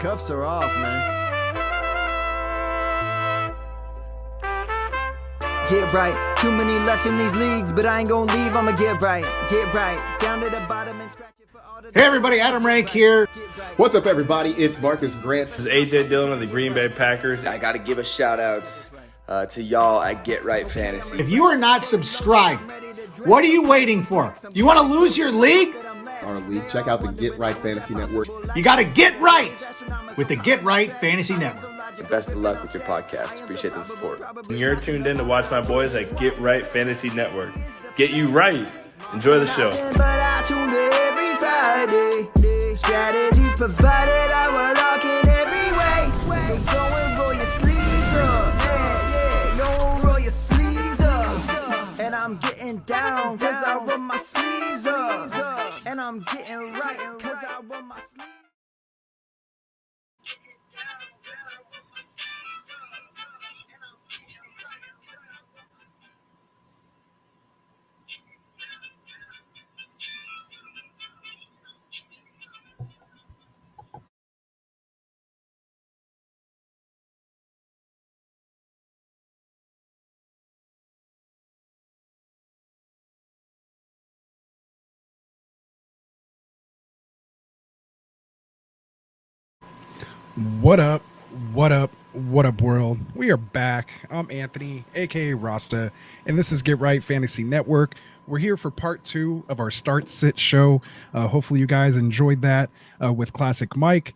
Cuffs are off, man. Get right. Too many left in these leagues, but I ain't gonna leave. I'ma get right. Get right. Down to the bottom and scratch it for all the... Hey everybody, Adam Rank here. What's up, everybody? It's Marcus Grant. This is AJ Dillon of the Green Bay Packers. I got to give a shout out to y'all at Get Right Fantasy. If you are not subscribed, what are you waiting for? Do you want to lose your league? Our league. Check out the Get Right Fantasy Network. You got to get right with the Get Right Fantasy Network. And best of luck with your podcast. Appreciate the support. And you're tuned in to watch my boys at Get Right Fantasy Network. Get you right. Enjoy the show. But I tune in every Friday. Strategies provided, I will lock in every way. So go and roll your sleeves up. Yeah, go roll your sleeves up. And I'm getting down cause I roll my sleeves up. And I'm getting right cause I roll my sleeves up. What up? What up? What up, world? We are back. I'm Anthony, aka Rasta, and this is Get Right Fantasy Network. We're here for part 2 of our Start Sit show. Hopefully you guys enjoyed that with Classic Mike.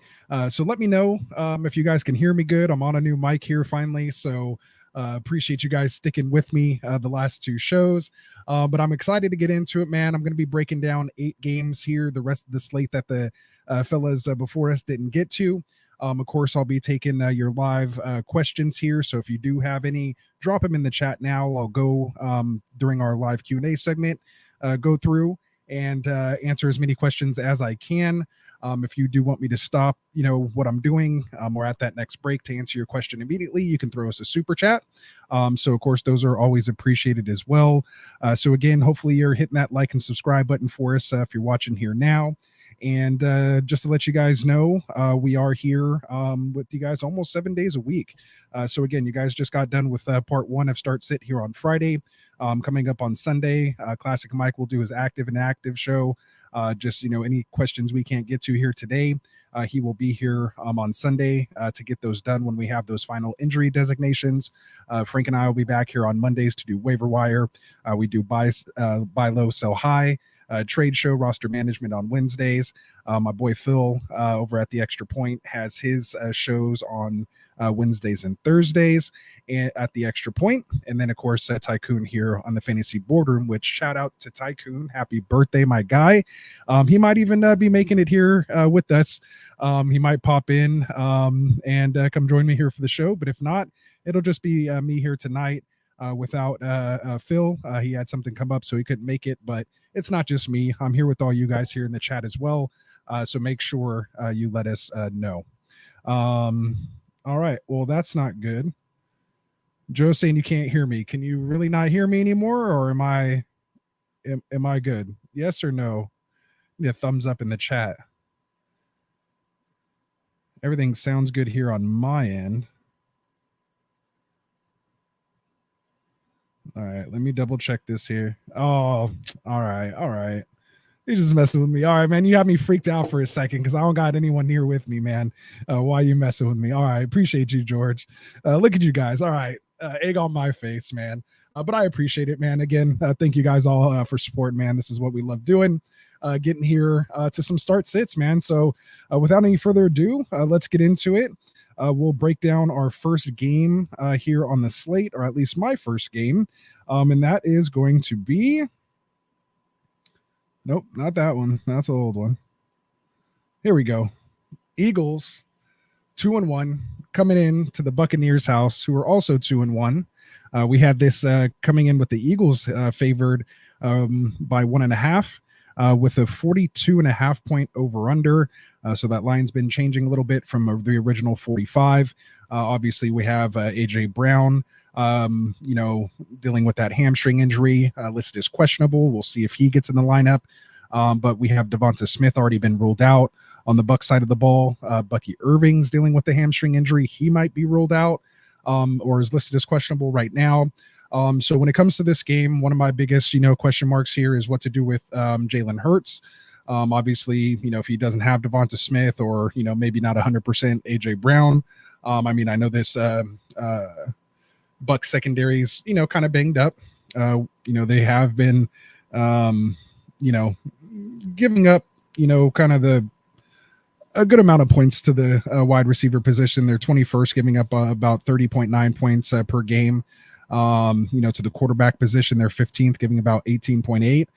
So let me know if you guys can hear me good. I'm on a new mic here finally, so appreciate you guys sticking with me the last 2 shows. But I'm excited to get into it, man. I'm going to be breaking down 8 games here, the rest of the slate that the fellas before us didn't get to. Of course, I'll be taking your live questions here. So if you do have any, drop them in the chat now. I'll go during our live Q&A segment, go through and answer as many questions as I can. If you do want me to stop, what I'm doing, or at that next break to answer your question immediately, you can throw us a super chat. So of course, those are always appreciated as well. So again, hopefully you're hitting that like and subscribe button for us if you're watching here now. And just to let you guys know, we are here with you guys almost 7 days a week. So again, you guys just got done with part 1 of Start Sit here on Friday. Coming up on Sunday, Classic Mike will do his active and active show. Just, any questions we can't get to here today, he will be here on Sunday to get those done when we have those final injury designations. Frank and I will be back here on Mondays to do waiver wire. We do buy low, sell high. Trade show, roster management on Wednesdays. My boy Phil over at the Extra Point has his shows on Wednesdays and Thursdays at the Extra Point. And then, of course, Tycoon here on the Fantasy Boardroom, which shout out to Tycoon. Happy birthday, my guy. He might even be making it here with us. He might pop in and come join me here for the show. But if not, it'll just be me here tonight. Without Phil, he had something come up, so he couldn't make it, but it's not just me. I'm here with all you guys here in the chat as well. So make sure you let us know. All right. Well, that's not good. Joe's saying you can't hear me. Can you really not hear me anymore? Or am I good? Yes or no? Need a thumbs up in the chat. Everything sounds good here on my end. All right, let me double check this here. Oh, all right. You're just messing with me. All right, man, you have me freaked out for a second because I don't got anyone here with me, man. Why you messing with me? All right, appreciate you, George. Look at you guys. All right, egg on my face, man. But I appreciate it, man. Again, thank you guys all for support, man. This is what we love doing. Getting here to some start sits, man. So without any further ado, let's get into it. We'll break down our first game here on the slate, or at least my first game. And that is going to be... Nope, not that one. That's an old one. Here we go. Eagles, 2-1, coming in to the Buccaneers' house, who are also 2-1. We had this coming in with the Eagles favored by 1.5. With a 42.5 point over under. So that line's been changing a little bit from the original 45. Obviously, we have AJ Brown, dealing with that hamstring injury listed as questionable. We'll see if he gets in the lineup. But we have Devonta Smith already been ruled out on the Buck side of the ball. Bucky Irving's dealing with the hamstring injury. He might be ruled out or is listed as questionable right now. So when it comes to this game, one of my biggest, question marks here is what to do with Jalen Hurts. Obviously, if he doesn't have Devonta Smith or, maybe not 100% AJ Brown. I know this Buck secondaries, kind of banged up. They have been, giving up, kind of a good amount of points to the wide receiver position. They're 21st, giving up about 30.9 points per game. To the quarterback position, they're 15th, giving about 18.8.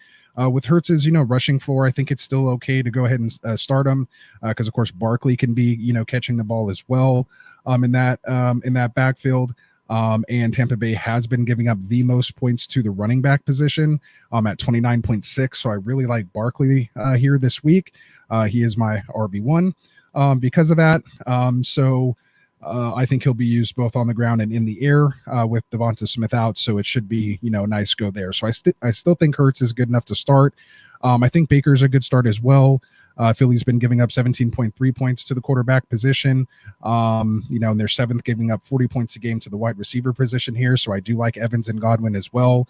With Hurts's, rushing floor, I think it's still okay to go ahead and start him because, of course, Barkley can be, catching the ball as well in that backfield. And Tampa Bay has been giving up the most points to the running back position at 29.6. So I really like Barkley here this week. He is my RB1 because of that. I think he'll be used both on the ground and in the air with Devonta Smith out. So it should be, a nice go there. So I still think Hurts is good enough to start. I think Baker's a good start as well. Philly's been giving up 17.3 points to the quarterback position, and they're 7th, giving up 40 points a game to the wide receiver position here. So I do like Evans and Godwin as well.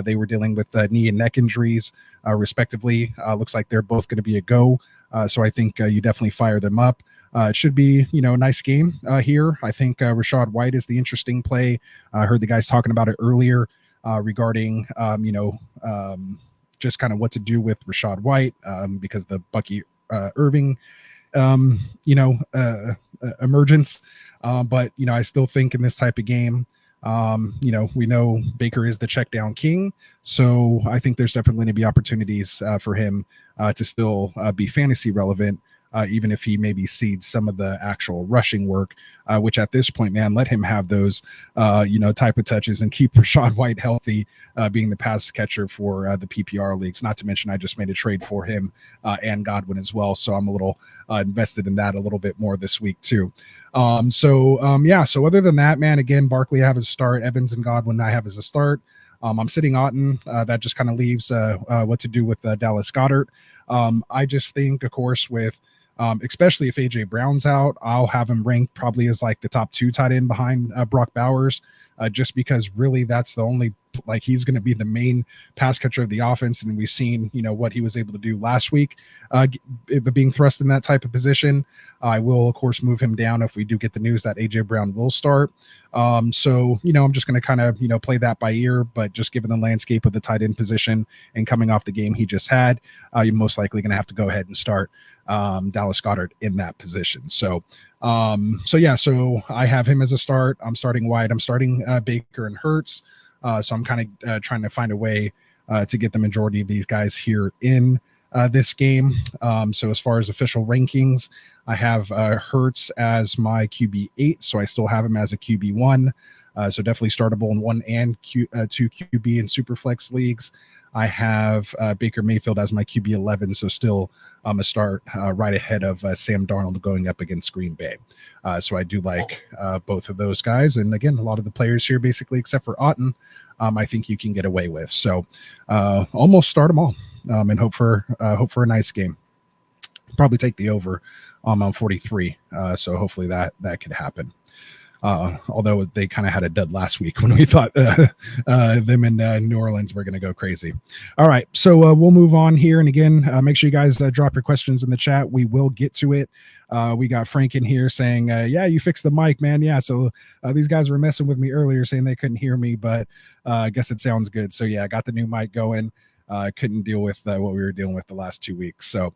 They were dealing with knee and neck injuries, respectively. Looks like they're both going to be a go. So I think you definitely fire them up. It should be, a nice game here. I think Rachaad White is the interesting play. I heard the guys talking about it earlier regarding, just kind of what to do with Rachaad White because the Bucky Irving, emergence. But, I still think in this type of game, we know Baker is the check down king. So I think there's definitely going to be opportunities for him to still be fantasy relevant. Even if he maybe cedes some of the actual rushing work, which at this point, man, let him have those, type of touches and keep Rachaad White healthy, being the pass catcher for the PPR leagues. Not to mention, I just made a trade for him and Godwin as well. So I'm a little invested in that a little bit more this week too. So other than that, man, again, Barkley I have as a start, Evans and Godwin I have as a start. I'm sitting Otten. That just kind of leaves what to do with Dallas Goedert. I just think, of course, with especially if AJ Brown's out, I'll have him ranked probably as like the top 2 tight end behind Brock Bowers, just because really that's the only, he's going to be the main pass catcher of the offense. And we've seen, what he was able to do last week, being thrust in that type of position. I will, of course, move him down if we do get the news that AJ Brown will start. I'm just going to kind of, play that by ear, but just given the landscape of the tight end position and coming off the game he just had, you're most likely going to have to go ahead and start Dallas Goedert in that position. So I have him as a start. I'm starting White. I'm starting Baker and Hurts. So I'm kind of trying to find a way to get the majority of these guys here in this game. So as far as official rankings, I have Hurts as my QB8. So I still have him as a QB1. So definitely startable in 1 and 2 QB and Superflex leagues. I have Baker Mayfield as my QB11, so still a start right ahead of Sam Darnold going up against Green Bay. So I do like both of those guys. And again, a lot of the players here, basically, except for Otten, I think you can get away with. So almost start them all and hope for a nice game. Probably take the over on 43. So hopefully that could happen. Although they kind of had a dud last week when we thought them in New Orleans were going to go crazy. All right, so we'll move on here. And again, make sure you guys drop your questions in the chat. We will get to it. We got Frank in here saying, yeah, you fixed the mic, man. Yeah, so these guys were messing with me earlier saying they couldn't hear me, but I guess it sounds good. So yeah, I got the new mic going. Couldn't deal with what we were dealing with the last 2 weeks. So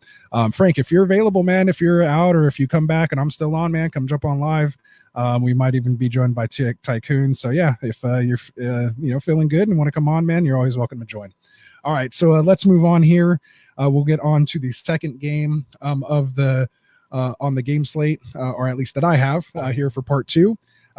Frank, if you're available, man, if you're out or if you come back and I'm still on, man, come jump on live. We might even be joined by Tycoon. So yeah, if you're feeling good and want to come on, man, you're always welcome to join. All right, so let's move on here. We'll get on to the second game of the on the game slate, or at least that I have here for part 2.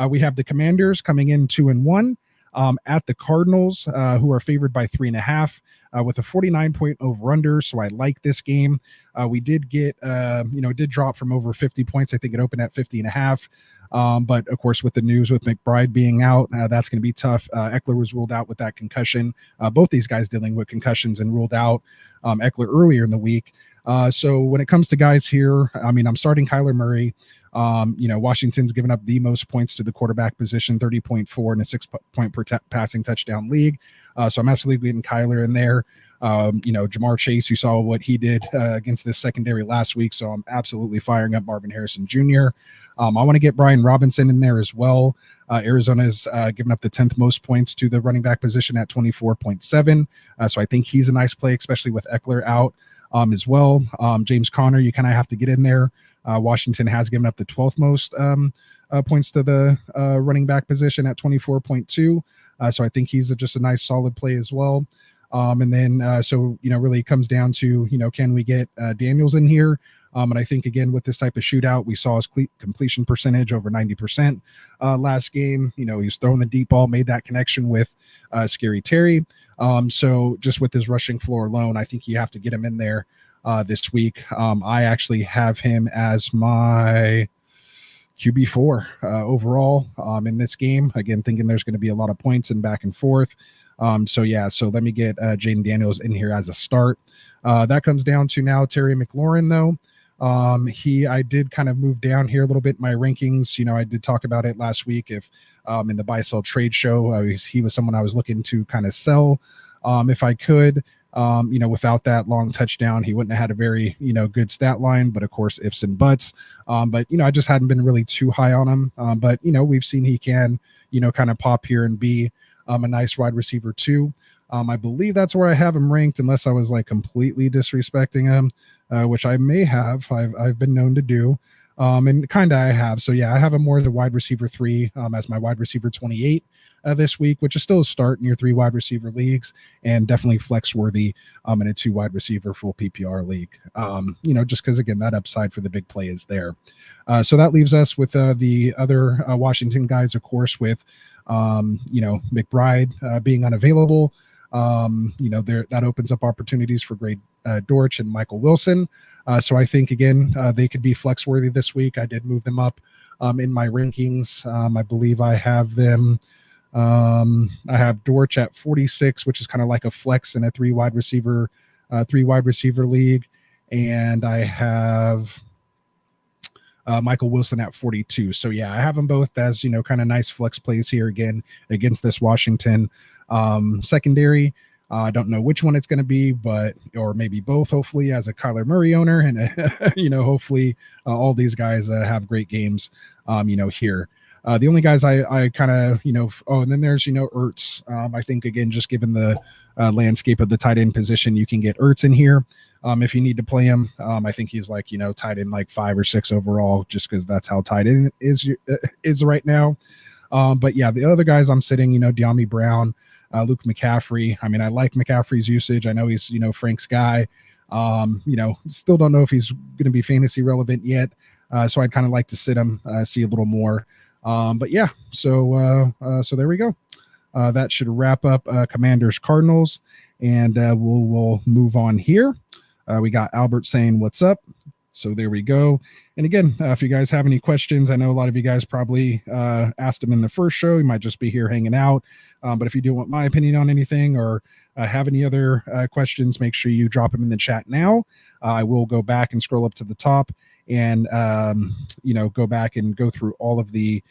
We have the Commanders coming in 2-1 at the Cardinals, who are favored by 3.5 with a 49-point over-under. So I like this game. We did get, it did drop from over 50 points. I think it opened at 50.5. But of course, with the news with McBride being out, that's going to be tough. Eckler was ruled out with that concussion. Both these guys dealing with concussions and ruled out. Eckler earlier in the week. So when it comes to guys here, I mean, I'm starting Kyler Murray. Washington's given up the most points to the quarterback position, 30.4 in a 6-point passing touchdown league. So I'm absolutely getting Kyler in there. Jamar Chase, you saw what he did against this secondary last week. So I'm absolutely firing up Marvin Harrison Jr. I want to get Brian Robinson in there as well. Arizona's given up the 10th most points to the running back position at 24.7. So I think he's a nice play, especially with Eckler out as well. James Conner, you kind of have to get in there. Washington has given up the 12th most points to the running back position at 24.2. So I think he's just a nice solid play as well. And then, really it comes down to, can we get Daniels in here? And I think, again, with this type of shootout, we saw his completion percentage over 90% last game. He was throwing the deep ball, made that connection with Scary Terry. So just with his rushing floor alone, I think you have to get him in there this week. I actually have him as my QB4 overall in this game. Again, thinking there's going to be a lot of points and back and forth. So let me get Jaden Daniels in here as a start. That comes down to now Terry McLaurin, though. I did kind of move down here a little bit in my rankings. I did talk about it last week. If in the buy sell trade show, he was someone I was looking to kind of sell if I could. Without that long touchdown, he wouldn't have had a very, good stat line, but of course, ifs and buts. I just hadn't been really too high on him. But we've seen he can, kind of pop here and be a nice wide receiver too. I believe that's where I have him ranked, unless I was like completely disrespecting him, which I may have. I've been known to do. And kind of I have. So yeah, I have him more as a wide receiver 3 as my wide receiver 28 this week, which is still a start in your 3 wide receiver leagues and definitely flex worthy in a 2 wide receiver full PPR league. Just because, again, that upside for the big play is there. So that leaves us with the other Washington guys, of course, with McBride being unavailable. That opens up opportunities for Greg Dortch and Michael Wilson. So I think, again, they could be flex worthy this week. I did move them up in my rankings. I believe I have them. I have Dortch at 46, which is kind of like a flex in a 3 wide receiver league. And I have Michael Wilson at 42. So yeah, I have them both as, kind of nice flex plays here again against this Washington secondary. I don't know which one it's going to be, or maybe both, hopefully, as a Kyler Murray owner. And, hopefully all these guys have great games, here. The only guys I kind of, and then there's, Ertz. I think, again, just given the landscape of the tight end position, you can get Ertz in here if you need to play him. I think he's like, tight end like 5 or 6 overall, just because that's how tight end is right now. But yeah, the other guys I'm sitting, De'Ami Brown, Luke McCaffrey. I mean, I like McCaffrey's usage. I know he's, Frank's guy. Still don't know if he's going to be fantasy relevant yet. So I'd kind of like to sit him, see a little more. But yeah, so there we go. That should wrap up Commanders Cardinals, and we'll move on here. We got Albert saying what's up. So there we go. And again, if you guys have any questions, I know a lot of you guys probably asked them in the first show. You might just be here hanging out. But if you do want my opinion on anything or have any other questions, make sure you drop them in the chat now. I will go back and scroll up to the top and, go back and go through all of the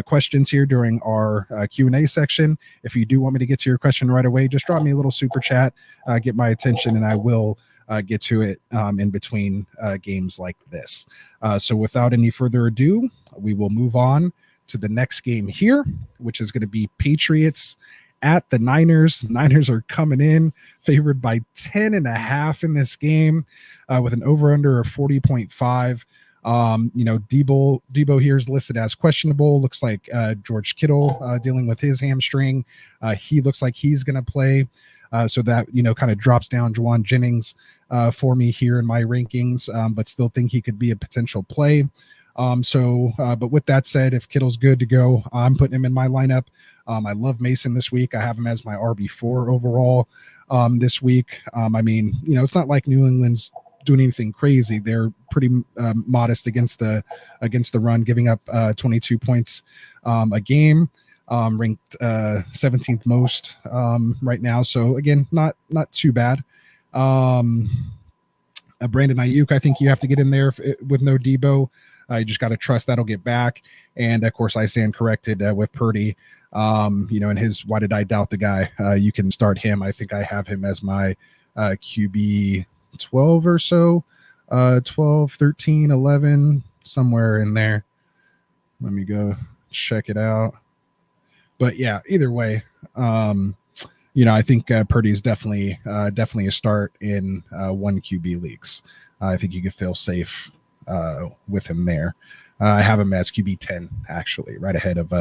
questions here during our Q&A section. If you do want me to get to your question right away, just drop me a little super chat, get my attention, and I will get to it in between games like this. So without any further ado, we will move on to the next game here, which is going to be Patriots at the Niners. Niners are coming in favored by 10.5 in this game with an over-under of 40.5. Debo here is listed as questionable. Looks like George Kittle dealing with his hamstring. He looks like he's going to play. So that, kind of drops down Juwan Jennings for me here in my rankings, but still think he could be a potential play. But with that said, if Kittle's good to go, I'm putting him in my lineup. I love Mason this week. I have him as my RB4 overall this week. I mean, it's not like New England's doing anything crazy. They're pretty modest against the run, giving up 22 points a game, ranked 17th most right now. So again, not too bad. Brandon Ayuk, I think you have to get in there with no Debo. You just got to trust that'll get back. And of course, I stand corrected with Purdy. And his why did I doubt the guy? You can start him. I think I have him as my QB 12 or so, 12, 13, 11, somewhere in there. Let me go check it out. But yeah, either way, I think Purdy is definitely a start in one QB leagues. I think you could feel safe with him there. I have him as QB 10, actually, right ahead of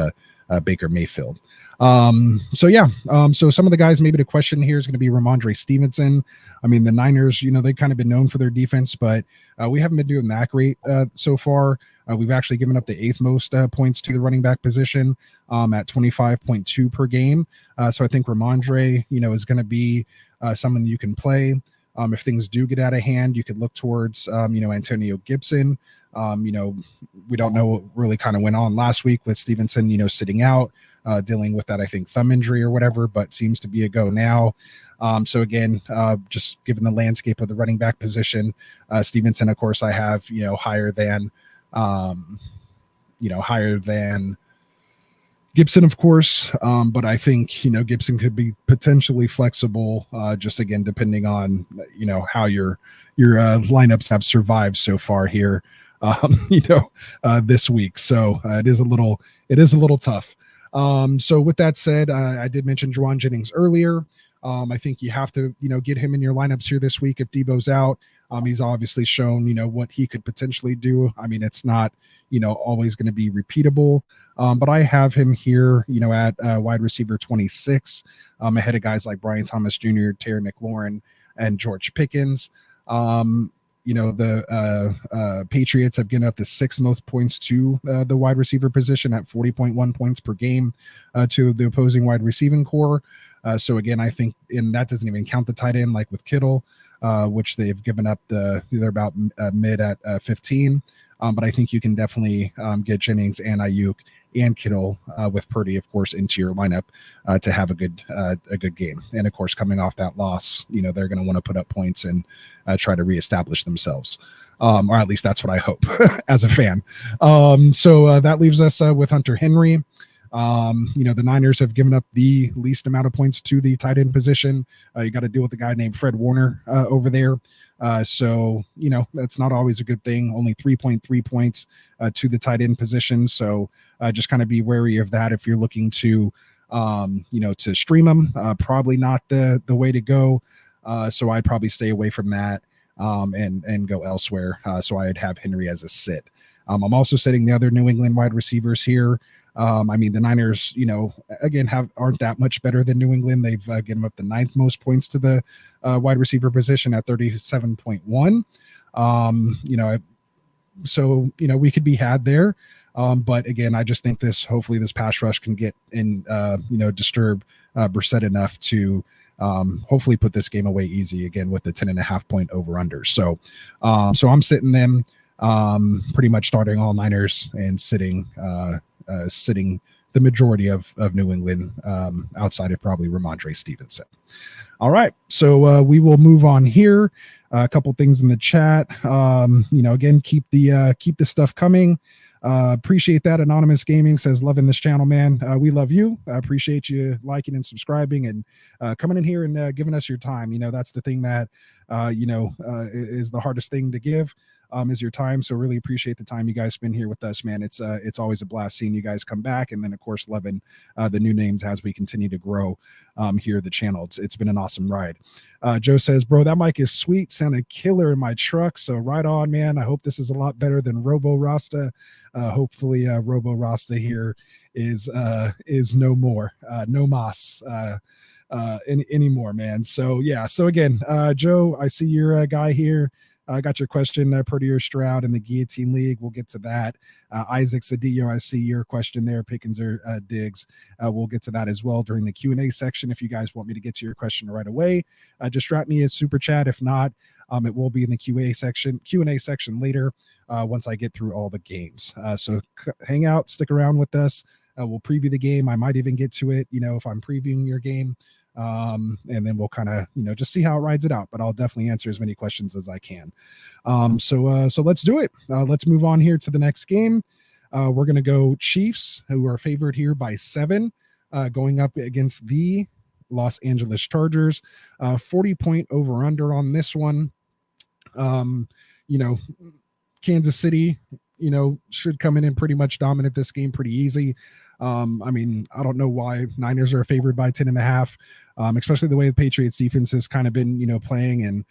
Baker Mayfield. So some of the guys, maybe the question here is going to be Ramondre Stevenson. I mean, the Niners, they've kind of been known for their defense, but we haven't been doing that great so far. We've actually given up the 8th most points to the running back position at 25.2 per game. So I think Ramondre, is going to be someone you can play. If things do get out of hand, you could look towards, Antonio Gibson. We don't know what really kind of went on last week with Stevenson, sitting out, dealing with that, I think, thumb injury or whatever, but seems to be a go now. So again, just given the landscape of the running back position, Stevenson, of course, I have, higher than Gibson, of course. But I think, Gibson could be potentially flexible, just again, depending on, how your lineups have survived so far here, this week. So it is a little tough. So with that said, I did mention Juwan Jennings earlier. I think you have to, get him in your lineups here this week if Debo's out. He's obviously shown, what he could potentially do. I mean, it's not, always going to be repeatable. But I have him here, at wide receiver 26, ahead of guys like Brian Thomas Jr., Terry McLaurin, and George Pickens. The Patriots have given up the 6th most points to the wide receiver position at 40.1 points per game to the opposing wide receiving core. So again, I think, and that doesn't even count the tight end like with Kittle, which they've given up they're about mid at 15. But I think you can definitely get Jennings and Ayuk and Kittle with Purdy, of course, into your lineup to have a good game. And of course, coming off that loss, they're going to want to put up points and try to reestablish themselves. Or at least that's what I hope as a fan. So that leaves us with Hunter Henry. The Niners have given up the least amount of points to the tight end position. You got to deal with a guy named Fred Warner over there. So that's not always a good thing. Only 3.3 points to the tight end position. So just kind of be wary of that if you're looking to, to stream them. Probably not the way to go. So I'd probably stay away from that and go elsewhere. So I'd have Henry as a sit. I'm also sitting the other New England wide receivers here. I mean, the Niners, again, aren't that much better than New England. They've given up the 9th most points to the wide receiver position at 37.1. So we could be had there. But again, I just think hopefully this pass rush can get in, disturb Brissett enough to hopefully put this game away easy again with the 10.5 point over under. So I'm sitting them pretty much starting all Niners and sitting the majority of New England outside of probably Ramondre Stevenson. All right, so we will move on here. A couple things in the chat. Again, keep the stuff coming. Appreciate that. Anonymous Gaming says, loving this channel, man. We love you. I appreciate you liking and subscribing and coming in here and giving us your time. That's the thing that is the hardest thing to give. Is your time. So really appreciate the time you guys spend here with us, man. It's always a blast seeing you guys come back. And then of course, loving the new names as we continue to grow here the channel. It's been an awesome ride. Joe says, bro, that mic is sweet. Sounded killer in my truck. So right on, man. I hope this is a lot better than Robo Rasta. Hopefully Robo Rasta here is no more, no mas anymore, man. So yeah. So again, Joe, I see your guy here. I got your question there, Prettier Stroud in the Guillotine League. We'll get to that. Isaac Cedillo, I see your question there. Pickens or Diggs. We'll get to that as well during the Q&A section. If you guys want me to get to your question right away, just drop me a super chat. If not, it will be in the Q&A section later once I get through all the games. So hang out, stick around with us. We'll preview the game. I might even get to it, if I'm previewing your game. And then we'll kind of, just see how it rides it out. But I'll definitely answer as many questions as I can. So let's do it. Let's move on here to the next game. We're going to go Chiefs, who are favored here by 7, going up against the Los Angeles Chargers. 40-point over-under on this one. Kansas City, should come in and pretty much dominate this game pretty easy. I don't know why Niners are favored by 10.5, especially the way the Patriots defense has kind of been, playing. And,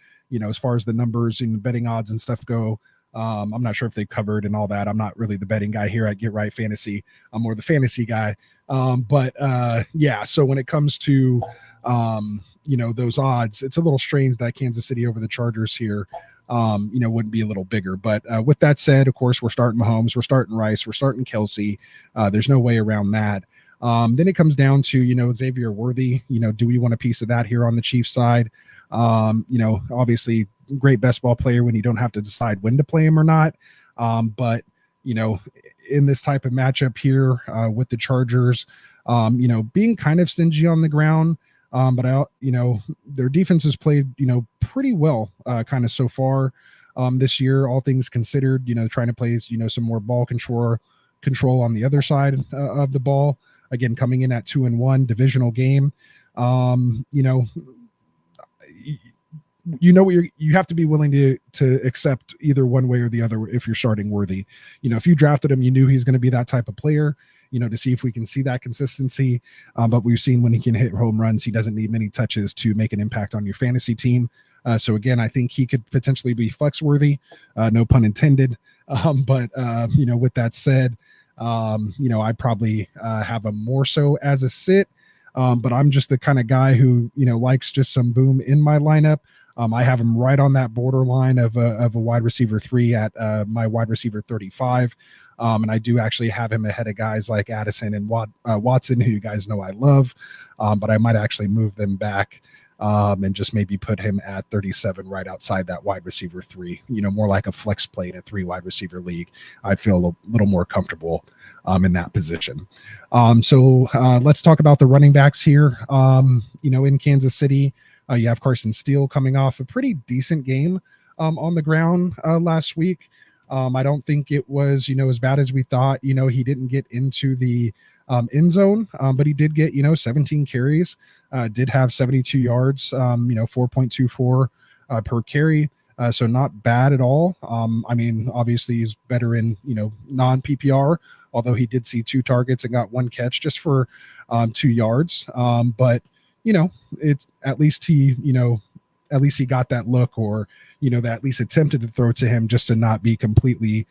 as far as the numbers and betting odds and stuff go, I'm not sure if they've covered and all that. I'm not really the betting guy here at Get Right Fantasy. I'm more the fantasy guy. So when it comes to, those odds, it's a little strange that Kansas City over the Chargers here, wouldn't be a little bigger. But with that said, of course, we're starting Mahomes, we're starting Rice, we're starting Kelsey. There's no way around that. Then it comes down to, Xavier Worthy, do we want a piece of that here on the Chiefs side? Obviously great best ball player when you don't have to decide when to play him or not. But in this type of matchup here with the Chargers, being kind of stingy on the ground, but their defense has played, pretty well kind of so far this year, all things considered, trying to play, some more ball control on the other side of the ball. Again, coming in at 2-1 divisional game. You have to be willing to accept either one way or the other if you're starting Worthy. If you drafted him, you knew he's going to be that type of player, to see if we can see that consistency. But we've seen when he can hit home runs, he doesn't need many touches to make an impact on your fantasy team. So again, I think he could potentially be flex worthy, no pun intended. But with that said, I probably have him more so as a sit. But I'm just the kind of guy who, likes just some boom in my lineup. I have him right on that borderline of a wide receiver 3 at my wide receiver 35. And I do actually have him ahead of guys like Addison and Watson, who you guys know I love. But I might actually move them back and just maybe put him at 37 right outside that wide receiver 3, more like a flex play in a 3 wide receiver league. I feel a little more comfortable in that position. So let's talk about the running backs here. In Kansas City, you have Carson Steele coming off a pretty decent game on the ground last week. I don't think it was, as bad as we thought. He didn't get into the end zone, but he did get, 17 carries, did have 72 yards, 4.24 per carry. So not bad at all. Obviously he's better in, non-PPR, although he did see 2 targets and got 1 catch just for 2 yards. But it's at least he got that look, or, that at least attempted to throw to him just to not be completely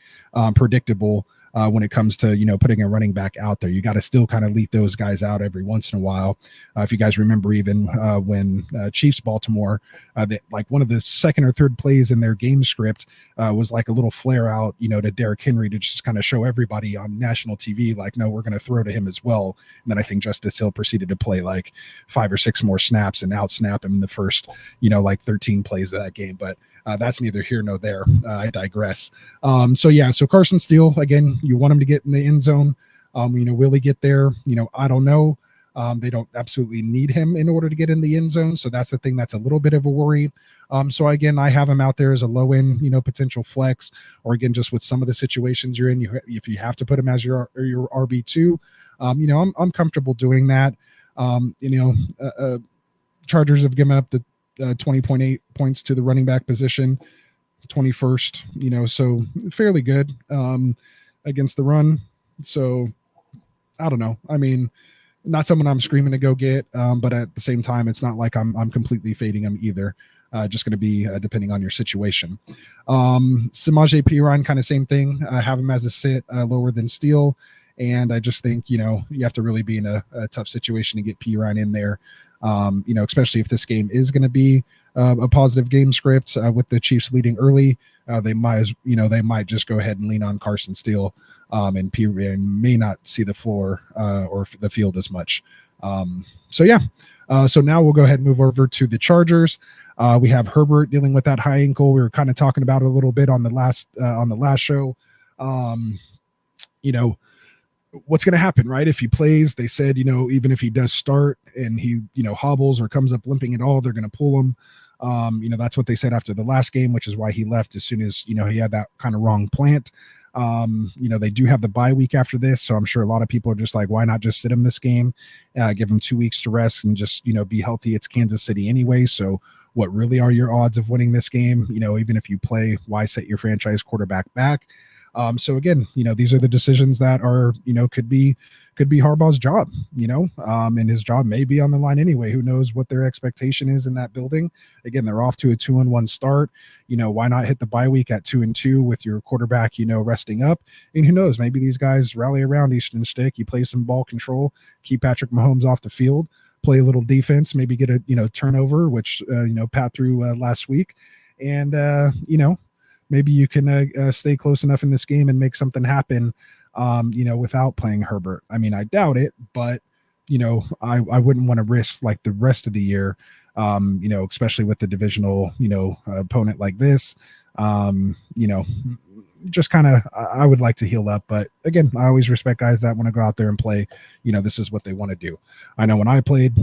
predictable when it comes to, putting a running back out there. You got to still kind of lead those guys out every once in a while. If you guys remember, even when Chiefs Baltimore, like one of the second or third plays in their game script was like a little flare out, to Derrick Henry to just kind of show everybody on national TV, like, no, we're going to throw to him as well. And then I think Justice Hill proceeded to play like 5 or 6 more snaps and out snap him in the first, 13 plays of that game. But that's neither here nor there. I digress. So Carson Steele, again, you want him to get in the end zone. Will he get there? I don't know. They don't absolutely need him in order to get in the end zone. So that's the thing that's a little bit of a worry. So again, I have him out there as a low end, potential flex, or again, just with some of the situations you're in, if you have to put him as your RB2, I'm comfortable doing that. Chargers have given up the 20.8 points to the running back position, 21st, so fairly good against the run. So I don't know. Not someone I'm screaming to go get, but at the same time, it's not like I'm completely fading him either. Just going to be depending on your situation. Samaje Perine, kind of same thing. Have him as a sit, lower than Steele. And I just think, you have to really be in a tough situation to get Perine in there. Especially if this game is going to be a positive game script with the Chiefs leading early, they might just go ahead and lean on Carson Steele and may not see the floor or the field as much. So now we'll go ahead and move over to the Chargers. We have Herbert dealing with that high ankle. We were kind of talking about it a little bit on the last show. What's going to happen, right? If he plays, they said, even if he does start and he, hobbles or comes up limping at all, they're going to pull him. That's what they said after the last game, which is why he left as soon as, he had that kind of wrong plant. They do have the bye week after this, so I'm sure a lot of people are just like, why not just sit him this game, give him 2 weeks to rest and just, be healthy. It's Kansas City anyway. So what really are your odds of winning this game? Even if you play, why set your franchise quarterback back? So again, these are the decisions that are, could be Harbaugh's job, and his job may be on the line anyway. Who knows what their expectation is in that building? Again, they're off to a 2-1 start. Why not hit the bye week at 2-2 with your quarterback, resting up? And who knows, maybe these guys rally around Easton Stick. You play some ball control, keep Patrick Mahomes off the field, play a little defense, maybe get a, turnover, which, Pat threw last week. And, maybe you can stay close enough in this game and make something happen, without playing Herbert. I mean, I doubt it, but, I wouldn't want to risk like the rest of the year, especially with the divisional, opponent like this. Just kind of, I would like to heal up. But again, I always respect guys that want to go out there and play. This is what they want to do. I know when I played,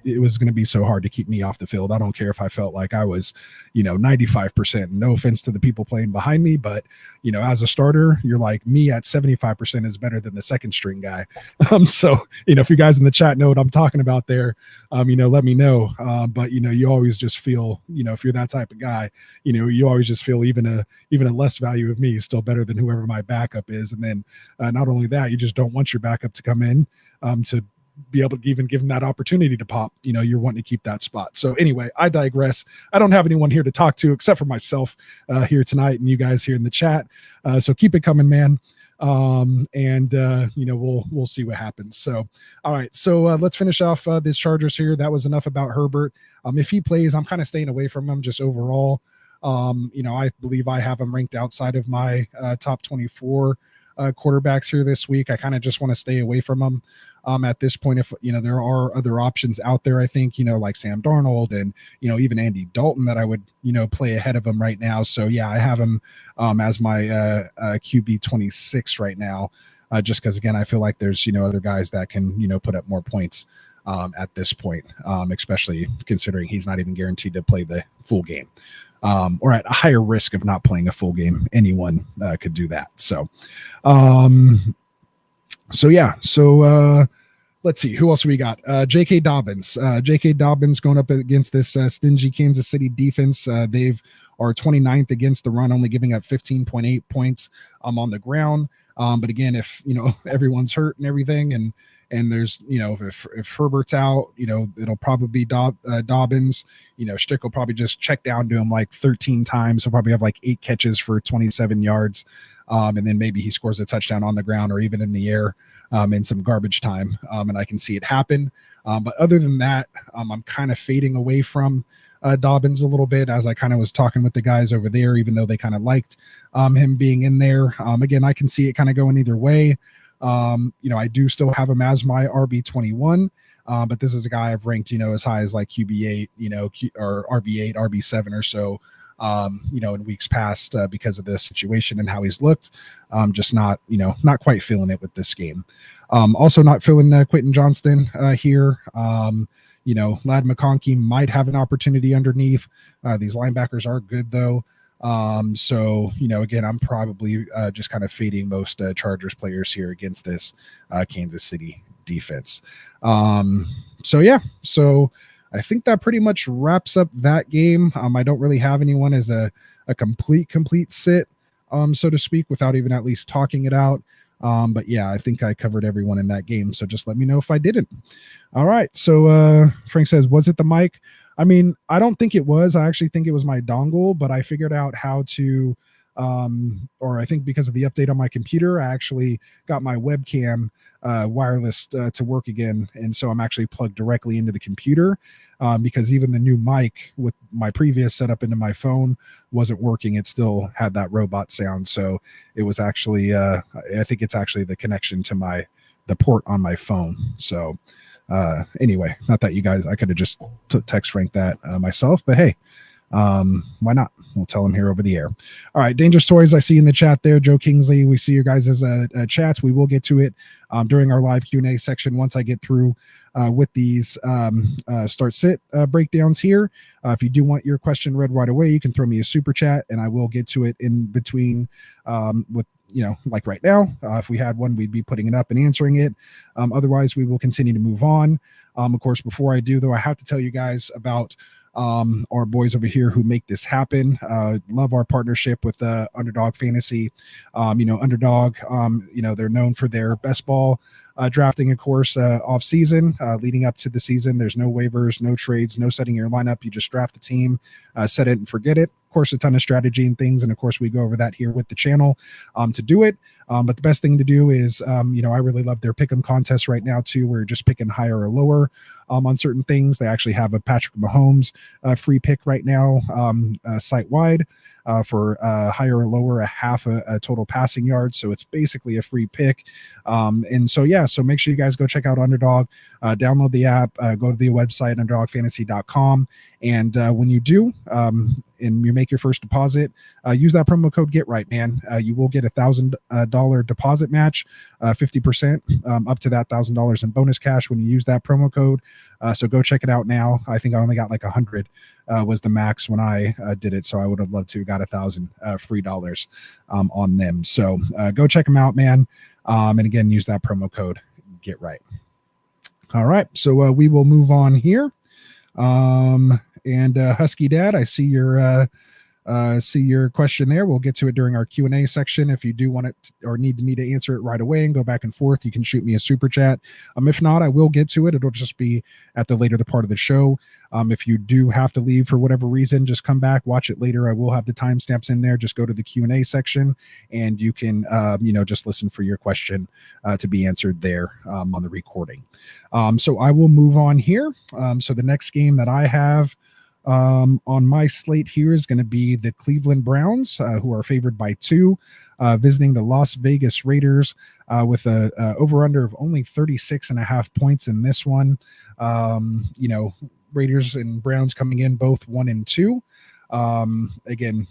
it was going to be so hard to keep me off the field. I don't care if I felt like I was, 95%. No offense to the people playing behind me, but, as a starter, you're like, me at 75% is better than the second string guy. So, if you guys in the chat know what I'm talking about there, let me know. But, you always just feel, if you're that type of guy, you always just feel even a less value of me is still better than whoever my backup is. And then not only that, you just don't want your backup to come in to be able to even give them that opportunity to pop. You're wanting to keep that spot. So anyway, I digress. I don't have anyone here to talk to except for myself here tonight and you guys here in the chat. So keep it coming, man. We'll see what happens. So, all right. So let's finish off the Chargers here. That was enough about Herbert. If he plays, I'm kind of staying away from him just overall. I believe I have him ranked outside of my top 24 quarterbacks here this week. I kind of just want to stay away from them at this point. If there are other options out there, I think like Sam Darnold and even Andy Dalton that I would play ahead of him right now. So yeah, I have him as my QB 26 right now, just because again I feel like there's other guys that can put up more points at this point, especially considering he's not even guaranteed to play the full game. Or at a higher risk of not playing a full game. Anyone could do that. So let's see who else we got. J.K. Dobbins. J.K. Dobbins going up against this stingy Kansas City defense. They've are 29th against the run, only giving up 15.8 points on the ground. But again, if everyone's hurt and everything, and there's if Herbert's out, it'll probably be Dobbins. Stick will probably just check down to him like 13 times. He'll probably have like 8 catches for 27 yards, and then maybe he scores a touchdown on the ground or even in the air in some garbage time. And I can see it happen. But other than that, I'm kind of fading away from Dobbins a little bit, as I kind of was talking with the guys over there, even though they kind of liked him being in there. Again, I can see it kind of going either way. I do still have him as my RB21, but this is a guy I've ranked, as high as like QB8, or RB8, RB7 or so, in weeks past because of this situation and how he's looked. Just not not quite feeling it with this game. Also not feeling Quentin Johnston here. Ladd McConkey might have an opportunity underneath. These linebackers are good though. Again, I'm probably just kind of fading most Chargers players here against this Kansas City defense. So I think that pretty much wraps up that game. I don't really have anyone as a complete sit, so to speak, without even at least talking it out. But yeah, I think I covered everyone in that game. So just let me know if I didn't. All right. So Frank says, was it the mic? I mean, I don't think it was. I actually think it was my dongle, but I figured out how to or I think because of the update on my computer, I actually got my webcam wireless to work again, and so I'm actually plugged directly into the computer, because even the new mic with my previous setup into my phone wasn't working. It still had that robot sound, so it was actually I think it's actually the connection to the port on my phone. So anyway, not that you guys, I could have just text Frank that myself, but hey, why not? We'll tell him here over the air. All right, Dangerous Toys, I see in the chat there. Joe Kingsley, we see your guys' chats. We will get to it during our live Q&A section once I get through with these start sit breakdowns here. If you do want your question read right away, you can throw me a super chat and I will get to it in between with, like right now. If we had one, we'd be putting it up and answering it. Otherwise, we will continue to move on. Of course, before I do, though, I have to tell you guys about our boys over here who make this happen. Love our partnership with Underdog Fantasy. Underdog, they're known for their best ball drafting, of course, off season, leading up to the season. There's no waivers, no trades, no setting your lineup. You just draft the team, set it and forget it. Of course, a ton of strategy and things. And of course, we go over that here with the channel to do it. But the best thing to do is, I really love their pick'em contest right now too. We're just picking higher or lower on certain things. They actually have a Patrick Mahomes free pick right now, site wide. For higher or lower, a half a total passing yard. So it's basically a free pick. And so, yeah, so make sure you guys go check out Underdog, download the app, go to the website, underdogfantasy.com. And when you do, and you make your first deposit, use that promo code GetRight, man. You will get $1,000 deposit match, 50% up to that $1,000 in bonus cash when you use that promo code. So go check it out now. I think I only got like 100 was the max when I did it. So I would have loved to got $1,000 free dollars on them. So go check them out, man. And again, use that promo code GetRight. All right, so we will move on here. And Husky Dad, I see your question there. We'll get to it during our Q&A section. If you do want it or need me to answer it right away and go back and forth, you can shoot me a super chat. If not, I will get to it. It'll just be at the later part of the show. If you do have to leave for whatever reason, just come back, watch it later. I will have the timestamps in there. Just go to the Q&A section and you can, just listen for your question to be answered there on the recording. So I will move on here. So the next game that I have on my slate here is going to be the Cleveland Browns, who are favored by 2, visiting the Las Vegas Raiders with a over-under of only 36.5 points in this one. Raiders and Browns coming in both 1-2. Again,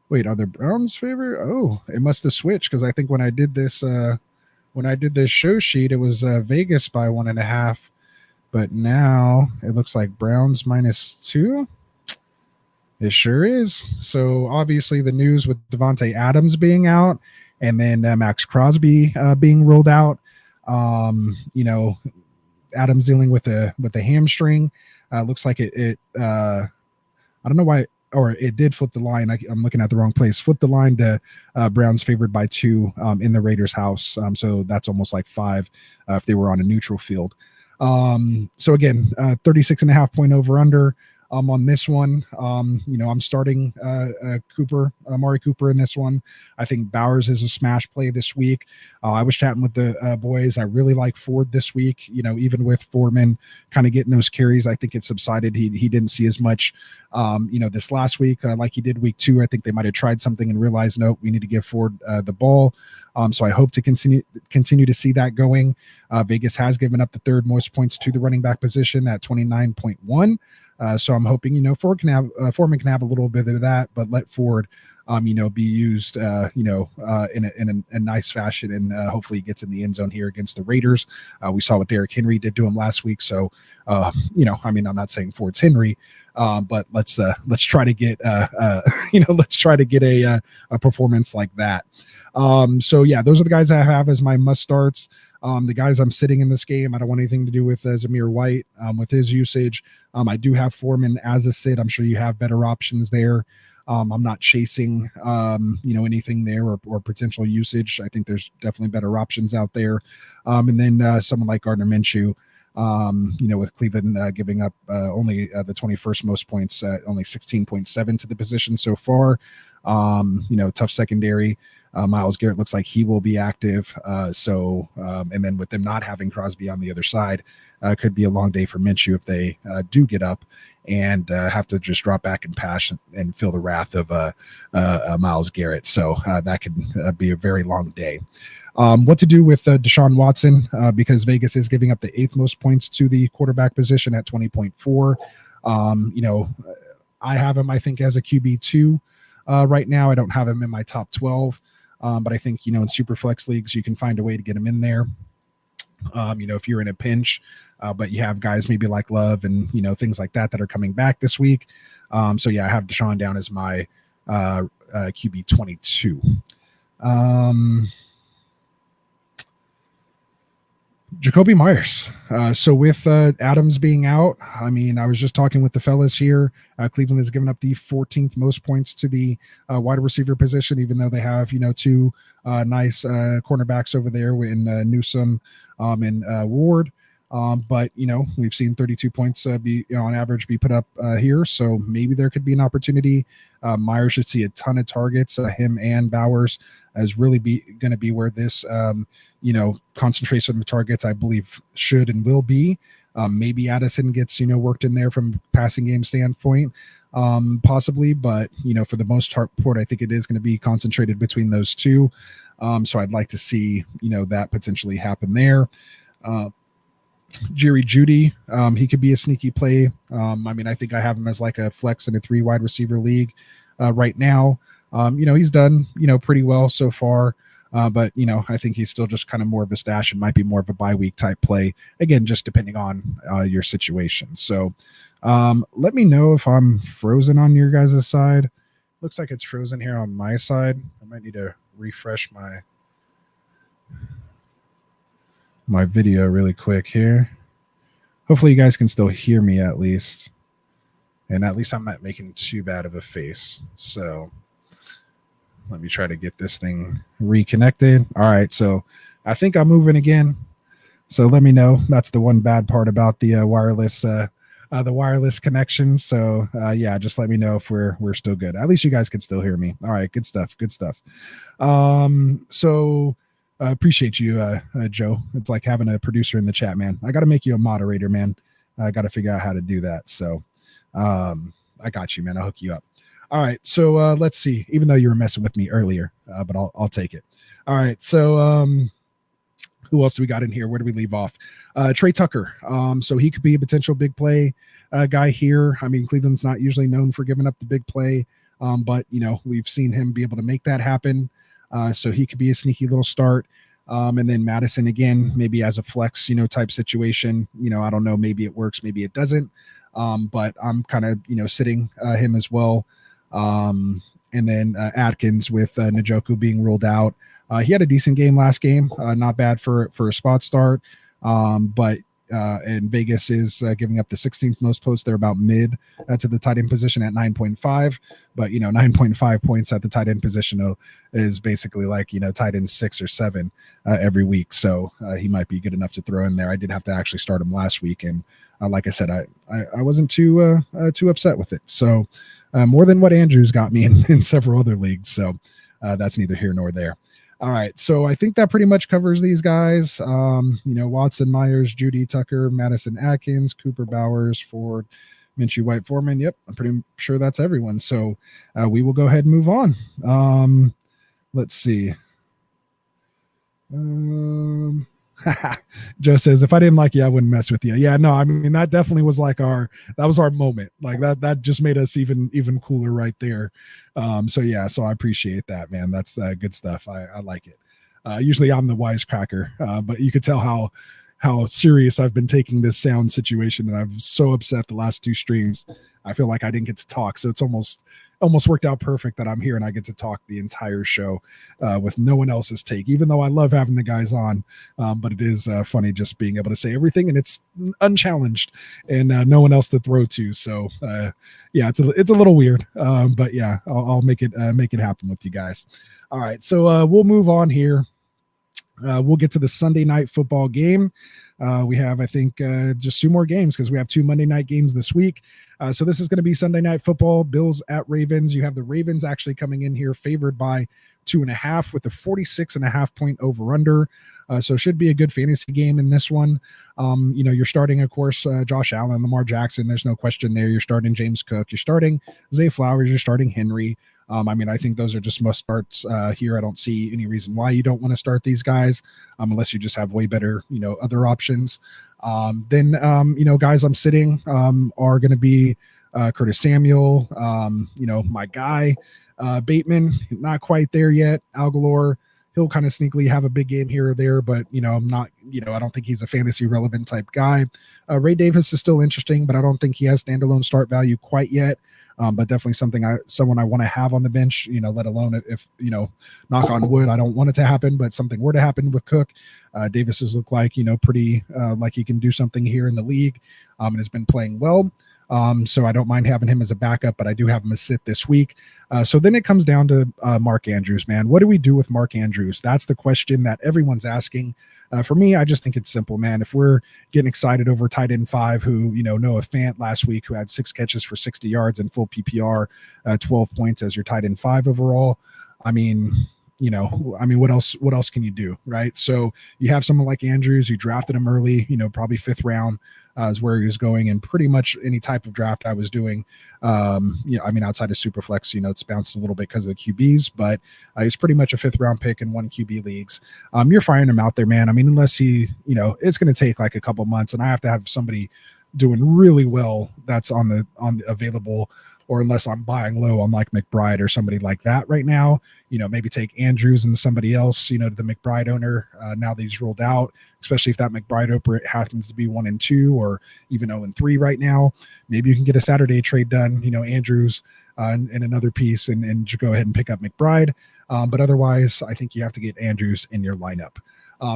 wait, are the Browns favored? Oh, it must have switched because I think when I did this show sheet, it was Vegas by 1.5. But now it looks like Browns -2. It sure is. So obviously the news with Devontae Adams being out and then Max Crosby being ruled out. Adams dealing with a hamstring. Looks like it I don't know why, or it did flip the line. I'm looking at the wrong place. Flip the line to Browns favored by 2 in the Raiders' house. So that's almost like 5 if they were on a neutral field. So again, 36.5 point over under on this one. I'm starting Amari Cooper in this one. I think Bowers is a smash play this week. I was chatting with the boys. I really like Ford this week. Even with Foreman kind of getting those carries, I think it subsided. He didn't see as much, this last week like he did week 2. I think they might have tried something and realized, no, we need to give Ford the ball. So I hope to continue to see that going. Vegas has given up the 3rd most points to the running back position at 29.1. So I'm hoping, Foreman can have a little bit of that, but let Ford, be used, in a nice fashion, and hopefully he gets in the end zone here against the Raiders. We saw what Derrick Henry did to him last week. So, I'm not saying Ford's Henry, but let's try to get, let's try to get a performance like that. So yeah, those are the guys I have as my must starts. The guys I'm sitting in this game, I don't want anything to do with Zamir White with his usage. I do have Foreman as a sit. I'm sure you have better options there. I'm not chasing, anything there or potential usage. I think there's definitely better options out there. And then someone like Gardner Minshew, with Cleveland giving up only the 21st most points, only 16.7 to the position so far. Tough secondary. Myles Garrett looks like he will be active. And then with them not having Crosby on the other side, could be a long day for Minshew if they do get up and have to just drop back and pass and feel the wrath of Myles Garrett. So that could be a very long day. What to do with Deshaun Watson, because Vegas is giving up the 8th most points to the quarterback position at 20.4. I have him, I think, as a QB2 right now. I don't have him in my top 12, but I think, in super flex leagues, you can find a way to get him in there. If you're in a pinch, but you have guys maybe like Love and, things like that are coming back this week. I have Deshaun down as my QB 22. Jacoby Myers. So with Adams being out, I was just talking with the fellas here. Cleveland has given up the 14th most points to the wide receiver position, even though they have, 2 nice cornerbacks over there in Newsome and Ward. But we've seen 32 points be on average be put up here, so maybe there could be an opportunity. Myers should see a ton of targets. Him and Bowers is really going to be where this concentration of targets, I believe, should and will be. Maybe Addison gets worked in there from passing game standpoint, possibly, but for the most part, I think it is going to be concentrated between those two. So I'd like to see that potentially happen there. Jerry Jeudy, he could be a sneaky play. I think I have him as like a flex in a 3 wide receiver league right now. He's done, pretty well so far. But I think he's still just kind of more of a stash. It might be more of a bye week type play. Again, just depending on your situation. So let me know if I'm frozen on your guys' side. Looks like it's frozen here on my side. I might need to refresh my video really quick here. Hopefully you guys can still hear me at least. And at least I'm not making too bad of a face. So let me try to get this thing reconnected. All right, so I think I'm moving again. So let me know. That's the one bad part about the wireless connection. So just let me know if we're still good. At least you guys can still hear me. All right, good stuff. Appreciate you, Joe. It's like having a producer in the chat, man. I got to make you a moderator, man. I got to figure out how to do that. So I got you, man. I'll hook you up. All right, so let's see. Even though you were messing with me earlier, but I'll take it. All right, so who else do we got in here? Where do we leave off? Trey Tucker. So he could be a potential big play guy here. Cleveland's not usually known for giving up the big play, but we've seen him be able to make that happen. So he could be a sneaky little start. And then Madison again, maybe as a flex, type situation. I don't know. Maybe it works, maybe it doesn't. But I'm kind of sitting him as well. And then Atkins with Njoku being ruled out. He had a decent game last game, not bad for a spot start. But and Vegas is giving up the 16th most posts. They're about mid to the tight end position at 9.5. But 9.5 points at the tight end position is basically like tight end 6 or 7 every week. So he might be good enough to throw in there. I did have to actually start him last week, and like I said, I wasn't too upset with it. So more than what Andrew's got me in several other leagues. So that's neither here nor there. All right, so I think that pretty much covers these guys. Watson, Myers, Jeudy, Tucker, Madison, Atkins, Cooper, Bowers, Ford, Minshew, White, Foreman. Yep, I'm pretty sure that's everyone. So we will go ahead and move on. Let's see. Joe says, if I didn't like you, I wouldn't mess with you. Yeah, no, that definitely was like our moment. Like that just made us even cooler right there. So I appreciate that, man. That's good stuff. I like it. Usually I'm the wisecracker, but you could tell how serious I've been taking this sound situation, and I'm so upset the last 2 streams. I feel like I didn't get to talk, so it's almost worked out perfect that I'm here and I get to talk the entire show with no one else's take, even though I love having the guys on. But it is funny just being able to say everything, and it's unchallenged and no one else to throw to. So it's a little weird, but yeah, I'll make it happen with you guys. All right, so we'll move on here. We'll get to the Sunday night football game. We have, I think, just 2 more games because we have 2 Monday night games this week. So this is going to be Sunday night football, Bills at Ravens. You have the Ravens actually coming in here favored by 2.5 with a 46.5 point over under. So it should be a good fantasy game in this one. You're starting, of course, Josh Allen, Lamar Jackson. There's no question there. You're starting James Cook. You're starting Zay Flowers. You're starting Henry. I think those are just must starts here. I don't see any reason why you don't want to start these guys unless you just have way better, other options. Then guys I'm sitting are going to be Curtis Samuel, my guy, Bateman, not quite there yet. Algalore, he'll kind of sneakily have a big game here or there, but I'm not, I don't think he's a fantasy relevant type guy. Ray Davis is still interesting, but I don't think he has standalone start value quite yet. But definitely someone I want to have on the bench, let alone if knock on wood, I don't want it to happen, but something were to happen with Cook. Davis has looked like, pretty like he can do something here in the league and has been playing well. So I don't mind having him as a backup, but I do have him a sit this week. So then it comes down to Mark Andrews, man. What do we do with Mark Andrews? That's the question that everyone's asking. For me, I just think it's simple, man. If we're getting excited over tight end 5, who, Noah Fant last week, who had 6 catches for 60 yards and full PPR, 12 points as your tight end 5 overall. What else can you do, right? So you have someone like Andrews, you drafted him early, probably 5th round is where he was going, and pretty much any type of draft I was doing, outside of Superflex, it's bounced a little bit because of the QBs, but he's pretty much a 5th round pick in 1 QB leagues. You're firing him out there, man. Unless he, it's going to take like a couple months, and I have to have somebody doing really well that's on the available, or unless I'm buying low on like McBride or somebody like that right now, maybe take Andrews and somebody else, to the McBride owner now that he's rolled out, especially if that McBride owner happens to be 1-2 or even 0-3 right now. Maybe you can get a Saturday trade done, Andrews and another piece and just go ahead and pick up McBride. But otherwise, I think you have to get Andrews in your lineup.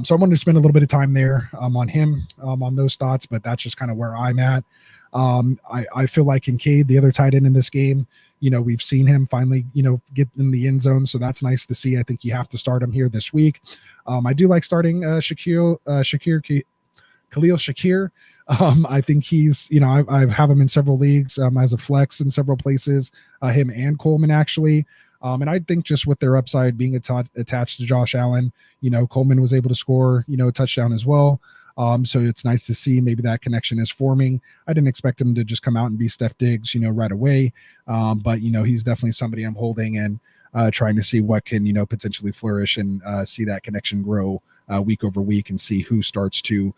So I wanted to spend a little bit of time there on him, on those thoughts, but that's just kind of where I'm at. I feel like Kincaid, the other tight end in this game, we've seen him finally, get in the end zone. So that's nice to see. I think you have to start him here this week. I do like starting Khalil Shakir. I think he's, I have him in several leagues as a flex in several places, him and Coleman actually. And I think just with their upside being attached to Josh Allen, Coleman was able to score, a touchdown as well. So it's nice to see maybe that connection is forming. I didn't expect him to just come out and be Steph Diggs, right away. But, he's definitely somebody I'm holding and trying to see what can, potentially flourish and see that connection grow week over week and see who starts to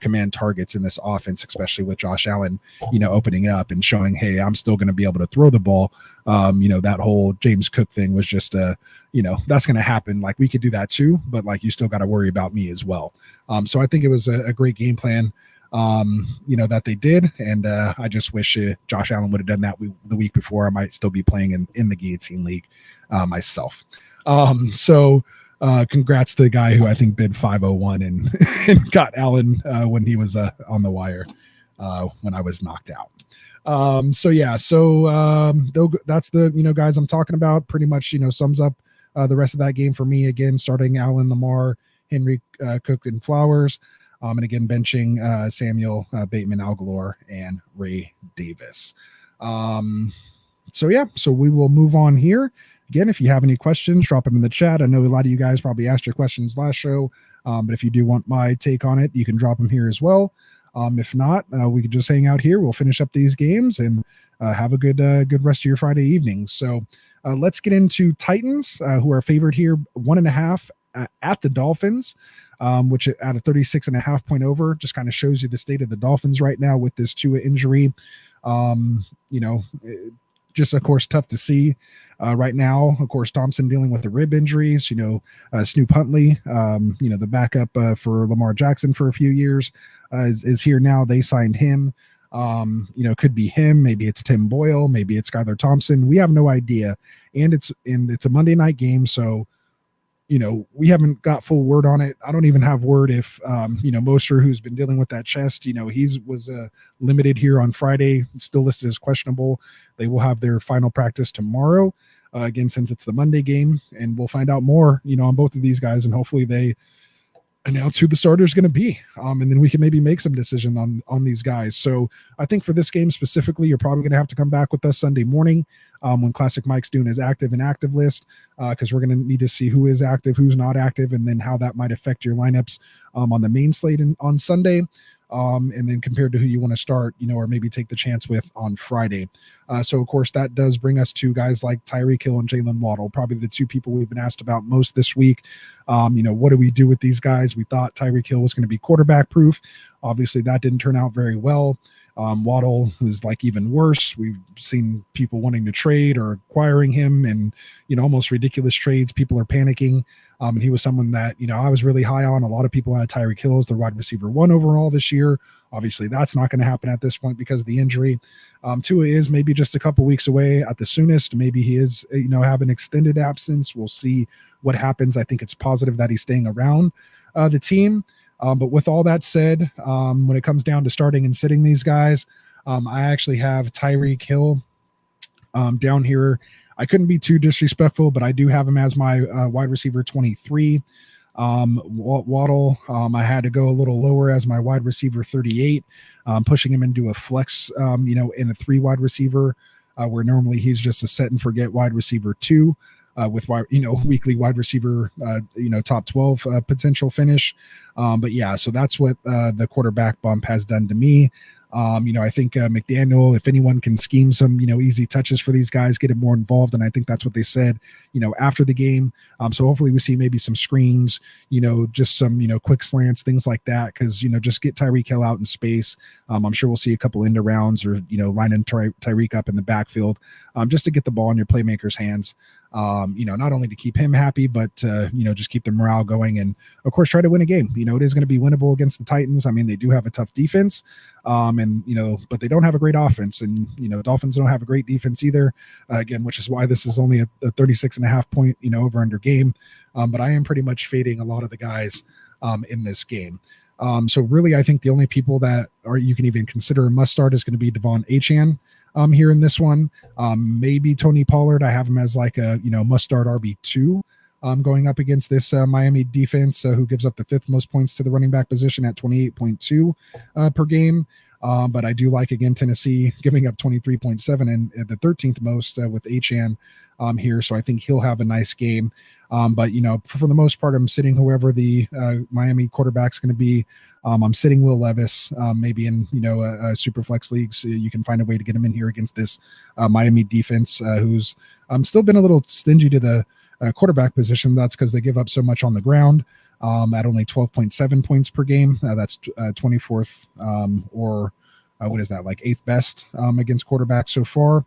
command targets in this offense, especially with Josh Allen, opening up and showing, hey, I'm still going to be able to throw the ball. That whole James Cook thing was just that's going to happen. Like we could do that too, but like you still got to worry about me as well. So I think it was a great game plan, that they did. And I just wish Josh Allen would have done that the week before. I might still be playing in the Guillotine League myself. Congrats to the guy who I think bid 501 and got Allen when he was on the wire when I was knocked out. That's the guys I'm talking about. Pretty much sums up the rest of that game for me. Again, starting Allen, Lamar, Henry, Cook, and Flowers, and again benching Samuel, Bateman, Algalore, and Ray Davis. So we will move on here. Again, if you have any questions, drop them in the chat. I know a lot of you guys probably asked your questions last show, but if you do want my take on it, you can drop them here as well. If not, we could just hang out here. We'll finish up these games and have a good rest of your Friday evening. So let's get into Titans, who are favored here 1.5 at the Dolphins, which at a 36.5 point over just kind of shows you the state of the Dolphins right now with this Tua injury. Just, of course, tough to see right now. Of course, Thompson dealing with the rib injuries, Snoop Huntley, the backup for Lamar Jackson for a few years is here now. They signed him. Could be him. Maybe it's Tim Boyle. Maybe it's Skylar Thompson. We have no idea. And it's a Monday night game. So, we haven't got full word on it. I don't even have word if, Mosher, who's been dealing with that chest, he was limited here on Friday, still listed as questionable. They will have their final practice tomorrow, again, since it's the Monday game, and we'll find out more, on both of these guys, and hopefully they announce who the starter is going to be. And then we can maybe make some decision on these guys. So I think for this game specifically, you're probably going to have to come back with us Sunday morning when Classic Mike's doing his active and active list, because we're going to need to see who is active, who's not active, and then how that might affect your lineups on the main slate on Sunday. And then compared to who you want to start, or maybe take the chance with on Friday. So, of course, that does bring us to guys like Tyreek Hill and Jalen Waddle, probably the two people we've been asked about most this week. What do we do with these guys? We thought Tyreek Hill was going to be quarterback proof. Obviously, that didn't turn out very well. Waddle is like even worse. We've seen people wanting to trade or acquiring him and, almost ridiculous trades. People are panicking. And he was someone that, I was really high on. A lot of people had Tyreek Hill as their wide receiver 1 overall this year. Obviously, that's not going to happen at this point because of the injury. Tua is maybe just a couple weeks away at the soonest. Maybe he is, have an extended absence. We'll see what happens. I think it's positive that he's staying around the team. But with all that said, when it comes down to starting and sitting these guys, I actually have Tyreek Hill down here. I couldn't be too disrespectful, but I do have him as my wide receiver 23. Waddle, I had to go a little lower as my wide receiver 38, pushing him into a flex, in a 3 wide receiver, where normally he's just a set and forget wide receiver 2. With weekly wide receiver, top 12 potential finish. But yeah, so that's what the quarterback bump has done to me. I think McDaniel, if anyone can scheme some, easy touches for these guys, get them more involved. And I think that's what they said, after the game. So hopefully we see maybe some screens, just some, quick slants, things like that. Cause, just get Tyreek Hill out in space. I'm sure we'll see a couple end arounds or, lining Tyreek up in the backfield, just to get the ball in your playmakers' hands. Not only to keep him happy, but, just keep the morale going and of course, try to win a game. It is going to be winnable against the Titans. I mean, they do have a tough defense, but they don't have a great offense and, Dolphins don't have a great defense either, again, which is why this is only a 36.5 point, over under game. But I am pretty much fading a lot of the guys, in this game. So really, I think the only people that you can even consider a must start is going to be Devon Achane. Here in this one, maybe Tony Pollard. I have him as like a must start RB2, going up against this Miami defense, who gives up the 5th most points to the running back position at 28.2 per game. But I do like, again, Tennessee giving up 23.7 and the 13th most with Achane here. So I think he'll have a nice game. But, for the most part, I'm sitting whoever the Miami quarterback's going to be. I'm sitting Will Levis, maybe in, a super flex league. So you can find a way to get him in here against this Miami defense, who's still been a little stingy to the quarterback position. That's because they give up so much on the ground. At only 12.7 points per game. That's 24th or what is that, like 8th best against quarterbacks so far.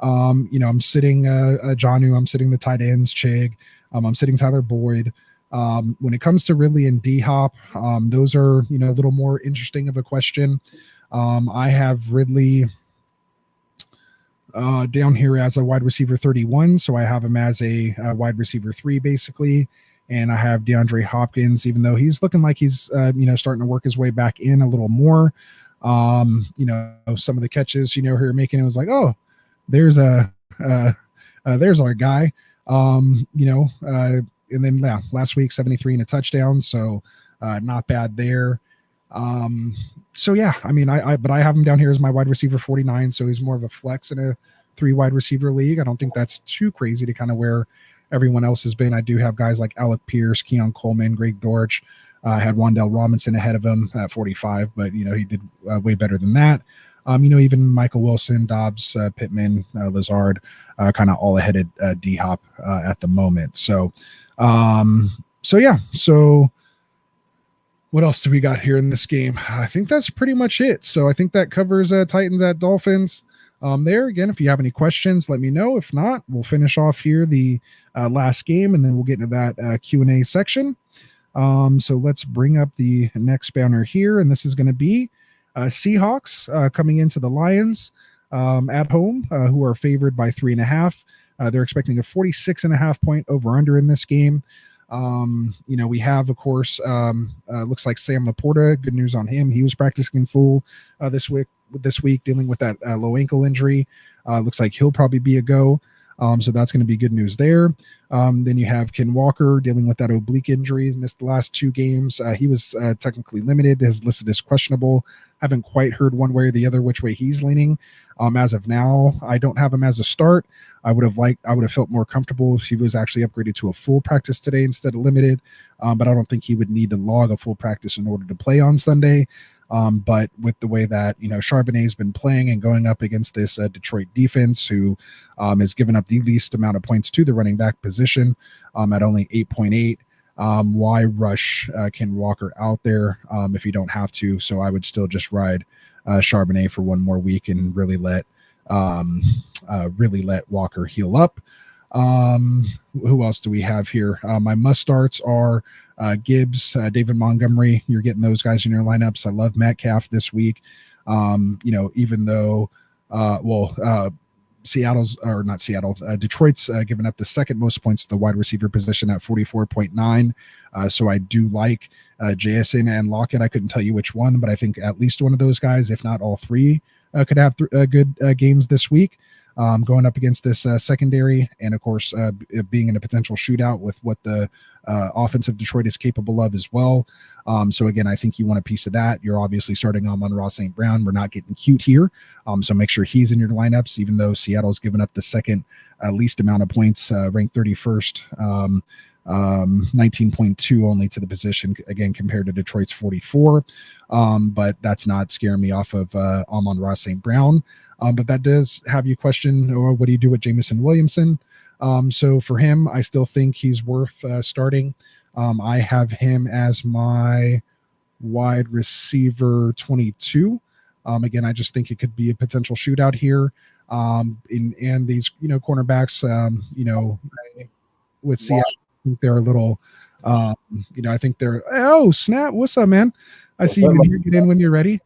I'm sitting Jonnu, I'm sitting the tight ends, Chig, I'm sitting Tyler Boyd. When it comes to Ridley and D-Hop, those are, a little more interesting of a question. I have Ridley down here as a wide receiver 31, so I have him as a wide receiver 3 basically. And I have DeAndre Hopkins, even though he's looking like he's, starting to work his way back in a little more. Some of the catches, here making it was like, oh, there's there's our guy. And then last week 73 and a touchdown, so not bad there. So yeah, I mean, but I have him down here as my wide receiver 49, so he's more of a flex in a 3 wide receiver league. I don't think that's too crazy to kind of where everyone else has been. I do have guys like Alec Pierce, Keon Coleman, Greg Dortch. I had Wan'Dale Robinson ahead of him at 45, but he did way better than that. Even Michael Wilson, Dobbs, Pittman, Lazard, kind of all ahead of D-Hop at the moment. So yeah. So what else do we got here in this game? I think that's pretty much it. So I think that covers Titans at Dolphins. There again, if you have any questions, let me know. If not, we'll finish off here the last game, and then we'll get into that Q&A section. So let's bring up the next banner here, and this is going to be Seahawks coming into the Lions at home, who are favored by 3.5. They're expecting a 46.5 point over under in this game. We have, of course, looks like Sam Laporta. Good news on him. He was practicing full this week, dealing with that low ankle injury. Looks like he'll probably be a go. So that's going to be good news there. Then you have Ken Walker dealing with that oblique injury, missed the last 2 games. He was technically limited, is listed as questionable. Haven't quite heard one way or the other which way he's leaning. As of now, I don't have him as a start. I would have felt more comfortable if he was actually upgraded to a full practice today instead of limited. But I don't think he would need to log a full practice in order to play on Sunday. But with the way that, Charbonnet's been playing and going up against this Detroit defense, who has given up the least amount of points to the running back position at only 8.8, why rush Ken Walker out there if you don't have to? So I would still just ride Charbonnet for one more week and really let Walker heal up. Who else do we have here? My must starts are Gibbs, David Montgomery. You're getting those guys in your lineups. I love Metcalf this week. Even though, Detroit's given up the second most points to the wide receiver position at 44.9. So I do like JSN and Lockett. I couldn't tell you which one, but I think at least one of those guys, if not all 3, could have good games this week. Going up against this secondary, and of course being in a potential shootout with what the offensive Detroit is capable of as well. So again, I think you want a piece of that. You're obviously starting Amon-Ra St. Brown. We're not getting cute here. So make sure he's in your lineups, even though Seattle's given up the second least amount of points, ranked 31st. 19.2 only to the position, again, compared to Detroit's 44. But that's not scaring me off of Amon-Ra St. Brown. But that does have you question, or what do you do with Jamison Williamson? So for him, I still think he's worth starting. I have him as my wide receiver 22. Again, I just think it could be a potential shootout here. And these, cornerbacks, with Seattle, I think they're a little, I think they're, oh, snap. What's up, man? I see you in here. Get in when you're ready.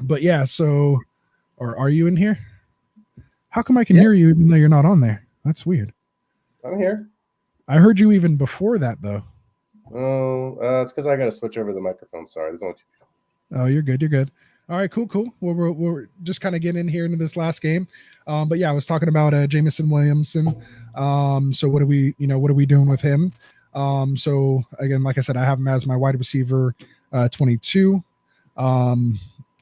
But yeah, so, or are you in here? How come I can hear you even though you're not on there? That's weird. I'm here. I heard you even before that, though. Oh, it's because I got to switch over the microphone. Sorry, there's only 2. Oh, you're good. You're good. All right, cool. Well, we're just kind of getting in here into this last game. But yeah, I was talking about Jamison Williamson. So what are we doing with him? So again, like I said, I have him as my wide receiver 22.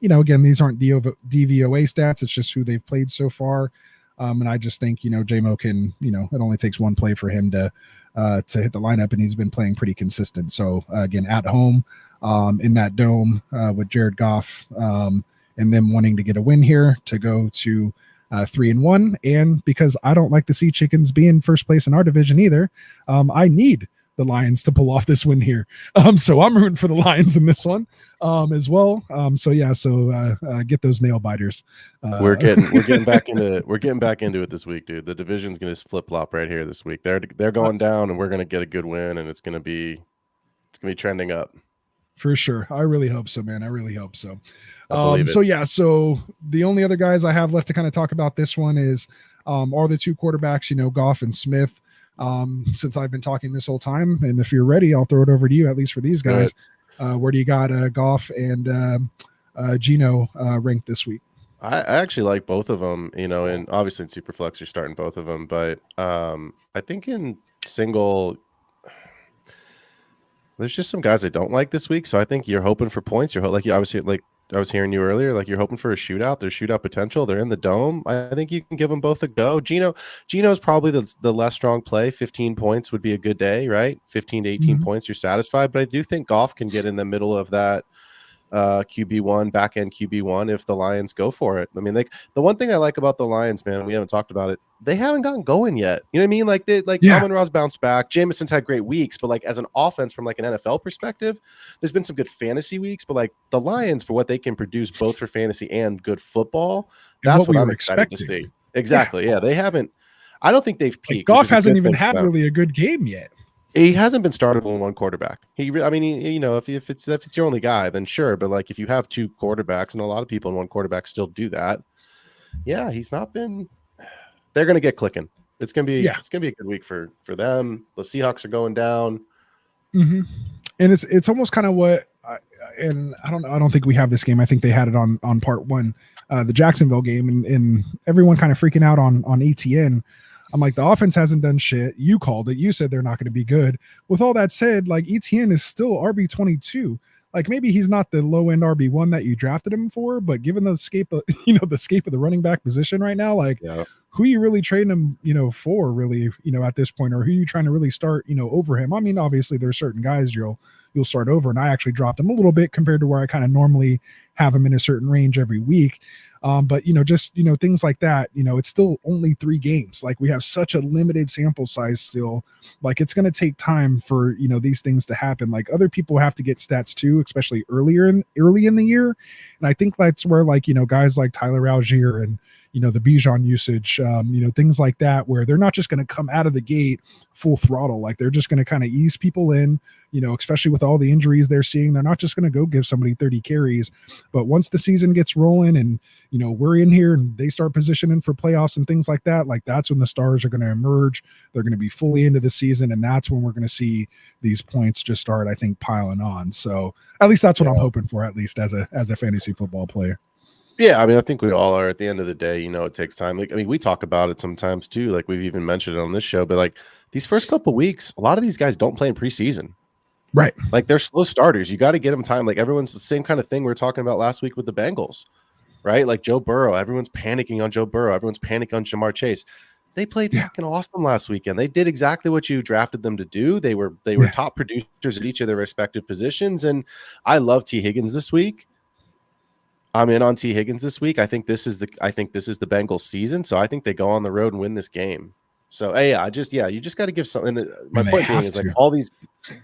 Again, these aren't DVOA stats. It's just who they've played so far. And I just think, JMO can, it only takes one play for him to hit the lineup, and he's been playing pretty consistent. So again, at home in that dome with Jared Goff and them wanting to get a win here to go to 3-1. And because I don't like to see chickens be in first place in our division either, I need the Lions to pull off this win here. So I'm rooting for the Lions in this one as well. So get those nail biters. We're getting back into it this week, dude. The division's going to flip flop right here this week. They're going down, and we're going to get a good win, and it's going to be trending up. For sure. I really hope so, man. I really hope so. So so the only other guys I have left to kind of talk about this one is are the 2 quarterbacks, Goff and Smith. Since I've been talking this whole time, and if you're ready, I'll throw it over to you, at least for these guys. Where do you got Goff and Geno ranked this week? I actually like both of them, and obviously in Superflex you're starting both of them, but I think in single there's just some guys I don't like this week, so I think you're hoping for points. You're like I was hearing you earlier, like you're hoping for a shootout. There's shootout potential. They're in the dome. I think you can give them both a go. Geno's probably the less strong play. 15 points would be a good day, right? 15 to 18 points, you're satisfied. But I do think Goff can get in the middle of that QB1, back end QB1 if the Lions go for it. I mean, the one thing I like about the Lions, man, we haven't talked about it. They haven't gotten going yet. You know what I mean? Amon-Ra's bounced back. Jameson's had great weeks, but as an offense from an NFL perspective, there's been some good fantasy weeks. But the Lions, for what they can produce, both for fantasy and good football, that's what I'm excited to see. Exactly. Yeah, they haven't. I don't think they've peaked. Goff hasn't even had really a good game yet. He hasn't been startable in one quarterback. If it's your only guy, then sure. But if you have 2 quarterbacks, and a lot of people in one quarterback still do that, yeah, he's not been. They're going to get clicking. It's going to be a good week for them. The Seahawks are going down. Mm-hmm. And it's almost kind of what and I don't think we have this game. I think they had it on part one, the Jacksonville game, and everyone kind of freaking out on ETN. I'm like, the offense hasn't done shit. You called it. You said they're not going to be good. With all that said, like ETN is still RB22. Like maybe he's not the low end RB1 that you drafted him for, but given the escape of the running back position right now, like who are you really trading him, for really, at this point, or who are you trying to really start, over him? I mean, obviously there's certain guys you'll start over, and I actually dropped him a little bit compared to where I kind of normally have him in a certain range every week. But just things like that, it's still only 3 games. Like we have such a limited sample size still. Like it's going to take time for these things to happen. Like other people have to get stats too, especially early in the year. And I think that's where guys like Tyler Algier and the Bijan usage, things like that, where they're not just going to come out of the gate full throttle. Like they're just going to kind of ease people in, especially with all the injuries they're seeing. They're not just going to go give somebody 30 carries, but once the season gets rolling and, we're in here and they start positioning for playoffs and things like that, like that's when the stars are going to emerge. They're going to be fully into the season. And that's when we're going to see these points just start, I think, piling on. So at least that's what I'm hoping for, at least as a fantasy football player. Yeah, I mean, I think we all are. At the end of the day, it takes time. Like, I mean, we talk about it sometimes too. Like we've even mentioned it on this show, but like these first couple weeks, a lot of these guys don't play in preseason. Right. Like they're slow starters. You got to get them time. Like everyone's the same kind of thing we were talking about last week with the Bengals, right? Like Joe Burrow, everyone's panicking on Joe Burrow. Everyone's panicking on Jamar Chase. They played fucking awesome last weekend. They did exactly what you drafted them to do. They were top producers at each of their respective positions. And I love T. Higgins this week. I'm in on T. Higgins this week. I think this is the Bengals season. So I think they go on the road and win this game. So hey, you just got to give something. My point being is like all these,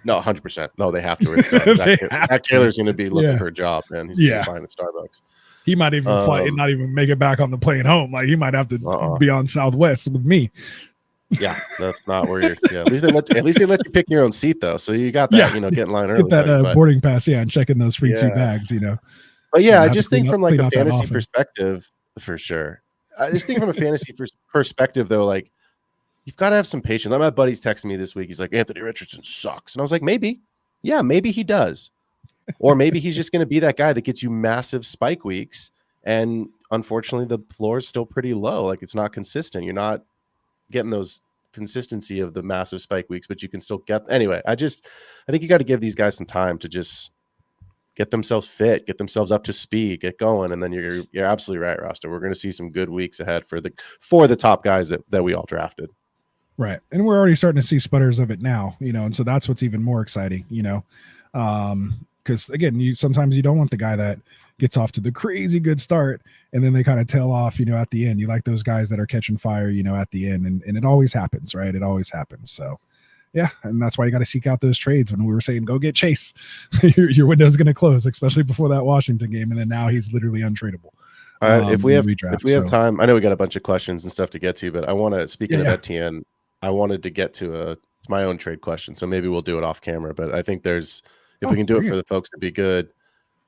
no, 100%. No, they have to. Zach Taylor's going to be looking for a job, man. He's going to be fine at Starbucks. He might even fly and not even make it back on the plane home. Like he might have to be on Southwest with me. Yeah, that's not where you're. Yeah, at least they let you pick your own seat though. So you got that. Get in line early. Get that boarding pass. Yeah, and checking those free 2 bags. But yeah, I just think from like a fantasy perspective, for sure. I just think from a fantasy perspective, though, like you've got to have some patience. Like my buddy's texting me this week. He's like, Anthony Richardson sucks. And I was like, maybe he does. Or maybe he's just going to be that guy that gets you massive spike weeks. And unfortunately, the floor is still pretty low. Like it's not consistent. You're not getting those consistency of the massive spike weeks, but you can still get. Anyway, I think you got to give these guys some time to just get themselves fit, get themselves up to speed, get going. And then you're absolutely right, Rasta. We're going to see some good weeks ahead for the top guys that we all drafted. Right. And we're already starting to see sputters of it now, and so that's what's even more exciting, because again, sometimes you don't want the guy that gets off to the crazy good start and then they kind of tail off, at the end. You like those guys that are catching fire, at the end, and it always happens, right? It always happens. So yeah, and that's why you got to seek out those trades. When we were saying go get Chase, your window's going to close, especially before that Washington game, and then now he's literally untradeable. If we have time, I know we got a bunch of questions and stuff to get to, but I want to, speaking of Etienne, I wanted to get to it's my own trade question, so maybe we'll do it off camera. But I think if we can do it for the folks, it'd be good.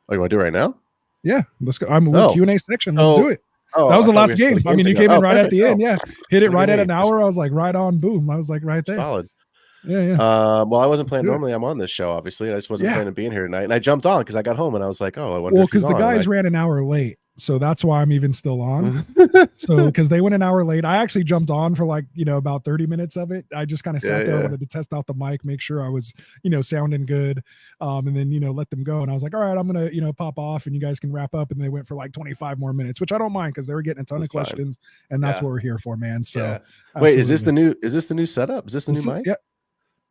Oh, you want to do it right now? Yeah, let's go. I'm in Q&A section. Let's do it. That was the last game. I mean, you came in right at the end. Yeah, hit it right at an hour. I was like right on. Boom. I was like right there. Solid. Yeah. Well, I wasn't planning. Normally, I'm on this show. Obviously, I just wasn't planning on being here tonight, and I jumped on because I got home and I was like, "Oh, I wonder." Well, because the guys ran an hour late, so that's why I'm even still on. So because they went an hour late, I actually jumped on for like about 30 minutes of it. I just kind of sat there. I wanted to test out the mic, make sure I was sounding good, and then let them go. And I was like, all right, I'm gonna pop off, and you guys can wrap up. And they went for like 25 more minutes, which I don't mind because they were getting a ton of questions, and that's what we're here for, man. So wait, is this the new setup? Is this the new mic?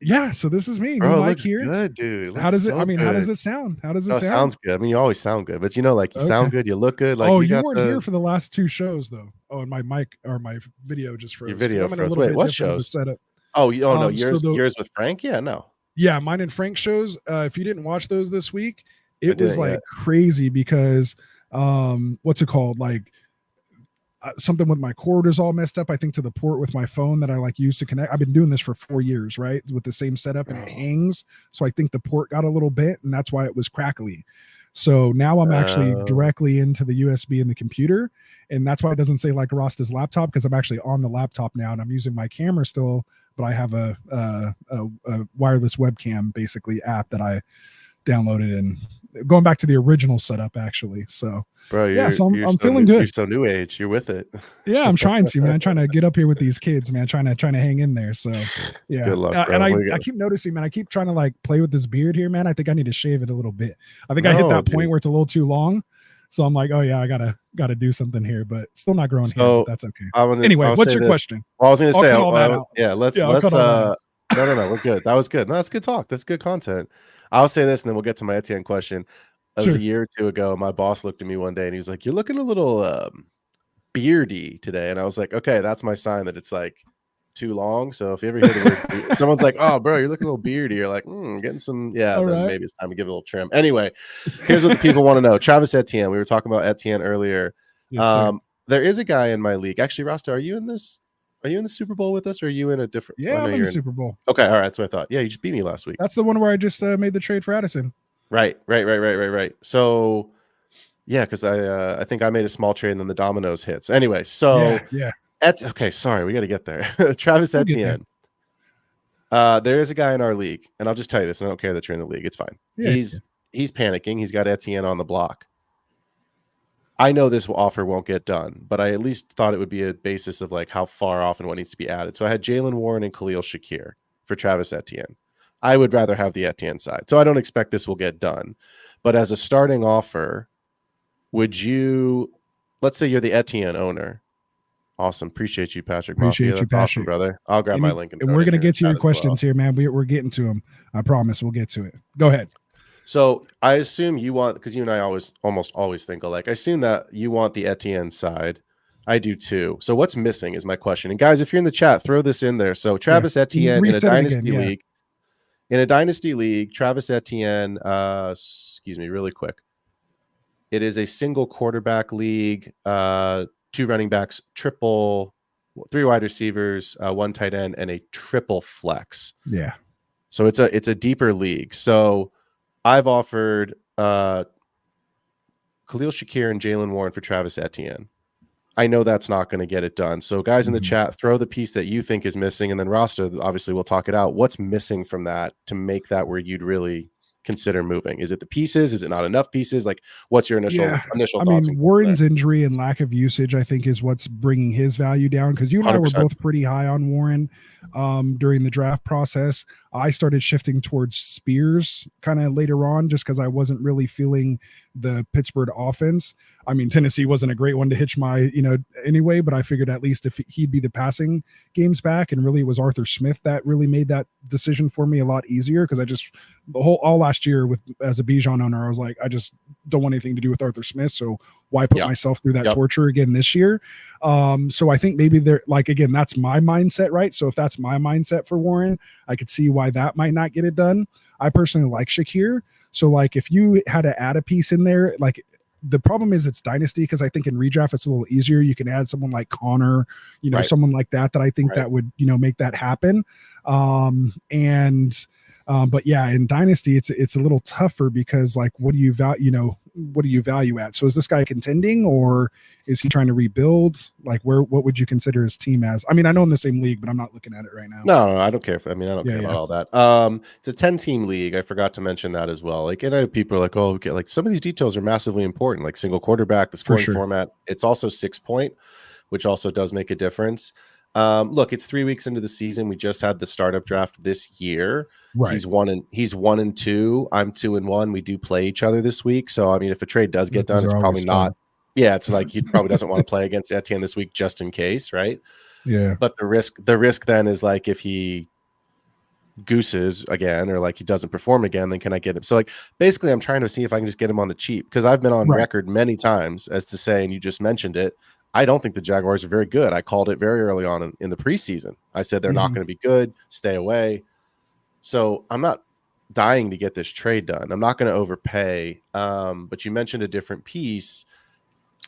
Yeah, so this is me. Bro, mic here. Good, dude. How does it? I mean, how does it sound? How does it sound? It sounds good. I mean, you always sound good, but like you sound good, you look good. Like you weren't here for the last 2 shows though. Oh, and my mic or my video just froze. Your video froze. Wait, what shows? Setup. Oh, no, yours with Frank? Yeah, no. Yeah, mine and Frank shows. If you didn't watch those this week, it was like crazy because what's it called? Like something with my cord is all messed up. I think to the port with my phone that I use to connect. I've been doing this for 4 years, right? With the same setup, and it hangs. So I think the port got a little bent, and that's why it was crackly. So now I'm actually directly into the USB in the computer, and that's why it doesn't say like Rasta's laptop, because I'm actually on the laptop now and I'm using my camera still, but I have a wireless webcam basically app that I downloaded and going back to the original setup actually. So Bro, yeah, so I'm so feeling You're good. so new age. You're with it. Yeah, I'm trying to, man. Trying to get up here with these kids, man. Trying to hang in there. So yeah. Good luck, bro. And We I got- keep noticing, man. I keep trying to like play with this beard here, man. I think I need to shave it a little bit. I think I hit No, that point dude. where it's a little too long. So I'm like, oh yeah, I gotta do something here, but still not growing hair. So But that's okay. I'll What's say your this. question? Well, I was gonna I'll say, cut all that out. yeah, let's Yeah, I'll cut all that no, we're good. That was good. No, that's good talk. That's good content. I'll say this, and then we'll get to my Etienne question. That was Sure. a year or two ago. My boss looked at me one day, and he was like, "You're looking a little beardy today," and I was like, "Okay, that's my sign that it's like too long." So if you ever hear the word, beard, someone's like, "Oh, bro, you're looking a little beardy," you're like, getting some, yeah. All Then right. maybe it's time to give it a little trim. Anyway, here's what the people want to know. Travis Etienne. We were talking about Etienne earlier. Yes, sir. There is a guy in my league. Actually, Rasta, are you in this? Are you in the Super Bowl with us, or are you in a different? Yeah, I know I'm in you're the Super Bowl. Okay, all right. That's what I thought. Yeah, you just beat me last week. That's the one where I just made the trade for Addison. Right. So, yeah, because I think I made a small trade and then the dominoes hits. Anyway, so yeah. Okay, sorry, we got to get there. Travis We'll get there. Etienne. There is a guy in our league, and I'll just tell you this. I don't care that you're in the league. It's fine. Yeah, He's panicking. He's got Etienne on the block. I know this offer won't get done, but I at least thought it would be a basis of like how far off and what needs to be added. So I had Jalen Warren and Khalil Shakir for Travis Etienne. I would rather have the Etienne side. So I don't expect this will get done. But as a starting offer, would you, let's say you're the Etienne owner. Awesome. Appreciate you, Patrick. Appreciate Mafia. you, That's awesome, Patrick. brother. I'll grab my link. And we're going to get to your questions here, man. We're getting to them. I promise we'll get to it. Go ahead. So I assume you want, because you and I almost always think alike. I assume that you want the Etienne side. I do too. So what's missing is my question. And guys, if you're in the chat, throw this in there. So Travis Etienne in a dynasty league. In a dynasty league, Travis Etienne, excuse me, really quick. It is a single quarterback league, 2 running backs, triple, 3 wide receivers, 1 tight end, and a triple flex. Yeah. So it's a deeper league. So I've offered Khalil Shakir and Jalen Warren for Travis Etienne. I know that's not going to get it done. So guys in the chat, throw the piece that you think is missing, and then Rasta, obviously we'll talk it out. What's missing from that to make that where you'd really consider moving? Is it the pieces? Is it not enough pieces? Like, what's your initial thoughts? Warren's injury and lack of usage, I think, is what's bringing his value down, because you and 100%. I were both pretty high on Warren during the draft process. I started shifting towards Spears kind of later on, just because I wasn't really feeling the Pittsburgh offense. I mean, Tennessee wasn't a great one to hitch my, anyway, but I figured at least if he'd be the passing games back, and really it was Arthur Smith that really made that decision for me a lot easier, because I just all last year as a Bijan owner, I was like, I just don't want anything to do with Arthur Smith, so why put myself through that torture again this year? So I think maybe they're like, again, that's my mindset, right? So if that's my mindset for Warren, I could see why that might not get it done. I personally like Shakir. So like if you had to add a piece in there, like the problem is it's dynasty, because I think in redraft it's a little easier. You can add someone like Connor, someone like that I think that would, make that happen. But yeah, in dynasty it's a little tougher, because like what do you value at? So is this guy contending, or is he trying to rebuild? Like what would you consider his team as? I mean, I know in the same league, but I'm not looking at it right now. No, I don't care. I don't care about all that. It's a 10-team league. I forgot to mention that as well. Like, and I know people are like, oh, okay, like some of these details are massively important, like single quarterback, the scoring format. It's also 6-point, which also does make a difference. Look, it's 3 weeks into the season. We just had the startup draft this year. Right. He's 1-2. I'm 2-1. We do play each other this week. So I mean, if a trade does get done, it's probably not. Yeah, it's like he probably doesn't want to play against Etienne this week just in case, right? Yeah. But the risk then is like if he gooses again, or like he doesn't perform again, then can I get him? So like basically I'm trying to see if I can just get him on the cheap, because I've been on record many times as to say, and you just mentioned it, I don't think the Jaguars are very good. I called it very early on in the preseason. I said they're not going to be good. Stay away. So I'm not dying to get this trade done. I'm not going to overpay. But you mentioned a different piece.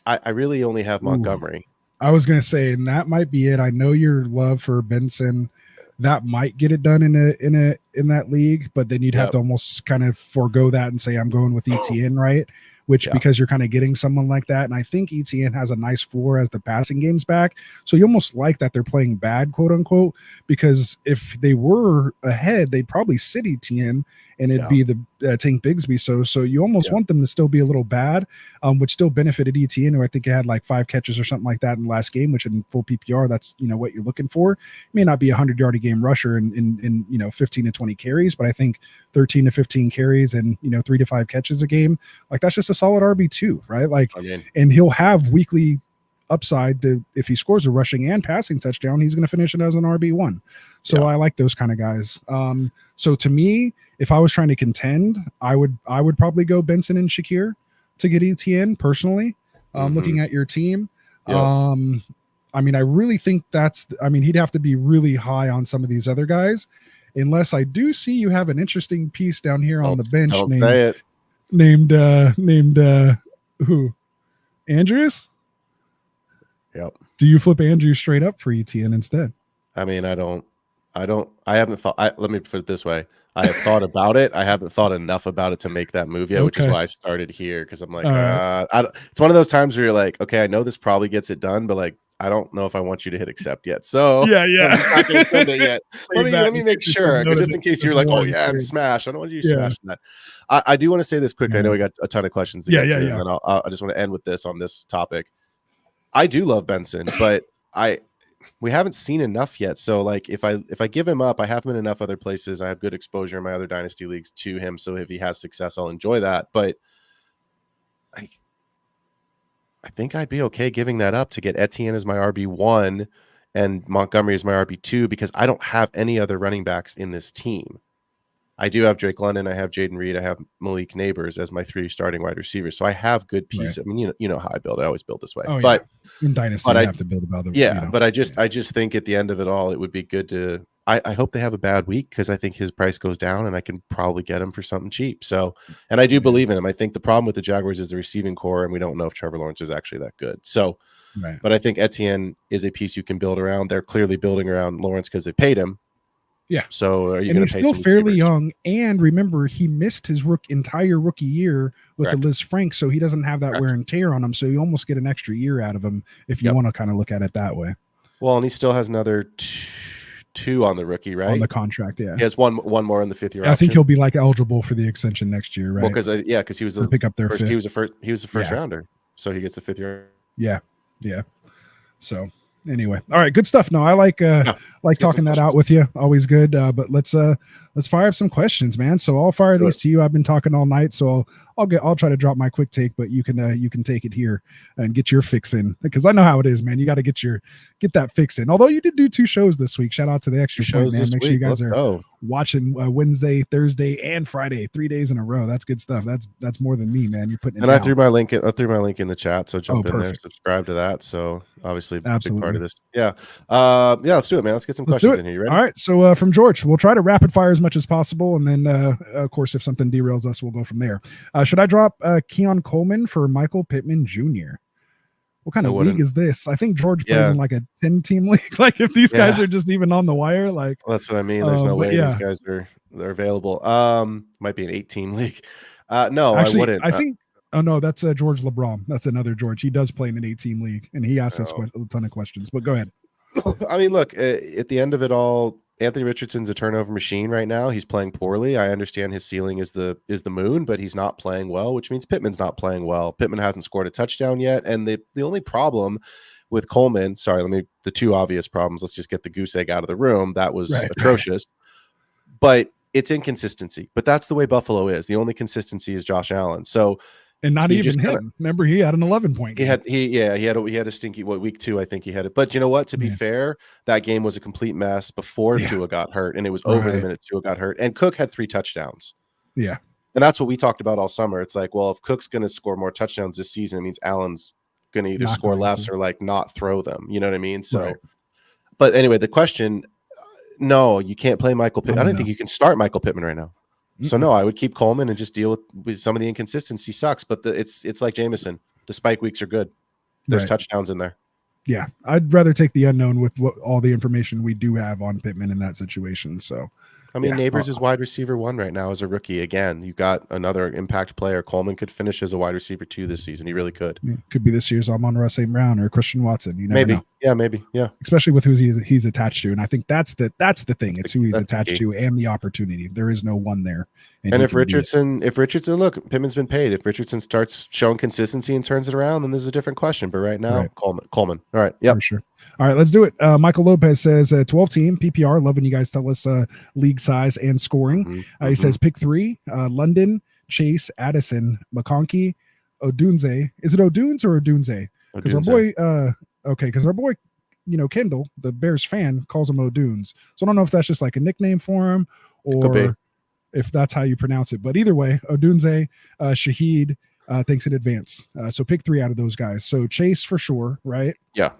I really only have Montgomery. I was going to say, and that might be it. I know your love for Benson. That might get it done in that league, but then you'd have to almost kind of forego that and say I'm going with ETN, right? which because you're kind of getting someone like that. And I think ETN has a nice floor as the passing game's back. So you almost like that they're playing bad, quote unquote, because if they were ahead, they'd probably sit ETN and it'd be the Tank Bigsby. So you almost want them to still be a little bad, which still benefited ETN, who I think had like 5 catches or something like that in the last game, which in full PPR, that's, what you're looking for. It may not be a 100-yard a game rusher in 15 to 20 carries, but I think 13 to 15 carries and 3 to 5 catches a game, like that's just a solid RB2, right? Like, and he'll have weekly upside to, if he scores a rushing and passing touchdown, he's going to finish it as an RB1. So I like those kind of guys. So to me, if I was trying to contend, I would probably go Benson and Shakir to get ETN personally. Looking at your team, I mean, I really think he'd have to be really high on some of these other guys, unless I do see you have an interesting piece down here on the bench named who? Andrews? Yep. Do you flip Andrews straight up for ETN instead? I mean, I haven't thought, let me put it this way. I have thought about it. I haven't thought enough about it to make that move yet, which is why I started here. Cause I'm like, it's one of those times where you're like, okay, I know this probably gets it done, but like, I don't know if I want you to hit accept yet. So I'm just not going to send it yet. Let me make sure, just in case you're like, oh yeah, and smash. I don't want you smashing that. I do want to say this quickly. I know we got a ton of questions to get to, and then I just want to end with this on this topic. I do love Benson, but we haven't seen enough yet. So like if I give him up, I have him in enough other places. I have good exposure in my other dynasty leagues to him. So if he has success, I'll enjoy that. But I think I'd be okay giving that up to get Etienne as my RB1 and Montgomery as my RB2, because I don't have any other running backs in this team. I do have Drake London, I have Jaden Reed, I have Malik Neighbors as my 3 starting wide receivers. So I have good pieces. Right. I mean, you know how I build. I always build this way. But in dynasty, you have to build about the but I just think at the end of it all, it would be good to. I hope they have a bad week, because I think his price goes down and I can probably get him for something cheap. So, and I do believe in him. I think the problem with the Jaguars is the receiving core, and we don't know if Trevor Lawrence is actually that good. So, but I think Etienne is a piece you can build around. They're clearly building around Lawrence because they paid him. Yeah. So are you going to pay? He's still fairly young, and remember, he missed his entire rookie year with the Liz Frank, so he doesn't have that wear and tear on him. So you almost get an extra year out of him if you want to kind of look at it that way. Well, and he still has another 2 on the rookie, right? On the contract, yeah. He has one more in the 5th year. I think he'll be like eligible for the extension next year, right? Well, because he was pick up their first, fifth. He was the first rounder, so he gets the 5th year. Yeah. So anyway, all right, good stuff. No, I like talking that out with you. Always good. But let's fire up some questions, man. So I'll fire these to you. I've been talking all night, so I'll try to drop my quick take, but you can take it here and get your fix in, because I know how it is, man. You got to get that fix in. Although you did do 2 shows this week. Shout out to the extra shows, man. Make sure you guys are watching Wednesday, Thursday, and Friday, 3 days in a row. That's good stuff. That's more than me, man. You're putting it and down. I threw my link in the chat, so jump in there, subscribe to that. So obviously a big part of this. Let's do it, man. Let's get some questions in here. You ready? All right. So from George, we'll try to rapid fire as much as possible, and then of course, if something derails us, we'll go from there. Should I drop Keon Coleman for Michael Pittman Jr.? What kind of league is this? I think George plays in like a 10-team league. Like if these guys are just even on the wire, like that's what I mean. There's no way these guys are available. Might be an 8-team league. No, actually, I wouldn't. I think. Oh no, that's George LeBron. That's another George. He does play in an 8-team league, and he asks us a ton of questions. But go ahead. I mean, look, at the end of it all, Anthony Richardson's a turnover machine right now. He's playing poorly. I understand his ceiling is the moon, but he's not playing well, which means Pittman's not playing well. Pittman hasn't scored a touchdown yet, and the only problem with Coleman, the 2 obvious problems. Let's just get the goose egg out of the room. That was atrocious, but it's inconsistency. But that's the way Buffalo is. The only consistency is Josh Allen. So. And not even him. Remember, he had an 11-point game. He had a stinky week 2. I think he had it. But you know what? To be fair, that game was a complete mess before Tua got hurt, and it was over the minute Tua got hurt. And Cook had 3 touchdowns. Yeah, and that's what we talked about all summer. It's like, well, if Cook's going to score more touchdowns this season, it means Allen's going to either score less or like not throw them. You know what I mean? So, but anyway, the question: no, you can't play Michael Pittman. I don't think you can start Michael Pittman right now. So no, I would keep Coleman and just deal with some of the inconsistency. Sucks, but it's like Jameson. The spike weeks are good. There's touchdowns in there. Yeah, I'd rather take the unknown with all the information we do have on Pittman in that situation. So I mean, Yeah. Neighbors is wide receiver 1 right now as a rookie. Again, you've got another impact player. Coleman could finish as a wide receiver 2 this season. He really could. Could be this year's Amon-Ra St. Brown or Christian Watson. You never Maybe. know. Yeah, maybe. Yeah. Especially with who he's attached to. And I think that's the thing. It's who he's That's the attached key. to and the opportunity. There is no one there. And he if can be it. Richardson, look, Pittman's been paid. If Richardson starts showing consistency and turns it around, then there's a different question. But right now, Right. Coleman. All right. Yep. For sure. All right, let's do it. Michael Lopez says 12 team PPR. Loving you guys tell us league size and scoring. He says pick 3: London, Chase, Addison, McConkey, Odunze. Is it Odunes or Odunze? Because our boy, because our boy, Kendall, the Bears fan, calls him Odunes. So I don't know if that's just like a nickname for him or if that's how you pronounce it. But either way, Odunze, Shaheed, thanks in advance. So pick 3 out of those guys. So Chase for sure, right? Yeah.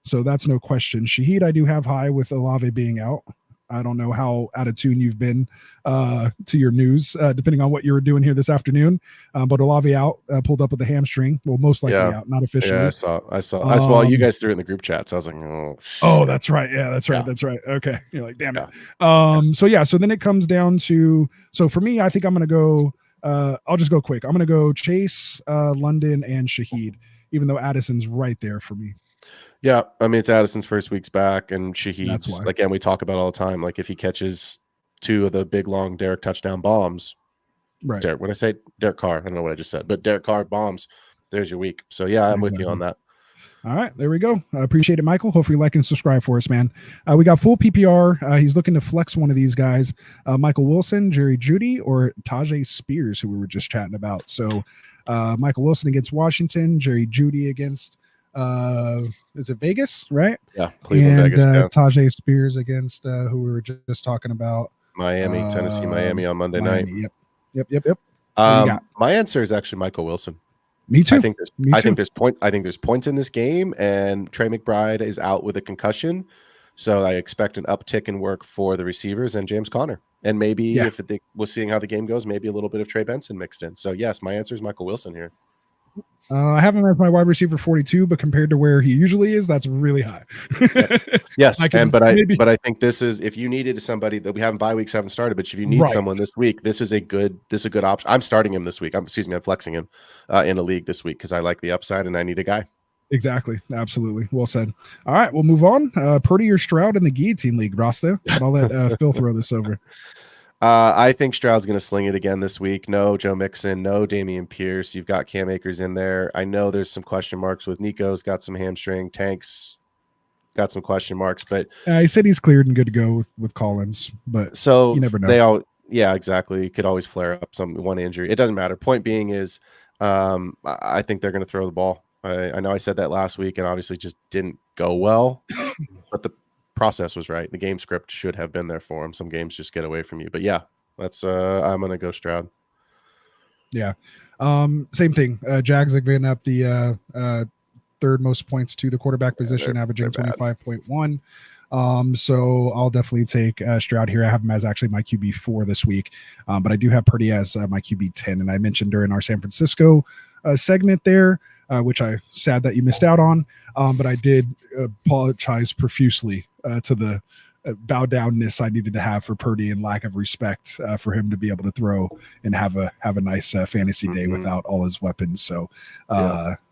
So that's no question. Shaheed, I do have high with Olave being out. I don't know how out of tune you've been to your news, depending on what you were doing here this afternoon. But Olave out, pulled up with the hamstring. Well, most likely out, not officially. Yeah, I saw you guys threw it in the group chat. So I was like, oh, that's right. Yeah, that's right. Yeah. That's right. Okay. You're like, damn it. So then it comes down to, so for me, I think I'm going to go, I'll just go quick. I'm going to go Chase, London, and Shaheed, even though Addison's right there for me. Yeah, I mean, it's Addison's first week's back, and Shaheed's, That's why. again, we talk about all the time. Like, if he catches 2 of the big, long Derek touchdown bombs, Right. when I say Derek Carr, I don't know what I just said, but Derek Carr bombs, there's your week. So, yeah, I'm with you on that. All right, there we go. I appreciate it, Michael. Hopefully you like and subscribe for us, man. We got full PPR. He's looking to flex one of these guys, Michael Wilson, Jerry Jeudy, or Tajay Spears, who we were just chatting about. So Michael Wilson against Washington, Jerry Jeudy against is it Vegas, right? Yeah, Cleveland, and Vegas. Yeah. Tajay Spears against who we were just talking about. Miami, Tennessee, Miami on Monday night. Yep. My answer is actually Michael Wilson. Me too. I think there's points in this game, and Trey McBride is out with a concussion, so I expect an uptick in work for the receivers and James Conner, and maybe we're seeing how the game goes, maybe a little bit of Trey Benson mixed in. So yes, my answer is Michael Wilson here. I have him as my wide receiver 42, but compared to where he usually is, that's really high. Yes, I think this is, if you needed somebody that we haven't, bye weeks haven't started, but if you need someone this week, this is a good option. I'm starting him this week. I'm flexing him in a league this week because I like the upside and I need a guy. Exactly. Absolutely. Well said. All right, we'll move on. Purdy or Stroud in the Guillotine League, Rasta. But I'll let Phil throw this over. I think Stroud's going to sling it again this week. No Joe Mixon, no Dameon Pierce. You've got Cam Akers in there. I know there's some question marks with Nico's got some hamstring. Tank's got some question marks, but he said he's cleared and good to go with Collins. But so you never know. Exactly. You could always flare up one injury. It doesn't matter. Point being is, I think they're going to throw the ball. I know I said that last week, and obviously just didn't go well. But the process was right. The game script should have been there for him. Some games just get away from you. But yeah, that's I'm gonna go Stroud. Yeah. Same thing. Jags have been up the third most points to the quarterback position, averaging 25.1. So I'll definitely take Stroud here. I have him as actually my QB4 this week, but I do have Purdy as my QB10. And I mentioned during our San Francisco segment there, which I'm sad that you missed out on, but I did apologize profusely to the bow downness I needed to have for Purdy and lack of respect for him to be able to throw and have a nice fantasy day without all his weapons. So,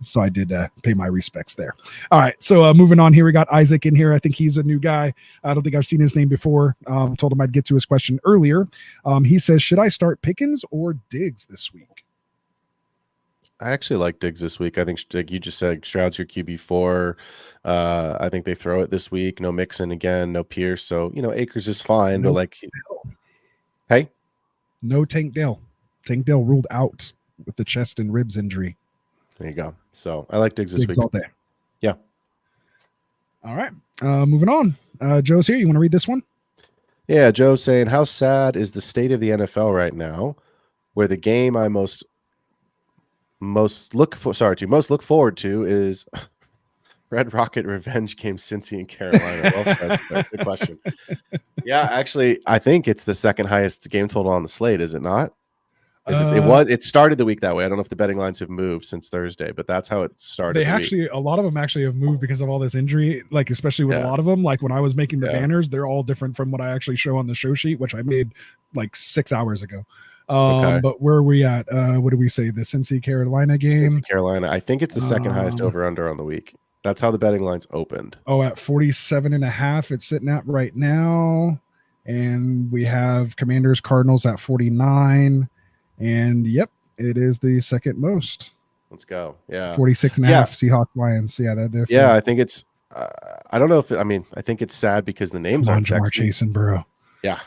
so I did pay my respects there. All right. So moving on here, we got Isaac in here. I think he's a new guy. I don't think I've seen his name before. Told him I'd get to his question earlier. He says, should I start Pickens or Diggs this week? I actually like Diggs this week. I think, like you just said, Stroud's your QB4. I think they throw it this week. No Mixon again, no Pierce. So, Akers is fine, but hey? No Tank Dell. Tank Dell ruled out with the chest and ribs injury. There you go. So I like Diggs this week. All day. Yeah. All right. Moving on. Joe's here. You want to read this one? Yeah, Joe's saying, how sad is the state of the NFL right now, where the game I most look forward to is Red Rocket Revenge game, Cincy and Carolina. Well said, sir. Good question. Yeah, actually, I think it's the second highest game total on the slate, is it not? It started the week that way. I don't know if the betting lines have moved since Thursday, but that's how it started. A lot of them actually have moved because of all this injury, like especially with a lot of them. Like when I was making the banners, they're all different from what I actually show on the show sheet, which I made like 6 hours ago. But where are we at? What did we say? The Cincy Carolina game? Cincy Carolina. I think it's the second highest over under on the week. That's how the betting lines opened. Oh, at 47.5, it's sitting at right now. And we have Commanders Cardinals at 49. And yep, it is the second most. Let's go. Yeah. 46.5 Seahawks Lions. Yeah, I think it's I don't know if I think it's sad because the names aren't sexy. Chase and Burrow. Yeah.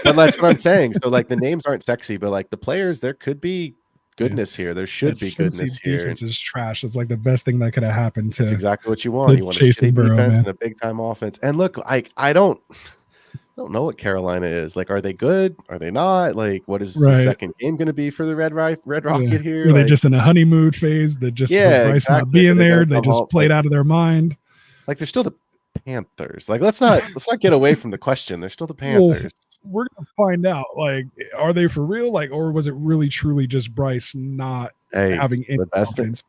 But that's what I'm saying. So like the names aren't sexy, but like the players, there could be goodness here. There should be goodness here. Defense is trash. It's like the best thing that could have happened to. That's exactly what you want. You want a shitty defense and a big time offense. And look, I don't know what Carolina is. Like, are they good? Are they not? Like, what is the second game going to be for the Red Rocket here? Are they just in a honeymoon phase? That just Bryce not being there, they just played out of their mind. Like, they're still the Panthers. Like, let's not get away from the question. They're still the Panthers. We're gonna find out. Like, are they for real? Like, or was it really truly just Bryce not having any confidence?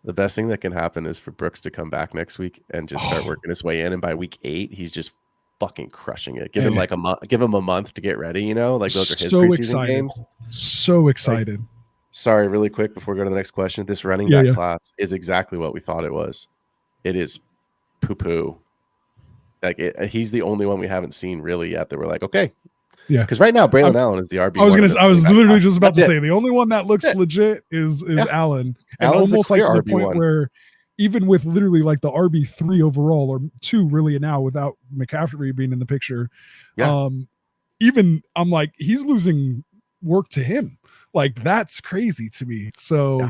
The best thing that can happen is for Brooks to come back next week and just start working his way in, and by week 8, he's just fucking crushing it. Give him like a month. Give him a month to get ready. You know, like those are his preseason games. So excited. Like, sorry, really quick before we go to the next question. This running back class is exactly what we thought it was. It is poo poo. Like he's the only one we haven't seen really yet that we're like, okay, yeah. Because right now Braylon Allen is the RB. I was literally just about to say the only one that looks legit is Allen, and almost like to the point where even with literally like the RB3 overall or 2 really now without McCaffrey being in the picture, even I'm like he's losing work to him. Like that's crazy to me. So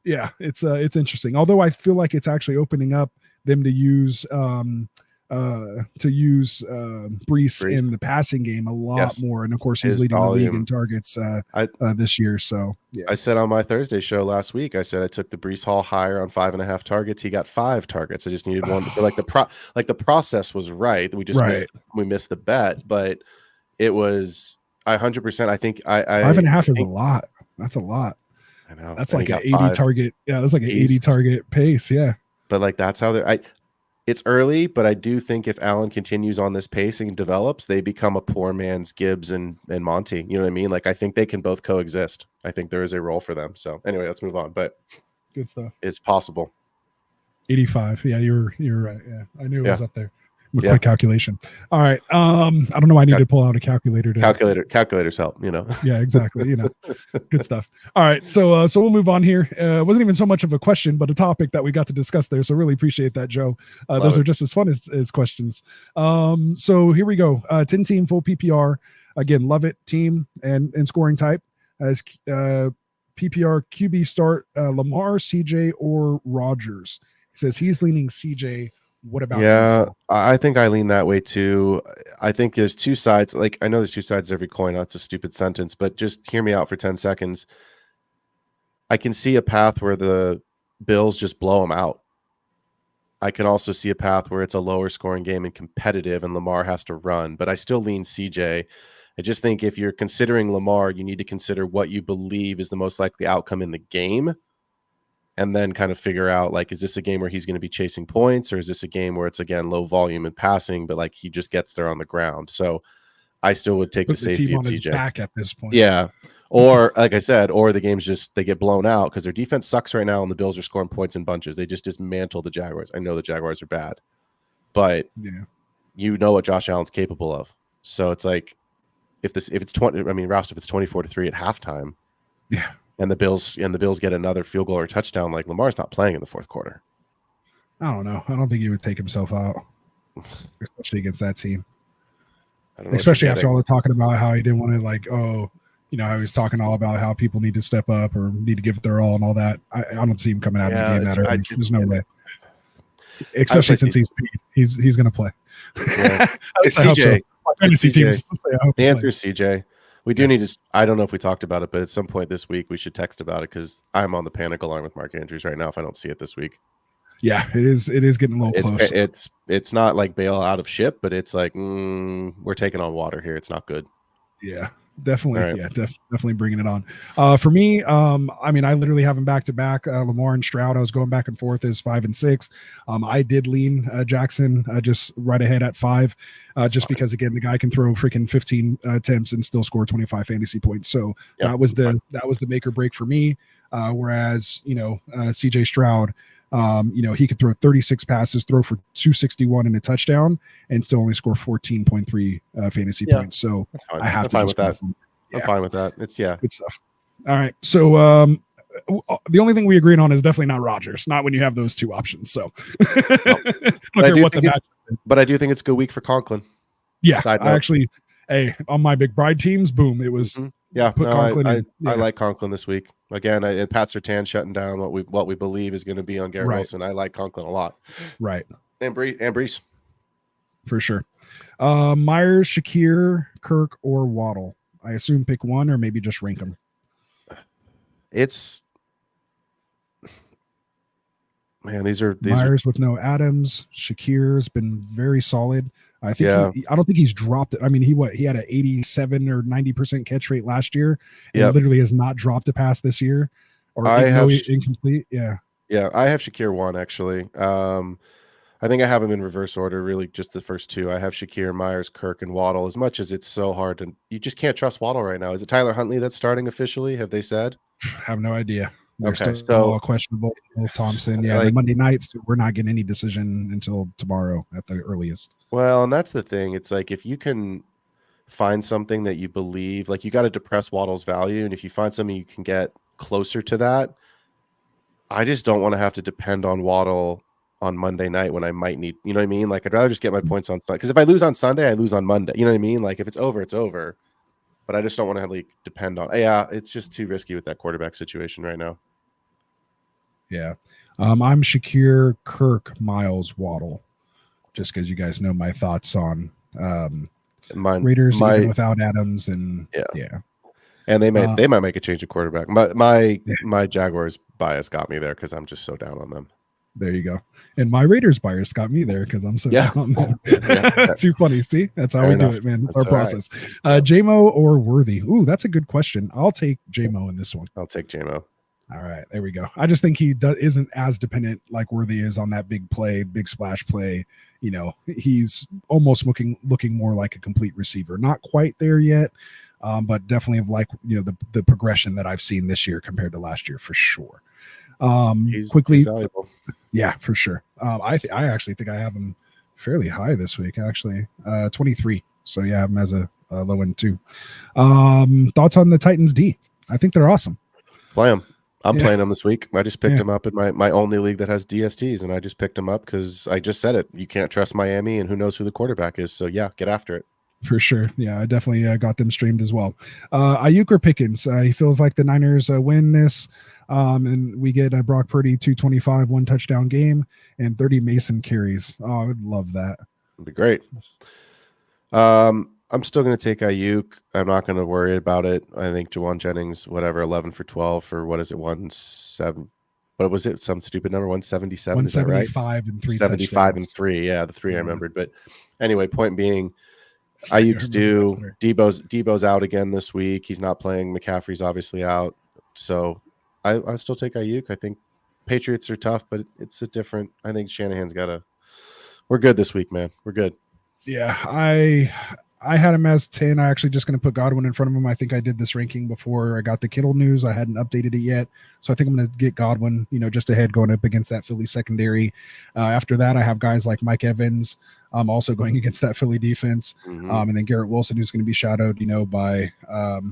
yeah it's interesting. Although I feel like it's actually opening up them to use Brees in the passing game a lot more, and of course he's leading the league in targets this year. So I said on my Thursday show last week, I said I took the Brees Hall higher on 5.5 targets. He got 5 targets. I just needed one. So like the process was right. We just missed the bet, but it was 100%. I think 5.5 is a lot. That's a lot. I know. That's like an 80 target. Yeah, that's like an 80 target pace. Yeah, but like that's how they're. It's early, but I do think if Allen continues on this pace and develops, they become a poor man's Gibbs and Monty. You know what I mean? Like, I think they can both coexist. I think there is a role for them. So anyway, let's move on. But good stuff. It's possible. 85. Yeah, you're right. Yeah, I knew it was up there. Quick calculation. All right. I don't know. I need to pull out a calculator. Calculators help. You know. Yeah, exactly. You know, good stuff. All right. So we'll move on here. It wasn't even so much of a question, but a topic that we got to discuss there. So really appreciate that, Joe. Those are just as fun as questions. So here we go. 10 team full PPR. Again, love it. Team and scoring type as PPR QB start Lamar, CJ, or Rodgers. He says he's leaning CJ. What about you? I think I lean that way too. I think there's two sides. Like I know there's two sides to every coin. That's a stupid sentence, but just hear me out for 10 seconds. I can see a path where the Bills just blow them out. I can also see a path where it's a lower scoring game and competitive and Lamar has to run, but I still lean CJ. I just think if you're considering Lamar, you need to consider what you believe is the most likely outcome in the game. And then kind of figure out, like, is this a game where he's going to be chasing points, or is this a game where it's, again, low volume and passing, but, like, he just gets there on the ground? So I still would take the safety of CJ. Back at this point. Yeah. Or, like I said, or the game's just, they get blown out because their defense sucks right now and the Bills are scoring points in bunches. They just dismantle the Jaguars. I know the Jaguars are bad, but you know what Josh Allen's capable of. So it's like, if it's 20, I mean, Ross, if it's 24-3 at halftime. Yeah. And the Bills get another field goal or touchdown. Like Lamar's not playing in the fourth quarter. I don't know. I don't think he would take himself out, especially against that team. Especially after all the talking about how he didn't want to, like, how he was talking all about how people need to step up or need to give it their all and all that. I don't see him coming out of the game that early. There's no way. Especially since he's going to play. Yeah. It's CJ. Fantasy teams. The answer is CJ. We do need to. I don't know if we talked about it, but at some point this week we should text about it because I'm on the panic alarm with Mark Andrews right now. If I don't see it this week, yeah, it is getting a little close. It's not like bail out of ship, but it's like we're taking on water here. It's not good. Yeah, Definitely, All right. yeah, definitely bringing it on. For me, I mean, I literally have him back to back. Lamar and Stroud, I was going back and forth as 5 and 6. I did lean Jackson just right ahead at 5, just because again, the guy can throw freaking 15 attempts and still score 25 fantasy points. So Yep, that was the make or break for me. Whereas CJ Stroud, he could throw 36 passes, throw for 261 and a touchdown, and still only score 14.3 fantasy points. So That's fine. I have I'm to fine just with go that. from- I'm fine with that. It's good stuff. All right. So the only thing we agreed on is definitely not Rodgers, not when you have those two options. So I don't care what the match is. But I do think it's a good week for Conklin. Yeah, Side I note. actually, on my McBride teams, boom, it was Yeah, put no, Conklin I in. Yeah. I like Conklin this week. Again, and Pat Surtain shutting down what we believe is going to be on Garrett Right. Wilson. I like Conklin a lot. Right. And Brees. For sure. Myers, Shakir, Kirk, or Waddle. I assume pick one or maybe just rank them. It's these Myers with no Adams. Shakir's been very solid. I think I don't think he's dropped it. I mean, he had an 87 or 90% catch rate last year and literally has not dropped a pass this year or incomplete. Yeah. Yeah, I have Shakir 1 actually. I think I have them in reverse order, really just the first 2. I have Shakir, Myers, Kirk, and Waddle. As much as it's so hard, and you just can't trust Waddle right now. Is it Tyler Huntley that's starting officially? Have they said? I have no idea. They're Okay, still questionable. Thompson, yeah, Monday nights. We're not getting any decision until tomorrow at the earliest. Well, and that's the thing. It's like if you can find something that you believe, like you got to depress Waddle's value, and if you find something you can get closer to that, I just don't want to have to depend on Waddle on Monday night when I might need, you know what I mean? Like I'd rather just get my points on Sunday, because if I lose on Sunday, I lose on Monday. You know what I mean? Like if it's over, it's over. But I just don't want to like depend on. Yeah, it's just too risky with that quarterback situation right now. Yeah, I'm Shakir, Kirk, Miles, Waddle. Just because you guys know my thoughts on Raiders even without Adams, and yeah. And they might make a change of quarterback. My Jaguars bias got me there because I'm just so down on them. There you go. And my Raiders bias got me there because I'm so down on them. Too funny. See, that's how we do it, man. It's our process. J-Mo or Worthy? Ooh, that's a good question. I'll take J-Mo in this one. I'll take J-Mo. All right, there we go. I just think he isn't as dependent like Worthy is on that big play, big splash play. You know, he's almost looking more like a complete receiver. Not quite there yet, but definitely of like, the progression that I've seen this year compared to last year for sure. He's valuable. Yeah, for sure. I actually think I have him fairly high this week, actually. 23. So yeah, I have him as a low end too. Thoughts on the Titans D? I think they're awesome. Play them. I'm playing them this week. I just picked them up in my only league that has DSTs, and I just picked them up because I just said it. You can't trust Miami, and who knows who the quarterback is. So yeah, get after it. For sure. Yeah, I definitely got them streamed as well. Ayuk or Pickens? He feels like the Niners win this, and we get Brock Purdy 225, 1 touchdown game, and 30 Mason carries. Oh, I would love that. It'd be great. I'm still going to take Ayuk. I'm not going to worry about it. I think Juwan Jennings, whatever, 11 for 12 for what is it, 17? What was it? Some stupid number, 177. 175 and 3 75 touchdowns. and 3. Yeah, the 3 I remembered. But anyway, point being, Ayuk's due. Debo's out again this week. He's not playing. McCaffrey's obviously out. So I still take Ayuk. I think Patriots are tough, but it's a different. I think Shanahan's got a. We're good this week, man. We're good. Yeah, I had him as 10. I actually just going to put Godwin in front of him. I think I did this ranking before I got the Kittle news. I hadn't updated it yet. So I think I'm going to get Godwin, just ahead going up against that Philly secondary. After that, I have guys like Mike Evans also going against that Philly defense. And then Garrett Wilson, who's going to be shadowed, by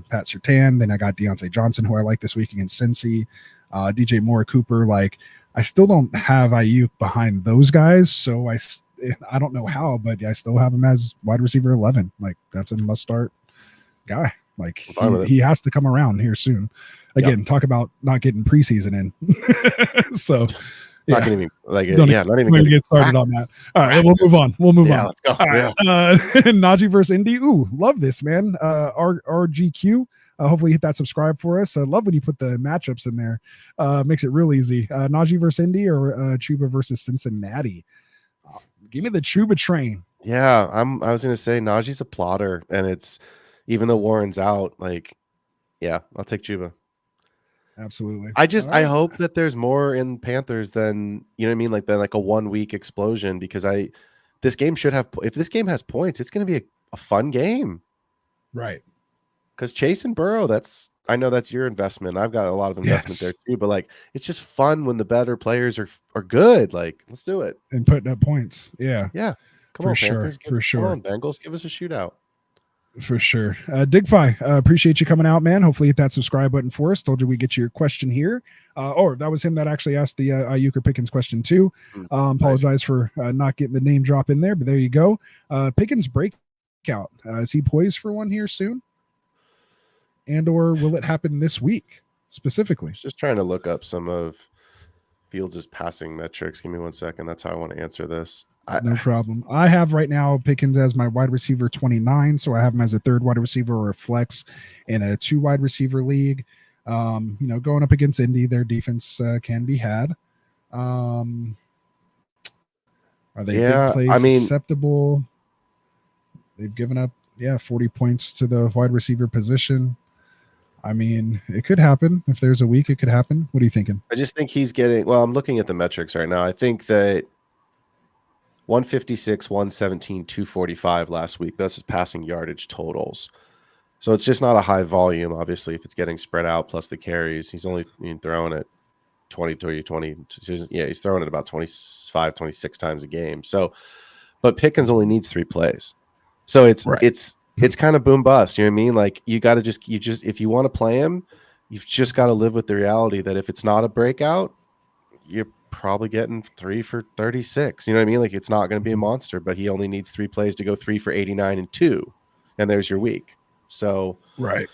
Pat Surtain. Then I got Deontay Johnson, who I like this week against Cincy. DJ Moore, Cooper. Like, I still don't have Ayuk behind those guys. So I don't know how, but I still have him as wide receiver 11. Like, that's a must start guy. Like, he has to come around here soon. Again, talk about not getting preseason in. So not even not even going to get started on that. All right, we'll move on. Let's go. Najee versus Indy. Ooh, love this, man. RGQ. Hopefully hit that subscribe for us. I love when you put the matchups in there. Makes it real easy. Najee versus Indy or Chuba versus Cincinnati. Give me the Chuba train. Yeah, I was going to say Najee's a plotter, and it's even though Warren's out, like, yeah, I'll take Chuba. Absolutely. I hope that there's more in Panthers than, you know what I mean, like than like a 1 week explosion, because this game should have, if this game has points, it's going to be a fun game. Right. Because Chase and Burrow, I know that's your investment. I've got a lot of investment there too, but like it's just fun when the better players are good. Like, let's do it. And putting up points. Yeah. Yeah. Come For on, sure. Panthers. For sure. Come on, Bengals. Give us a shootout. For sure. Digfi, appreciate you coming out, man. Hopefully hit that subscribe button for us. Told you we get your question here. That was him that actually asked the Ayuk or Pickens question too. Apologize for not getting the name drop in there, but there you go. Pickens breakout. Is he poised for one here soon? And or will it happen this week specifically? Just trying to look up some of Fields' passing metrics. Give me 1 second. That's how I want to answer this. No problem. I have right now Pickens as my wide receiver 29, so I have him as a third wide receiver or a flex in a 2 wide receiver league. Going up against Indy, their defense can be had. Are they big plays susceptible? They've given up 40 points to the wide receiver position. I mean, it could happen. If there's a week, it could happen. What are you thinking? I just think he's getting, I'm looking at the metrics right now. I think that 156, 117, 245 last week. That's his passing yardage totals. So it's just not a high volume, obviously, if it's getting spread out plus the carries. He's only throwing it 20. Yeah, he's throwing it about 25, 26 times a game. So, but Pickens only needs 3 plays. So it's kind of boom bust. You know what I mean? Like you got to if you want to play him, you've just got to live with the reality that if it's not a breakout, you're probably getting 3 for 36. You know what I mean? Like it's not going to be a monster, but he only needs 3 plays to go 3 for 89 and 2. And there's your week. So right.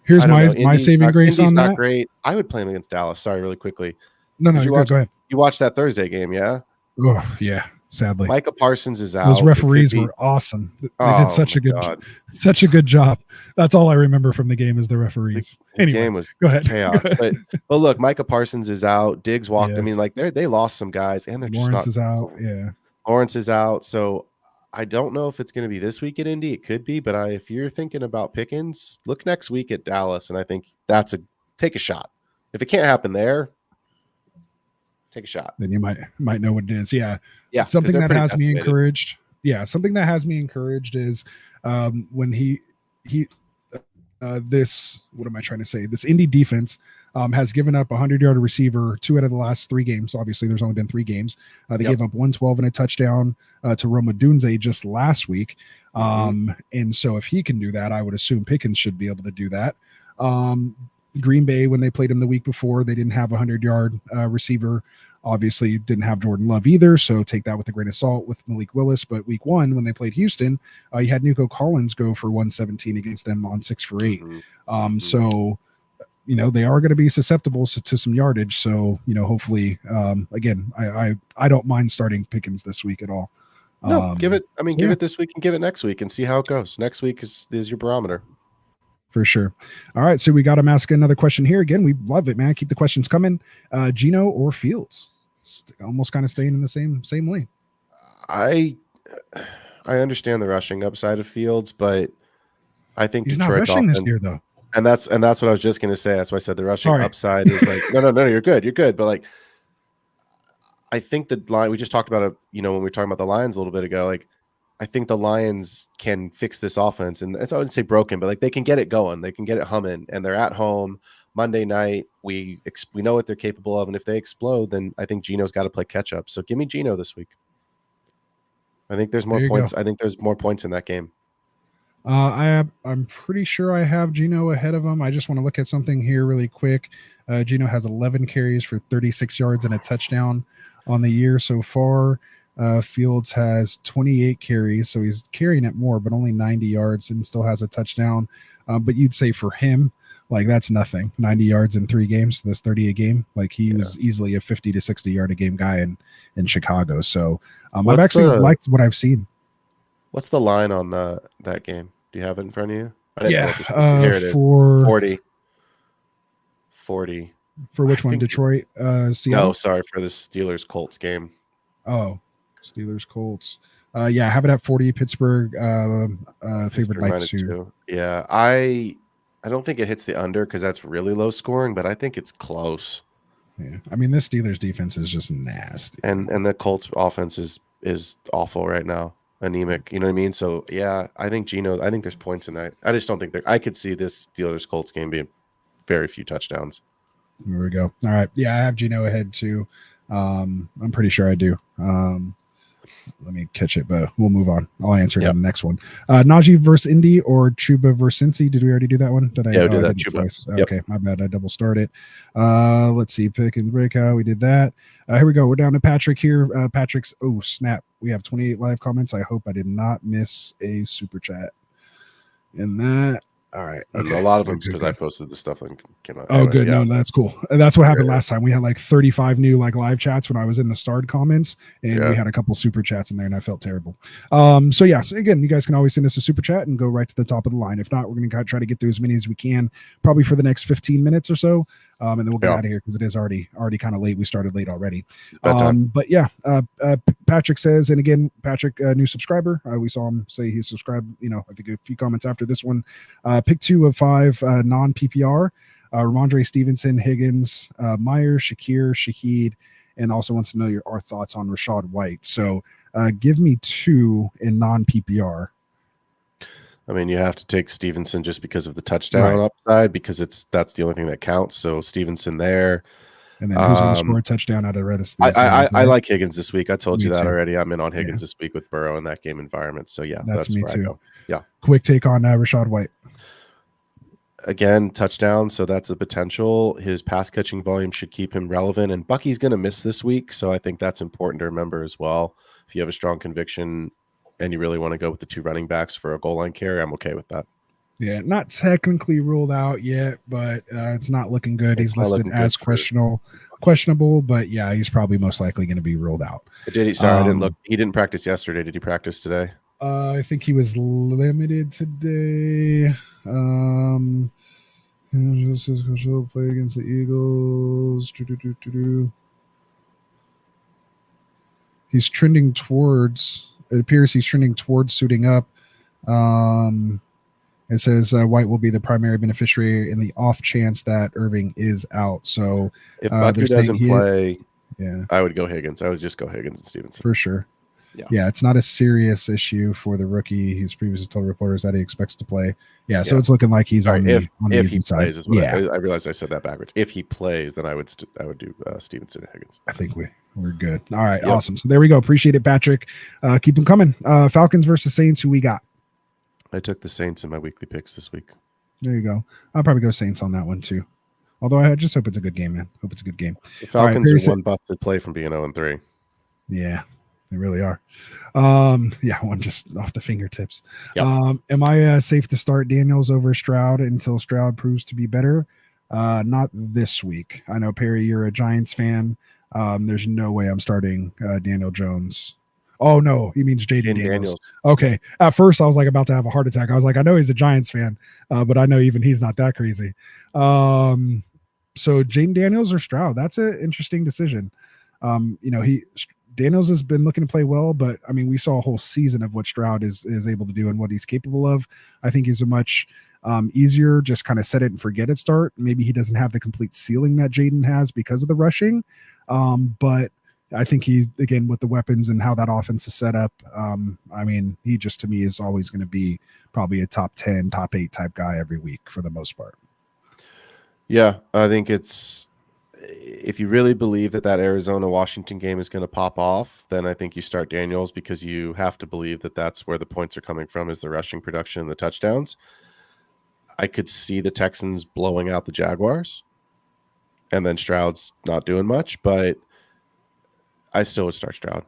Here's my saving grace on that. Not great. I would play him against Dallas. Sorry, really quickly. No, go ahead. You watched that Thursday game, yeah? Oh, yeah. Sadly, Micah Parsons is out. Those referees were awesome. They did such a good job. That's all I remember from the game is the referees. The game was go ahead. Chaos. But look, Micah Parsons is out. Diggs walked. Yes. I mean, like they lost some guys, and they're Lawrence just not. Is out. Yeah, Lawrence is out. So I don't know if it's going to be this week at Indy. It could be, but if you're thinking about Pickens, look next week at Dallas, and I think take a shot. If it can't happen there, take a shot. Then you might know what it is. Yeah. Something that has me encouraged. Yeah. Something that has me encouraged is when this Indy defense has given up a 100-yard receiver 2 out of the last 3 games. Obviously, there's only been 3 games. They gave up 112 and a touchdown to Roma Dunze just last week. And so if he can do that, I would assume Pickens should be able to do that. Green Bay, when they played him the week before, they didn't have a 100-yard receiver. Obviously, didn't have Jordan Love either, so take that with a grain of salt with Malik Willis. But week 1, when they played Houston, you had Nico Collins go for 117 against them on 6 for 8. So, they are going to be susceptible to some yardage. So, hopefully, again, I don't mind starting Pickens this week at all. No, give it this week and give it next week and see how it goes. Next week is your barometer. For sure. All right. So we got him asking another question here. Again, we love it, man. Keep the questions coming. Geno or Fields? Almost kind of staying in the same lane. I understand the rushing upside of Fields, but I think he's Detroit's not rushing this year, though. And that's what I was just going to say. That's why I said the rushing upside is like, no, you're good. But like, I think the line we just talked about it, when we were talking about the Lions a little bit ago, like, I think the Lions can fix this offense, and I wouldn't say broken, but like they can get it going, they can get it humming, and they're at home Monday night. We know what they're capable of, and if they explode, then I think Geno's got to play catch up. So give me Geno this week. I think there's more points. I think there's more points in that game. I'm pretty sure I have Geno ahead of him. I just want to look at something here really quick. Geno has 11 carries for 36 yards and a touchdown on the year so far. Fields has 28 carries, so he's carrying it more, but only 90 yards and still has a touchdown. But you'd say for him, like that's nothing. 90 yards in 3 games, that's 30 a game. Like he was easily a 50 to 60 yard a game guy in Chicago. So I've actually liked what I've seen. What's the line on that game? Do you have it in front of you? Yeah, here it is. For 40. For which one? Detroit, Seattle? No, sorry, for the Steelers-Colts game. Oh, Steelers-Colts. Yeah, I have it at 40. Pittsburgh favored Pittsburgh by minus 2. 2. Yeah, I don't think it hits the under because that's really low scoring, but I think it's close. Yeah, I mean this Steelers defense is just nasty, and the Colts offense is awful right now, anemic. You know what I mean? So yeah, I think there's points in that. I just don't think I could see this Steelers Colts game being very few touchdowns. There we go. All right, yeah, I have Gino ahead too. I'm pretty sure I do. Let me catch it, but we'll move on. I'll answer it in the next one. Najee versus Indy or Chuba versus Cincy. Did we already do that one? Did I? Yeah, we did I that. did Chuba. twice. Yep. Okay, my bad. I double started. Let's see. Pick and breakout. We did that. Here we go. We're down to Patrick here. Patrick's. Oh snap! We have 28 live comments. I hope I did not miss a super chat in that. All right. Okay. A lot of them because I posted the stuff and came out. Oh, good. Yeah. No, that's cool. That's what happened last time. We had like 35 new like live chats when I was in the starred comments, and we had a couple super chats in there, and I felt terrible. So yeah. So again, you guys can always send us a super chat and go right to the top of the line. If not, we're going to try to get through as many as we can, probably for the next 15 minutes or so, and then we'll get out of here because it is already kind of late. We started late already. But yeah, Patrick says, and again, Patrick, new subscriber. We saw him say he's subscribed. You know, I think a few comments after this one. Pick 2 of 5 non PPR. Ramondre Stevenson, Higgins, Myers, Shakir, Shaheed, and also wants to know our thoughts on Rashad White. So give me 2 in non PPR. I mean, you have to take Stevenson just because of the touchdown upside, because that's the only thing that counts. So Stevenson there. And then who's going to score a touchdown out of Redis? I like Higgins this week. I told you that too. Already. I'm in on Higgins this week with Burrow in that game environment. So yeah, that's me where too. I go. Yeah. Quick take on Rashad White. Again, touchdown, so that's the potential. His pass catching volume should keep him relevant, and Bucky's going to miss this week, so I think that's important to remember as well. If you have a strong conviction and you really want to go with the 2 running backs for a goal line carry, I'm okay with that. Yeah, not technically ruled out yet, but it's not looking good. He's listed as questionable, but yeah, he's probably most likely going to be ruled out. Did he? Sorry, I didn't look. He didn't practice yesterday. Did he practice today? I think he was limited today. Play against the Eagles. He's trending towards. It appears he's trending towards suiting up. It says White will be the primary beneficiary in the off chance that Irving is out. So if Bucky doesn't play, yeah, I would go Higgins. I would just go Higgins and Stevenson for sure. Yeah, it's not a serious issue for the rookie. He's previously told reporters that he expects to play. Yeah, so it's looking like he's on the easy side. I realized I said that backwards. If he plays, then I would do Stevenson and Higgins. I think we're good. All right, awesome. So there we go. Appreciate it, Patrick. Keep them coming. Falcons versus Saints. Who we got? I took the Saints in my weekly picks this week. There you go. I'll probably go Saints on that one too. Although I just hope it's a good game, man. Hope it's a good game. The Falcons are one busted play from being 0-3. Yeah. They really are. One just off the fingertips. Yep. Am I safe to start Daniels over Stroud until Stroud proves to be better? Not this week. I know, Perry, you're a Giants fan. There's no way I'm starting Daniel Jones. Oh, no, he means Jaden Daniels. Okay. At first, I was like about to have a heart attack. I was like, I know he's a Giants fan, but I know even he's not that crazy. So Jaden Daniels or Stroud, that's an interesting decision. Daniels has been looking to play well, but I mean, we saw a whole season of what Stroud is able to do and what he's capable of. I think he's a much easier, just kind of set it and forget it start. Maybe he doesn't have the complete ceiling that Jaden has because of the rushing. But I think he, again, with the weapons and how that offense is set up, I mean, he just, to me, is always going to be probably a top 10, top 8 type guy every week for the most part. Yeah, I think if you really believe that Arizona-Washington game is going to pop off, then I think you start Daniels, because you have to believe that that's where the points are coming from, is the rushing production and the touchdowns. I could see the Texans blowing out the Jaguars, and then Stroud's not doing much, but I still would start Stroud.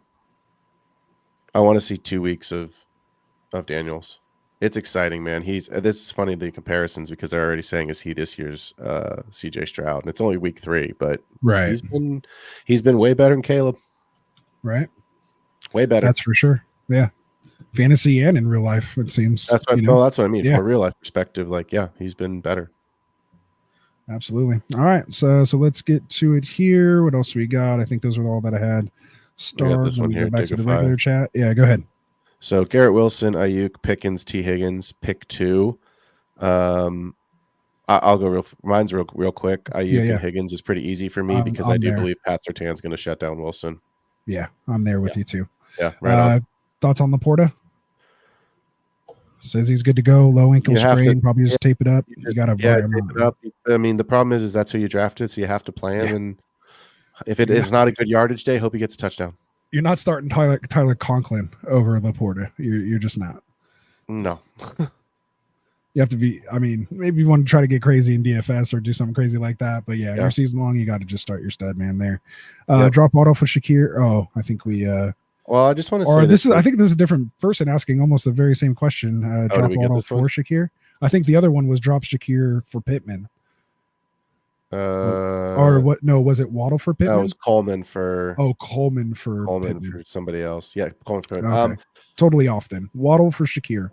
I want to see 2 weeks of Daniels. It's exciting, man. This is funny, the comparisons, because they're already saying, is he this year's CJ Stroud? And it's only week 3, but he's been way better than Caleb. Right. Way better. That's for sure. Yeah. Fantasy and in real life, it seems. That's what I mean. From a real life perspective, he's been better. Absolutely. All right. So let's get to it here. What else we got? I think those are all that I had. Stars. Let me go back to the regular chat. Yeah, go ahead. So Garrett Wilson, Ayuk, Pickens, T. Higgins, pick 2. I'll go mine's real quick. Ayuk and Higgins is pretty easy for me because I do believe Pat Surtain's going to shut down Wilson. Yeah, I'm there with you too. Yeah, right on. Thoughts on Laporta? Says he's good to go. Low ankle sprain. Probably just tape it up. You got to tape it up. I mean, the problem is that's who you drafted, so you have to play him. And if it is not a good yardage day, hope he gets a touchdown. You're not starting Tyler Conklin over Laporta. You're just not. No. You have to be. I mean, maybe you want to try to get crazy in DFS or do something crazy like that. But yeah, your season long, you got to just start your stud man there. Drop auto for Shakir. Oh, I think we. Well, I just want to say this is. I think this is a different person asking almost the very same question. Drop auto for Shakir. I think the other one was drop Shakir for Pittman. Or what? No, was it Waddle for Pittman? That was Coleman for. Oh, Coleman for somebody else. Yeah, Coleman for. Okay. Totally off then. Waddle for Shakir.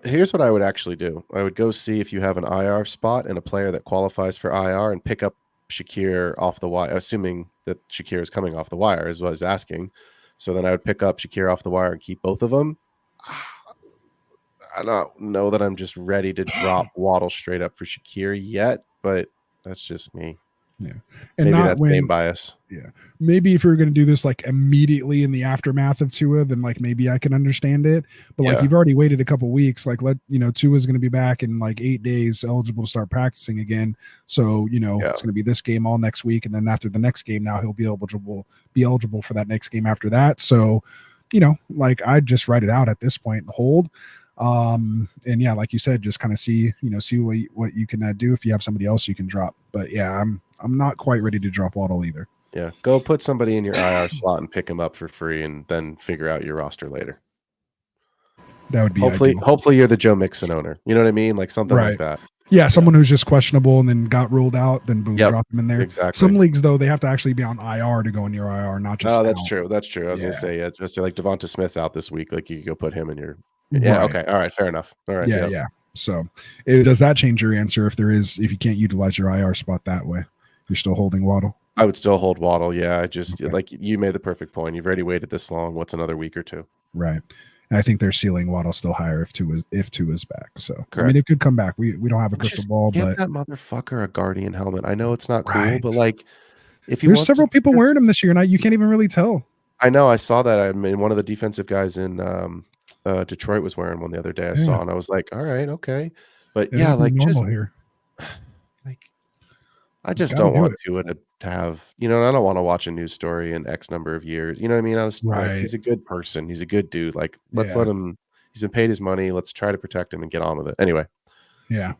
Here's what I would actually do. I would go see if you have an IR spot and a player that qualifies for IR and pick up Shakir off the wire, assuming that Shakir is coming off the wire is what I was asking. So then I would pick up Shakir off the wire and keep both of them. I don't know that I'm just ready to drop Waddle straight up for Shakir yet, but that's just me. Yeah. And maybe that's game bias. Yeah. Maybe if you're going to do this like immediately in the aftermath of Tua, then like maybe I can understand it. But like you've already waited a couple weeks. Like Tua's going to be back in like 8 days, eligible to start practicing again. So, it's going to be this game all next week. And then after the next game, now he'll be eligible for that next game after that. So, like I'd just write it out at this point and hold. And yeah, like you said, just kind of see what you can do if you have somebody else you can drop. But yeah, I'm not quite ready to drop Waddle either. Yeah, go put somebody in your IR slot and pick him up for free, and then figure out your roster later. That would be hopefully you're the Joe Mixon owner. You know what I mean? Like something like that. Yeah, someone who's just questionable and then got ruled out, then boom, drop him in there. Exactly. Some leagues though, they have to actually be on IR to go in your IR, not just. Oh, that's true. That's true. I was gonna say, just like Devonta Smith's out this week, like you could go put him in your. Yeah. Okay. All right. Fair enough. All right. Yeah. So, does that change your answer if you can't utilize your IR spot that way? You're still holding Waddle? I would still hold Waddle. Yeah. I just like you made the perfect point. You've already waited this long. What's another week or two? Right. And I think they're ceiling Waddle still higher if Tua is back. So correct. I mean, it could come back. We don't have a crystal ball, but that motherfucker a Guardian helmet. I know it's not cool, but like if there's several people wearing them this year, and you can't even really tell. I know. I saw that. I mean, one of the defensive guys in Detroit was wearing one the other day. I saw, and I was like, all right, okay, but like just here. Like I just don't want to have, I don't want to watch a news story in X number of years. You know what I mean? Like, he's a good person. He's a good dude. Like, let's let him, he's been paid his money. Let's try to protect him and get on with it. Anyway. Yeah.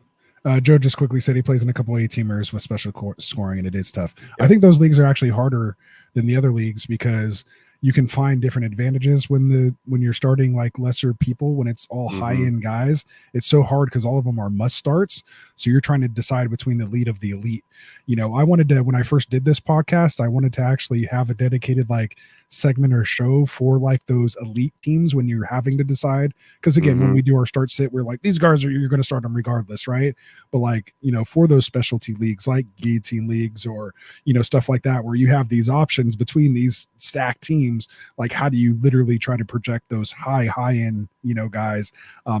Joe just quickly said he plays in a couple of A-teamers with special scoring, and it is tough. I think those leagues are actually harder than the other leagues because you can find different advantages when you're starting like lesser people, when it's all high-end guys. It's so hard because all of them are must starts. So you're trying to decide between the elite of the elite. I wanted to, when I first did this podcast, I wanted to actually have a dedicated like segment or show for like those elite teams when you're having to decide. Because again, when we do our start sit, we're like, these guys you're going to start them regardless, right? But like, for those specialty leagues like guillotine leagues or, stuff like that, where you have these options between these stacked teams, like how do you literally try to project those high-end, guys?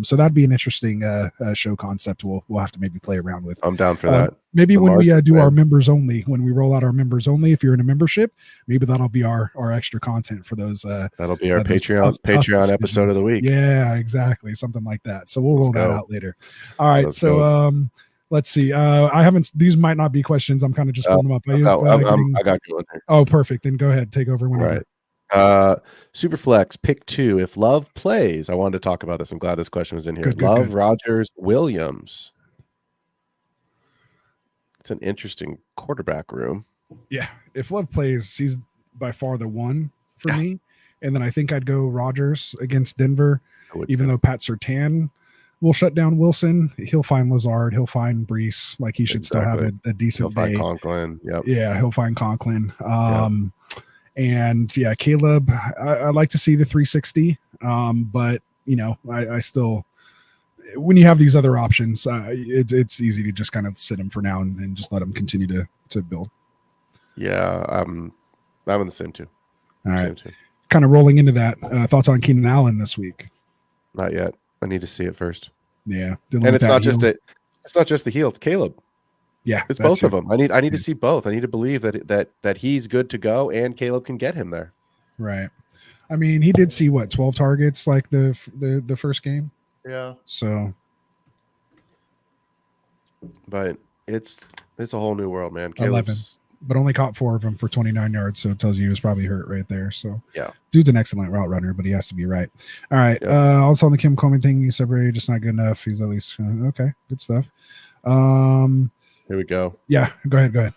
So that'd be an interesting show concept we'll have to maybe play around with. I'm down for that. Maybe when we do our members only, when we roll out our members only, if you're in a membership, maybe that'll be our extra content for those. That'll be our Patreon episode of the week. Yeah, exactly. Something like that. So we'll roll that out later. All right. Let's see. These might not be questions. I'm kind of just pulling them up. I got you in here. Oh, perfect. Then go ahead. Take over whenever. Right. Superflex pick 2. If Love plays, I wanted to talk about this. I'm glad this question was in here. Love, Rodgers, Williams. It's an interesting quarterback room. Yeah. If Love plays, he's by far the one for me. And then I think I'd go Rodgers against Denver, even though Pat Surtain will shut down Wilson. He'll find Lazard. He'll find Brees. Like he should still have a decent day. He'll find Conklin. Yep. Yeah, he'll find Conklin. And Caleb, I like to see the 360. But I still, when you have these other options, it's easy to just kind of sit him for now and just let him continue to build. Yeah, I'm in the same too. All right. Kind of rolling into that. Thoughts on Keenan Allen this week? Not yet. I need to see it first. Yeah, And it's not just the heel. It's Caleb. Yeah, it's both of them. I need to see both. I need to believe that he's good to go, and Caleb can get him there. Right. I mean, he did see 12 targets like the first game. Yeah. So, but it's a whole new world, man. 11, but only caught 4 of them for 29 yards. So it tells you he was probably hurt right there. So yeah, dude's an excellent route runner, but he has to be right. All right. Yep. Also on the Kim Coleman thing, he's separated, just not good enough. He's at least okay. Good stuff. Here we go. Yeah, go ahead.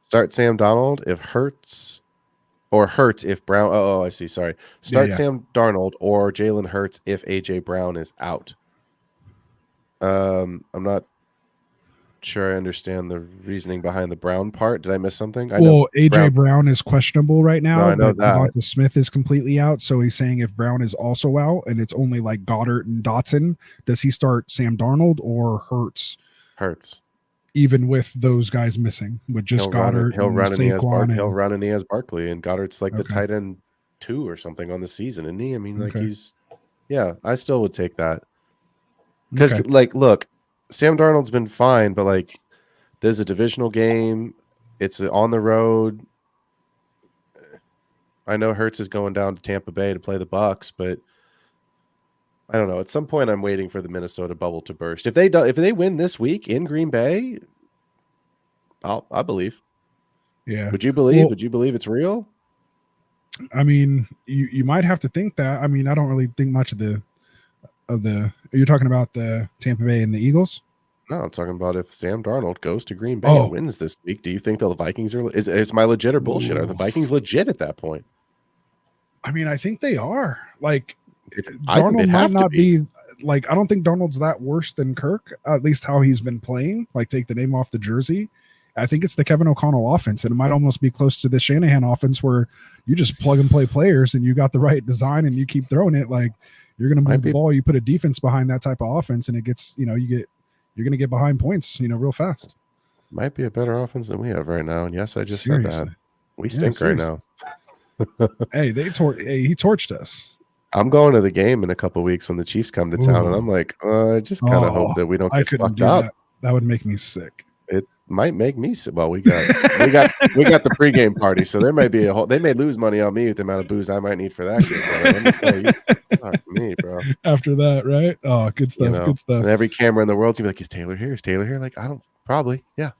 Start Sam Darnold if Hurts if Brown. Oh, I see. Sorry. Start Sam Darnold or Jalen Hurts if AJ Brown is out. I'm not sure I understand the reasoning behind the Brown part. Did I miss something? AJ Brown is questionable right now. No, I know that. Devonta Smith is completely out. So he's saying if Brown is also out and it's only like Goddard and Dotson, does he start Sam Darnold or Hurts? Hurts. Even with those guys missing, with just Goddard, he'll run and in as Barkley, and Goddard's like the tight end 2 or something on the season, isn't he? I mean, like I still would take that because look, Sam Darnold's been fine, but like there's a divisional game, it's on the road. I know Hurts is going down to Tampa Bay to play the Bucs, but I don't know. At some point, I'm waiting for the Minnesota bubble to burst. If they win this week in Green Bay, I believe. Yeah. Would you believe? Would you believe it's real? I mean, you might have to think that. I mean, I don't really think much of the. You're talking about the Tampa Bay and the Eagles? No, I'm talking about if Sam Darnold goes to Green Bay and wins this week. Do you think the Vikings are? Is my legit or bullshit? Are the Vikings legit at that point? I mean, I think they are. Like. Darnold might not be like, I don't think Darnold's that worse than Kirk, at least how he's been playing. Like, take the name off the jersey. I think it's the Kevin O'Connell offense, and it might almost be close to the Shanahan offense where you just plug and play players and you got the right design and you keep throwing it. Like, you're going to move the ball, you put a defense behind that type of offense, and it gets, you're going to get behind points, real fast. Might be a better offense than we have right now. And yes, I just said that. We stink right now. Hey, he torched us. I'm going to the game in a couple of weeks when the Chiefs come to town, and I'm like, I just kind of hope that we don't get fucked up. That would make me sick. It might make me sick. Well, we got the pregame party, so there may be they may lose money on me with the amount of booze I might need for that game. Let me tell you, fuck me, bro. After that, right? Oh, good stuff. Good stuff. And every camera in the world's gonna be like, is Taylor here? Is Taylor here? Like, I don't probably, yeah.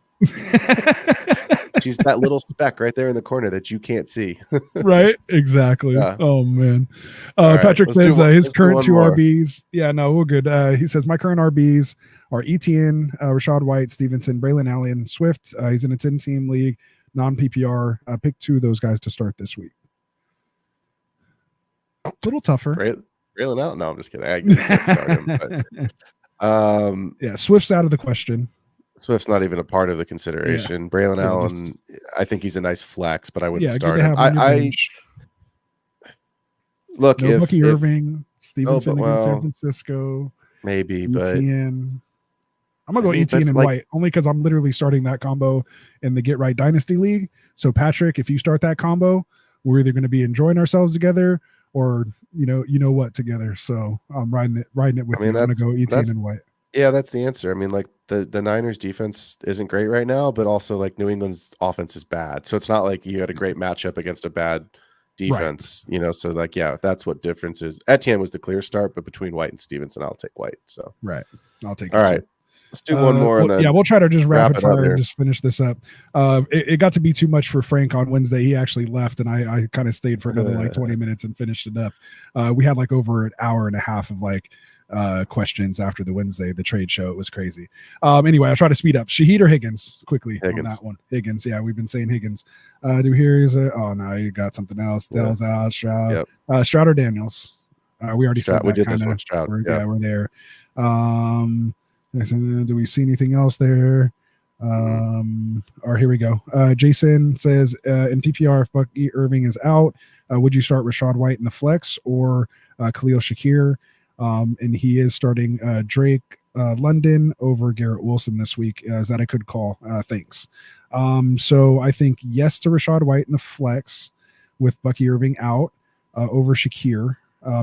She's that little speck right there in the corner that you can't see. Right? Exactly. Yeah. Oh, man. Right, Patrick says his current 2 RBs. Yeah, no, we're good. He says, my current RBs are Etienne, Rashad White, Stevenson, Braylon Allen, Swift. He's in a 10-team league, non-PPR. Pick 2 of those guys to start this week. A little tougher. Braylon Allen? No, I'm just kidding. I can't start him. But, yeah, Swift's out of the question. Swift's not even a part of the consideration. Yeah. Braylon Allen, I think he's a nice flex, but I wouldn't start him. Look, no Bucky Irving, Stevenson against San Francisco, maybe, ETN. I'm gonna go ETN and White only because I'm literally starting that combo in the Get Right Dynasty League. So Patrick, if you start that combo, we're either going to be enjoying ourselves together or you know what together. So I'm riding it with you. I'm gonna go ETN and White. Yeah, that's the answer. I mean, like the Niners defense isn't great right now, but also like New England's offense is bad. So it's not like you had a great matchup against a bad defense, So like, yeah, that's what difference is. Etienne was the clear start, but between White and Stevenson, I'll take White. So right, I'll take. All right, let's do one more. And then we'll try to just rapid fire and just finish this up. It got to be too much for Frank on Wednesday. He actually left, and I kind of stayed for another like 20 minutes and finished it up. We had like over an hour and a half of like questions after the trade show. It was crazy. Anyway, I'll try to speed up. Shahid or Higgins quickly on that one. Higgins. Yeah, we've been saying Higgins. Do we hear no, you got something else. Dell's out. Stroud. Yep. Stroud or Daniels. We already said that. We did this one, Stroud. We're there. Do we see anything else there? Or here we go. Jason says in PPR, if Bucky Irving is out, would you start Rashad White in the flex or Khalil Shakir? And he is starting Drake London over Garrett Wilson this week. Is that a good call? Thanks. So I think yes to Rashad White in the flex with Bucky Irving out over Shakir.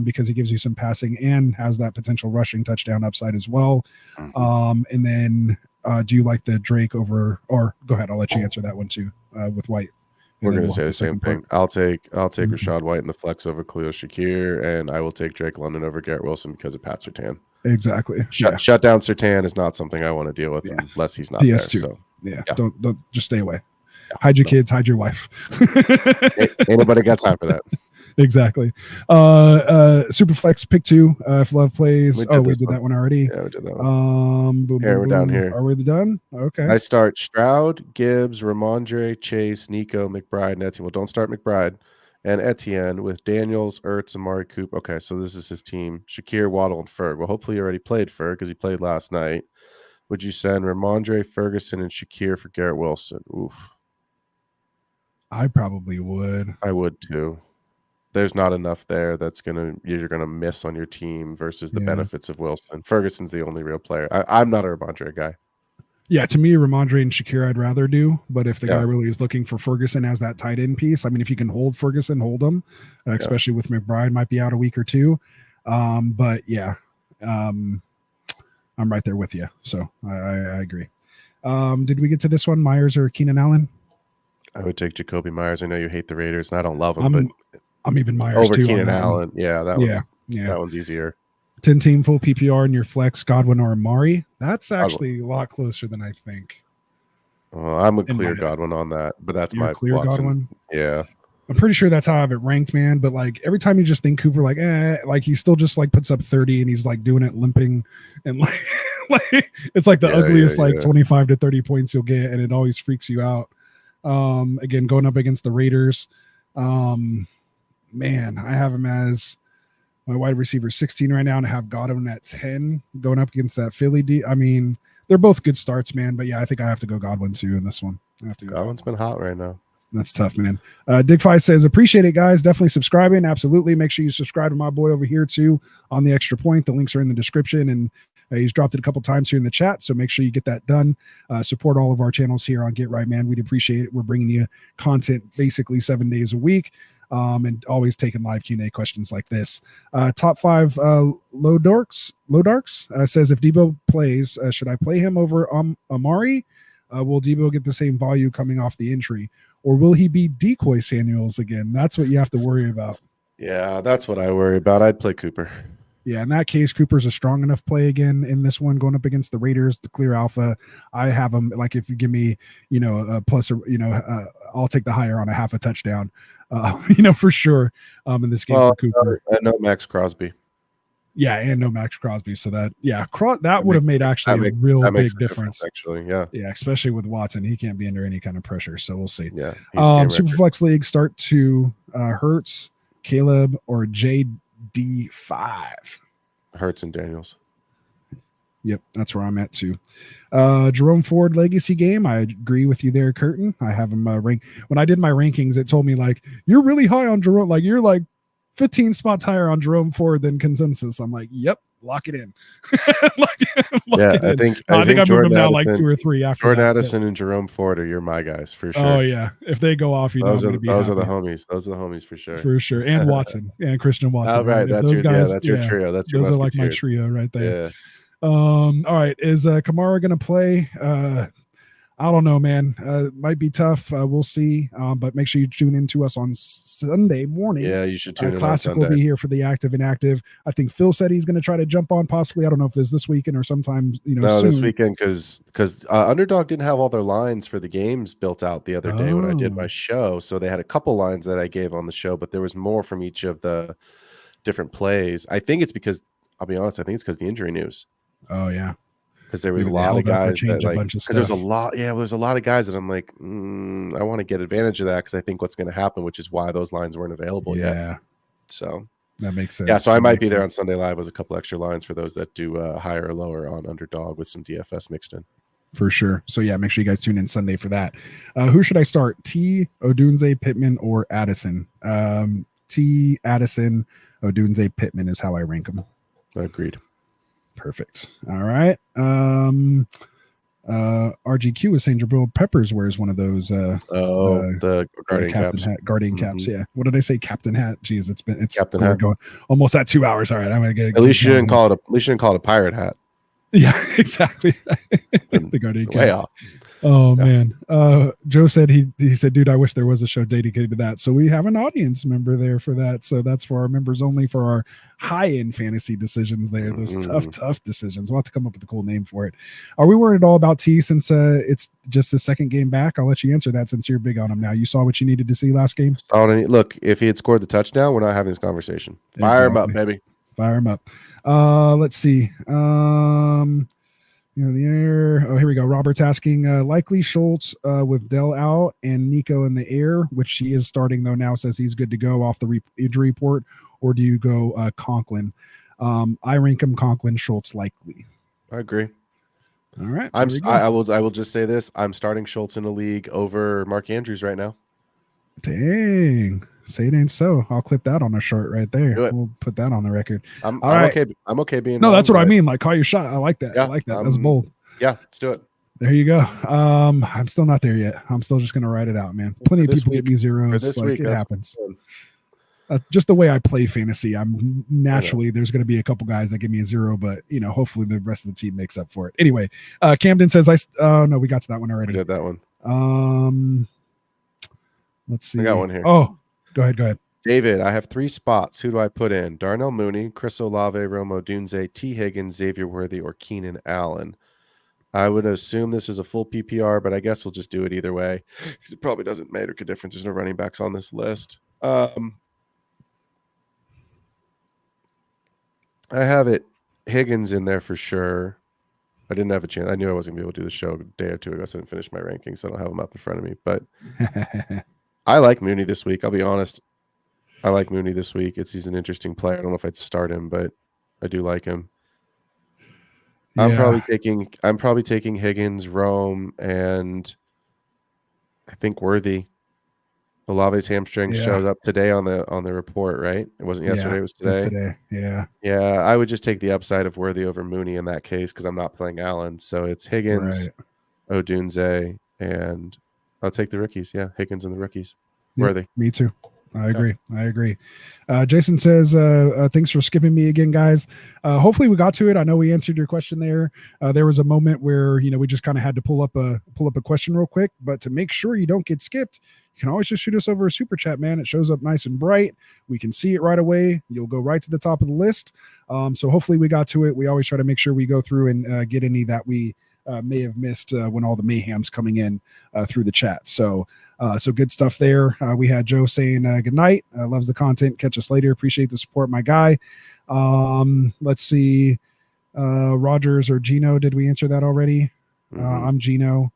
because he gives you some passing and has that potential rushing touchdown upside as well. And then do you like the Drake over, or go ahead, I'll let you answer that one too with White. We're going to say the same thing. I'll take Rashad White in the flex over Khalil Shakir, and I will take Drake London over Garrett Wilson because of Pat Surtain. Exactly. Shut down Surtain is not something I want to deal with unless he's not there. So don't just stay away. Hide your kids, hide your wife. Ain't nobody got time for that. Exactly. Superflex pick 2. If Love plays, we did that one already. Yeah, we did that one. We're down here. Are we done? Okay. I start Stroud, Gibbs, Ramondre, Chase, Nico, McBride, and Etienne. Well, don't start McBride and Etienne with Daniels, Ertz, Amari Cooper. Okay, so this is his team. Shakir, Waddle, and Ferg. Well, hopefully you already played Ferg because he played last night. Would you send Ramondre, Ferguson, and Shakir for Garrett Wilson? Oof. I probably would. I would too. There's not enough there you're gonna miss on your team versus the benefits of Wilson. Ferguson's the only real player. I'm not a Ramondre guy. Yeah, to me, Ramondre and Shakir I'd rather do. But if the guy really is looking for Ferguson as that tight end piece, I mean, if you can hold Ferguson, hold him, especially with McBride might be out a week or two. But yeah, I'm right there with you. So I agree. Did we get to this one, Myers or Keenan Allen? I would take Jacoby Myers. I know you hate the Raiders, and I don't love them, but I'm even Myers over too. Keenan Allen. Yeah, that that one's easier. 10-team full PPR in your flex, Godwin or Amari. That's actually a lot closer than I think. I'm a clear Godwin on that, but that's my clear Watson. Godwin. Yeah, I'm pretty sure that's how I have it ranked, man. But like every time you just think Cooper, like he still just like puts up 30 and he's like doing it limping and like it's like the ugliest 25 to 30 points you'll get, and it always freaks you out. Again, going up against the Raiders. Man, I have him as my wide receiver 16 right now, and I have Godwin at 10 going up against that Philly D. I mean, they're both good starts, man. But yeah, I think I have to go Godwin too in this one. I have to go. Godwin's been hot right now. That's tough, man. Dig5 says, appreciate it, guys. Definitely subscribing. Absolutely. Make sure you subscribe to my boy over here too on the Extra Point. The links are in the description, and he's dropped it a couple times here in the chat. So make sure you get that done. Support all of our channels here on Get Right, man. We'd appreciate it. We're bringing you content basically 7 days a week. And always taking live Q&A questions like this. Top 5 low darks says, if Debo plays, should I play him over Amari? Will Debo get the same value coming off the injury, or will he be decoy Samuels again? That's what you have to worry about. Yeah, that's what I worry about. I'd play Cooper. Yeah, in that case, Cooper's a strong enough play again in this one, going up against the Raiders, the clear alpha. I have him, like, if you give me, a plus, or, I'll take the higher on a half a touchdown, for sure in this game for Cooper. I know Max Crosby. Yeah, and no Max Crosby. So that would have made actually a real big difference. Actually, yeah. Yeah, especially with Watson. He can't be under any kind of pressure. So we'll see. Yeah. Superflex League start to Hurts, Caleb, or JD5. Hurts and Daniels. Yep, that's where I'm at too. Jerome Ford legacy game. I agree with you there, Curtin. I have him ranked. When I did my rankings, it told me like you're really high on Jerome. Like you're like 15 spots higher on Jerome Ford than consensus. I'm like, yep, lock it in. I think I moved him now like 2 or 3 after Jordan Addison and Jerome Ford are my guys for sure. Oh yeah, if they go off, those are the homies. Those are the homies for sure. For sure, and Watson and Christian Watson. Oh, right, that's your guys. That's your trio. That's your those are like my trio right there. Yeah. All right, is Kamara gonna play? I don't know, man. Might be tough. We'll see. But make sure you tune in to us on Sunday morning. Yeah, you should tune in. Classic on Sunday. will be here for the active and active. I think Phil said he's going to try to jump on possibly. I don't know if it's this weekend or sometime, No, soon. this weekend because Underdog didn't have all their lines for the games built out the other day when I did my show. So they had a couple lines that I gave on the show, but there was more from each of the different plays. I think it's because, I'll be honest, the injury news. Oh, yeah. Because there was a lot of guys that because there's a lot. Yeah, there's a lot of guys that I'm like, I want to get advantage of that because I think what's going to happen, which is why those lines weren't available yet. So that makes sense. Yeah, so I might be there on Sunday Live with a couple extra lines for those that do higher or lower on Underdog with some DFS mixed in. For sure. So yeah, make sure you guys tune in Sunday for that. Who should I start? T, Odunze, Pittman, or Addison? T, Addison, Odunze, Pittman is how I rank them. Agreed. Perfect. All right. RGQ is saying Jabril Peppers wears one of those. The guardian captain caps. hat, guardian caps. Yeah. What did I say? Captain hat. Jeez, it's Captain we're hat. going almost at 2 hours. All right, I'm gonna get. At least you didn't call it a pirate hat. Yeah, exactly. The guardian Way cap. off. Oh man. Joe said he said, dude, I wish there was a show dedicated to that. So we have an audience member there for that. So that's for our members only, for our high-end fantasy decisions there. Those tough decisions. We'll have to come up with a cool name for it. Are we worried at all about T since it's just the second game back? I'll let you answer that since you're big on him now. You saw what you needed to see last game? Look, if he had scored the touchdown, we're not having this conversation. Fire him up, baby. Fire him up. Let's see. The air. Oh, here we go. Robert's asking, likely Schultz with Dell out and Nico in the air, which he is starting though now, says he's good to go off the injury report, or do you go Conklin? I rank him Conklin, Schultz likely. I agree. All right. I will just say this. I'm starting Schultz in a league over Mark Andrews right now. Dang. Say it ain't so. I'll clip that on a shirt right there. We'll put that on the record. I'm okay. I'm okay being no. That's what I mean. Like, call your shot. I like that. Yeah, I like that. That's bold. Yeah, let's do it. There you go. I'm still not there yet. I'm still just gonna write it out, man. Plenty of people give me zeros. This like, week, it happens. Just the way I play fantasy, I'm naturally there's going to be a couple guys that give me a zero, but hopefully the rest of the team makes up for it. Anyway, Camden says no, we got to that one already. We did that one. Let's see. I got one here. Oh, go ahead. David, I have 3 spots. Who do I put in? Darnell Mooney, Chris Olave, Romo Dunze, T. Higgins, Xavier Worthy, or Keenan Allen. I would assume this is a full PPR, but I guess we'll just do it either way because it probably doesn't make a difference. There's no running backs on this list. I have it Higgins in there for sure. I didn't have a chance. I knew I wasn't going to be able to do the show a day or two ago, so I didn't finish my rankings, so I don't have them up in front of me. But I like Mooney this week. I'll be honest. I like Mooney this week. He's an interesting player. I don't know if I'd start him, but I do like him. Yeah. I'm probably taking Higgins, Rome, and I think Worthy. Olave's hamstring showed up today on the report, right? It wasn't yesterday, it was today. It's today. Yeah. Yeah, I would just take the upside of Worthy over Mooney in that case because I'm not playing Allen. So it's Higgins, Odunze, and I'll take the rookies. Yeah, Higgins and the rookies. Worthy. Me too. I agree. Jason says, thanks for skipping me again, guys. Hopefully we got to it. I know we answered your question there. There was a moment where, we just kind of had to pull up a question real quick, but to make sure you don't get skipped, you can always just shoot us over a super chat, man. It shows up nice and bright. We can see it right away. You'll go right to the top of the list. So hopefully we got to it. We always try to make sure we go through and get any that we may have missed when all the mayhem's coming in through the chat. So good stuff there. We had Joe saying good night. Loves the content. Catch us later. Appreciate the support, my guy. Let's see. Rogers or Gino. Did we answer that already? I'm Gino.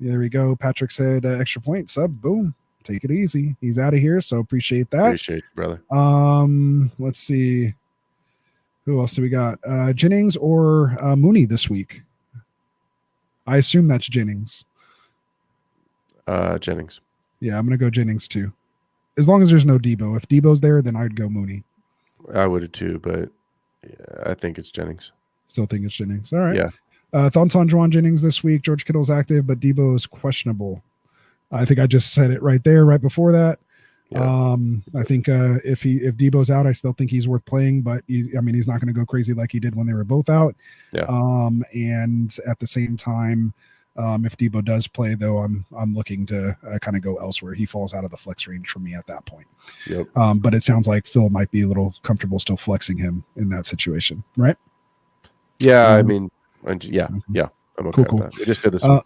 There we go. Patrick said extra point sub. Boom. Take it easy. He's out of here. So appreciate that. Appreciate you, brother. Let's see. Who else do we got? Jennings or Mooney this week? I assume that's Jennings. Jennings. Yeah, I'm going to go Jennings too. As long as there's no Debo. If Debo's there, then I'd go Mooney. I would too, but I think it's Jennings. Still think it's Jennings. All right. Yeah. Thoughts on Juwan Jennings this week? George Kittle's active, but Debo is questionable. I think I just said it right there, right before that. Yeah. I think if Debo's out, I still think he's worth playing, but he's not going to go crazy like he did when they were both out. Yeah. And at the same time, if Debo does play, though, I'm looking to kind of go elsewhere. He falls out of the flex range for me at that point. Yep. But it sounds like Phil might be a little comfortable still flexing him in that situation, right? Yeah, I'm okay with that. We just did this one.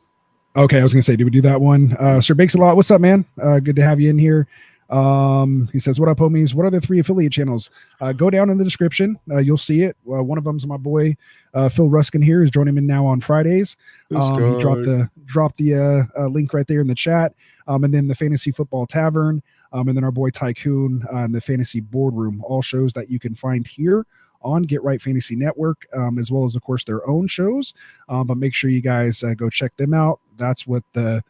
Okay, I was gonna say, did we do that one? Sir Bakes a Lot, what's up, man? Good to have you in here. He says, what up, homies? What are the 3 affiliate channels? Go down in the description. You'll see it. One of them's my boy Phil Ruskin here is joining me now on Fridays. He dropped the link right there in the chat. And then the Fantasy Football Tavern, and then our boy Tycoon and the Fantasy Boardroom, all shows that you can find here on Get Right Fantasy Network, as well as, of course, their own shows. But make sure you guys go check them out. That's what their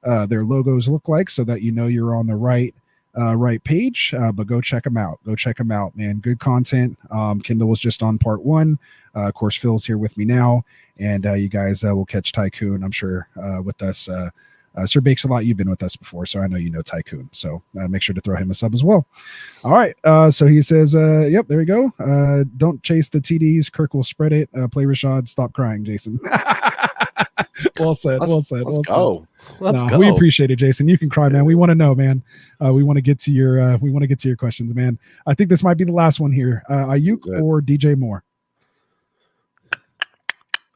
logos look like, so that you're on the right right page, but go check them out. Go check them out, man. Good content. Kendall was just on part 1. Of course, Phil's here with me now, and you guys will catch Tycoon, I'm sure, with us. Sir Bakes a lot. You've been with us before, so I know you know Tycoon. So make sure to throw him a sub as well. All right. So he says, yep, there we go. Don't chase the TDs. Kirk will spread it. Play Rashad. Stop crying, Jason. Well said. Let's go. We appreciate it, Jason. You can cry, man. We want to know, man. We want to get to your questions, man. I think this might be the last one here. Ayuk or DJ Moore?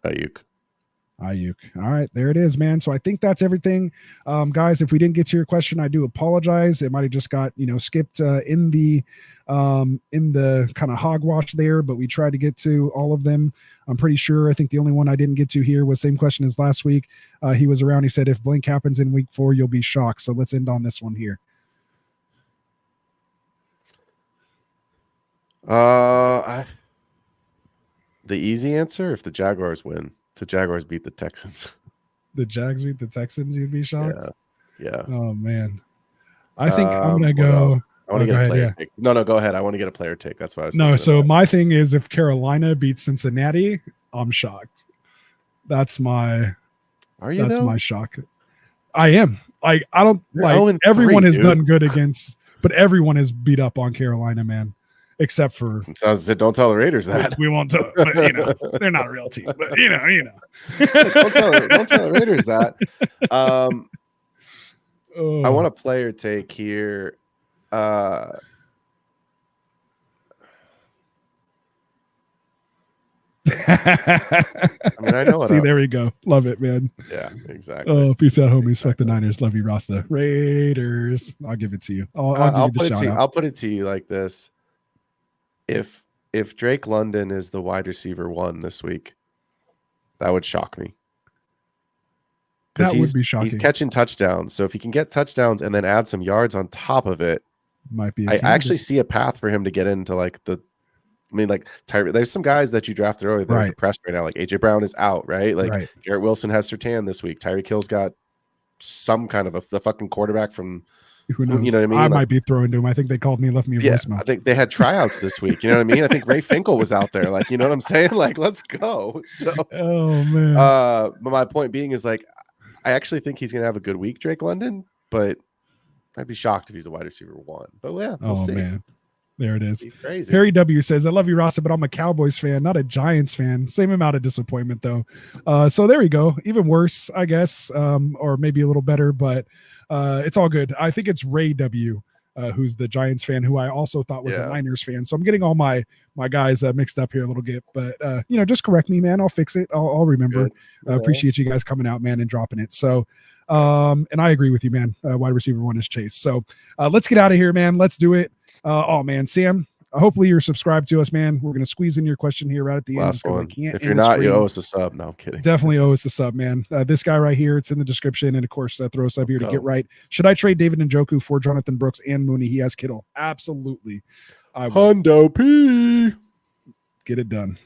Ayuk. All right, there it is, man. So I think that's everything. Guys, if we didn't get to your question, I do apologize. It might have just got, skipped in the kind of hogwash there, but we tried to get to all of them. I'm pretty sure. I think the only one I didn't get to here was same question as last week. He was around. He said, if blank happens in week 4, you'll be shocked. So let's end on this one here. The easy answer, if the Jaguars win. The Jaguars beat the Texans. The Jags beat the Texans, you'd be shocked? Yeah. Oh, man. I think I'm going to go. Else? I want to get a player take. No, go ahead. I want to get a player take. That's what I was thinking. No, so my thing is if Carolina beats Cincinnati, I'm shocked. That's my shock. I am. I don't like everyone has done good against, but everyone has beat up on Carolina, man. Except for don't tell the Raiders that. We won't tell, but they're not a real team. But don't tell the Raiders that. I want a player take here. I mean, I know. See, there we go. Love it, man. Yeah, exactly. Oh, peace out, homies. Fuck the Niners. Love you, Rasta. Raiders. I'll give it to you. I'll put it to you like this. If Drake London is the wide receiver 1 this week, that would shock me. That would be shocking. He's catching touchdowns. So if he can get touchdowns and then add some yards on top of it, might be. I actually see a path for him to get into there's some guys that you drafted early that are depressed right now. Like AJ Brown is out, right? Garrett Wilson has Surtain this week. Tyreek Hill's got some kind of a fucking quarterback from. Who knows? You know what I mean? I might be throwing to him. I think they called me, left me a voicemail. I think they had tryouts this week. You know what I mean? I think Ray Finkel was out there. You know what I'm saying? Let's go. So, oh man. But my point being is I actually think he's gonna have a good week, Drake London. But I'd be shocked if he's a wide receiver 1. But we'll see. Man. There it is. He's crazy. Harry W says, I love you, Rasta, but I'm a Cowboys fan, not a Giants fan. Same amount of disappointment, though. So there we go. Even worse, I guess, or maybe a little better, but it's all good. I think it's Ray W, who's the Giants fan, who I also thought was a Niners fan. So I'm getting all my guys mixed up here a little bit. But, just correct me, man. I'll fix it. I'll remember. Appreciate you guys coming out, man, and dropping it. So, and I agree with you, man. Wide receiver 1 is Chase. So let's get out of here, man. Let's do it. Oh man, Sam, hopefully you're subscribed to us, man. We're gonna squeeze in your question here right at the end because I can't. If you're not, you owe us a sub. No, I'm kidding. Definitely owe us a sub, man. This guy right here, it's in the description, and of course, throw a sub here to get right. Should I trade David Njoku for Jonathan Brooks and Mooney? He has Kittle. Absolutely. Hundo P. Get it done.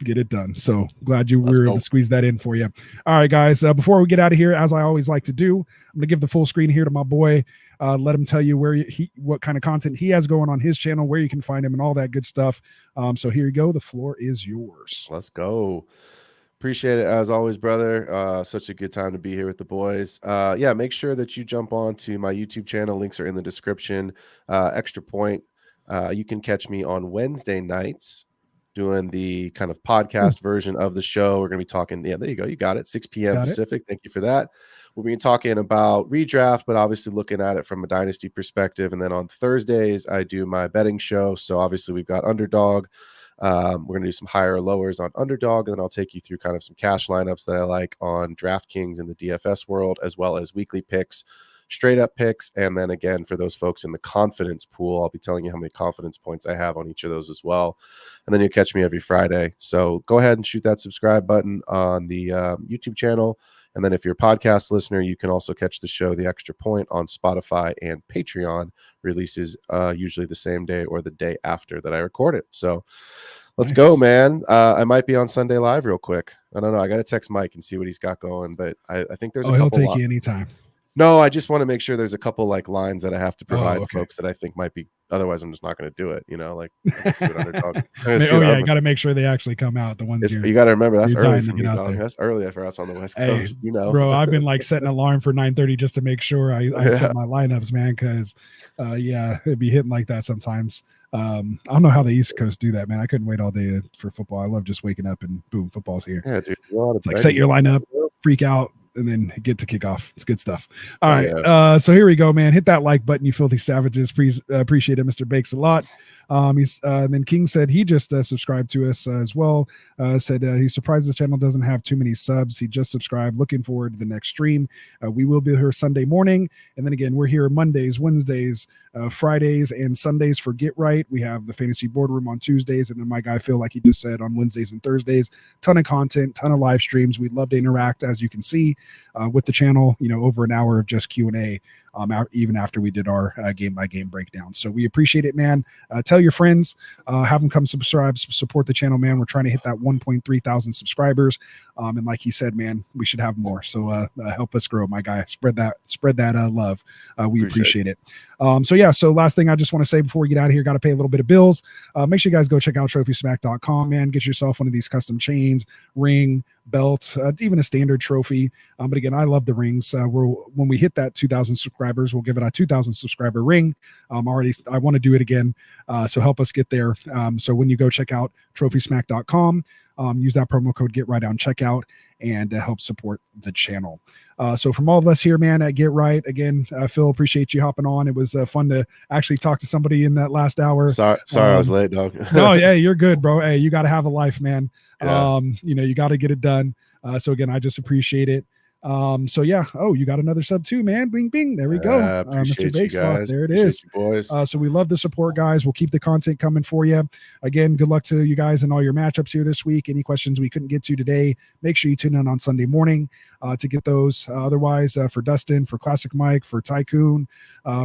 So glad you were able to squeeze that in for you. All right, guys. Before we get out of here, as I always like to do, I'm gonna give the full screen here to my boy. Let him tell you what kind of content he has going on his channel, where you can find him, and all that good stuff. So here you go. The floor is yours. Let's go. Appreciate it as always, brother. Such a good time to be here with the boys. Make sure that you jump on to my YouTube channel. Links are in the description. Extra Point. You can catch me on Wednesday nights doing the kind of podcast version of the show. We're going to be talking. Yeah, there you go. You got it. 6 p.m. Pacific. Thank you for that. We'll be talking about redraft, but obviously looking at it from a dynasty perspective. And then on Thursdays, I do my betting show. So obviously we've got Underdog. We're going to do some higher or lowers on Underdog. And then I'll take you through kind of some cash lineups that I like on DraftKings in the DFS world, as well as weekly picks, straight up picks. And then again, for those folks in the confidence pool, I'll be telling you how many confidence points I have on each of those as well. And then you'll catch me every Friday. So go ahead and shoot that subscribe button on the YouTube channel. And then if you're a podcast listener, you can also catch the show, The Extra Point, on Spotify and Patreon. Releases usually the same day or the day after that I record it. So let's go, man. I might be on Sunday Live real quick. I don't know. I got to text Mike and see what he's got going, but I think there's a couple. He'll take you anytime. No, I just want to make sure there's a couple like lines that I have to provide okay. folks that I think might be. Otherwise, I'm just not going to do it. You know, like I'm gonna see what underdog. I'm gonna see Oh what yeah, you underdog- got to make sure they actually come out. The ones you got to remember that's you're early dying for to me, get out dog. there. That's early for us on the West Hey, Coast. You know, bro, I've been like setting an alarm for 9:30 just to make sure I set my lineups, man. Because yeah, it'd be hitting like that sometimes. I don't know how the East Coast do that, man. I couldn't wait all day for football. I love just waking up and boom, football's here. yeah, dude. It's like set your lineup, freak out, and then get to kickoff. It's good stuff. All right. Yeah. So here we go, man. Hit that like button, you filthy savages. Please appreciate it, Mr. Bakes, a lot. Then King said he just subscribed to us as well. Said he's surprised the channel doesn't have too many subs. He just subscribed. Looking forward to the next stream. We will be here Sunday morning, and then again we're here Mondays, Wednesdays, Fridays, and Sundays for Get Right. We have the Fantasy Boardroom on Tuesdays, and then my guy Phil, like he just said, on Wednesdays and Thursdays. Ton of content, ton of live streams. We'd love to interact, as you can see, with the channel. You know, over an hour of just Q&A. Even after we did our game by game breakdown. So we appreciate it, man. Tell your friends, have them come subscribe, support the channel, man. We're trying to hit that 1.3 thousand subscribers. And like he said, man, we should have more. So help us grow, my guy. Spread that love. We appreciate it. So last thing I just want to say before we get out of here, got to pay a little bit of bills. Make sure you guys go check out trophysmack.com, man. Get yourself one of these custom chains, ring, belt, even a standard trophy. But again, I love the rings. When we hit that 2,000 subscribers, we'll give it a 2,000 subscriber ring. I want to do it again. So help us get there. So when you go check out trophysmack.com, use that promo code Get Right on checkout and help support the channel. So from all of us here, man, at Get Right, again, Phil, appreciate you hopping on. It was fun to actually talk to somebody in that last hour. Sorry, I was late, dog. No, yeah, you're good, bro. Hey, you got to have a life, man. Yeah. You got to get it done. So again, I just appreciate it. So yeah. Oh, you got another sub too, man. Bing, bing. There we go. Mr. Appreciate you guys. There it Appreciate is. you boys. So we love the support, guys. We'll keep the content coming for you. Again, good luck to you guys and all your matchups here this week. Any questions we couldn't get to today, make sure you tune in on Sunday morning to get those. Otherwise, for Dustin, for Classic Mike, for Tycoon,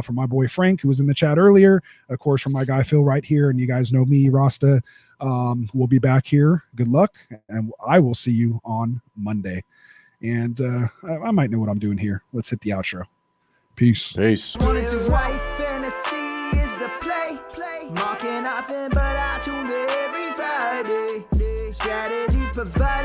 for my boy Frank, who was in the chat earlier, of course, for my guy Phil right here, and you guys know me, Rasta. We'll be back here. Good luck, and I will see you on Monday. And I might know what I'm doing here. Let's hit the outro. Peace. Wanted to write fantasy is the play. Marking nothing, but I tune in every Friday. Strategies provide.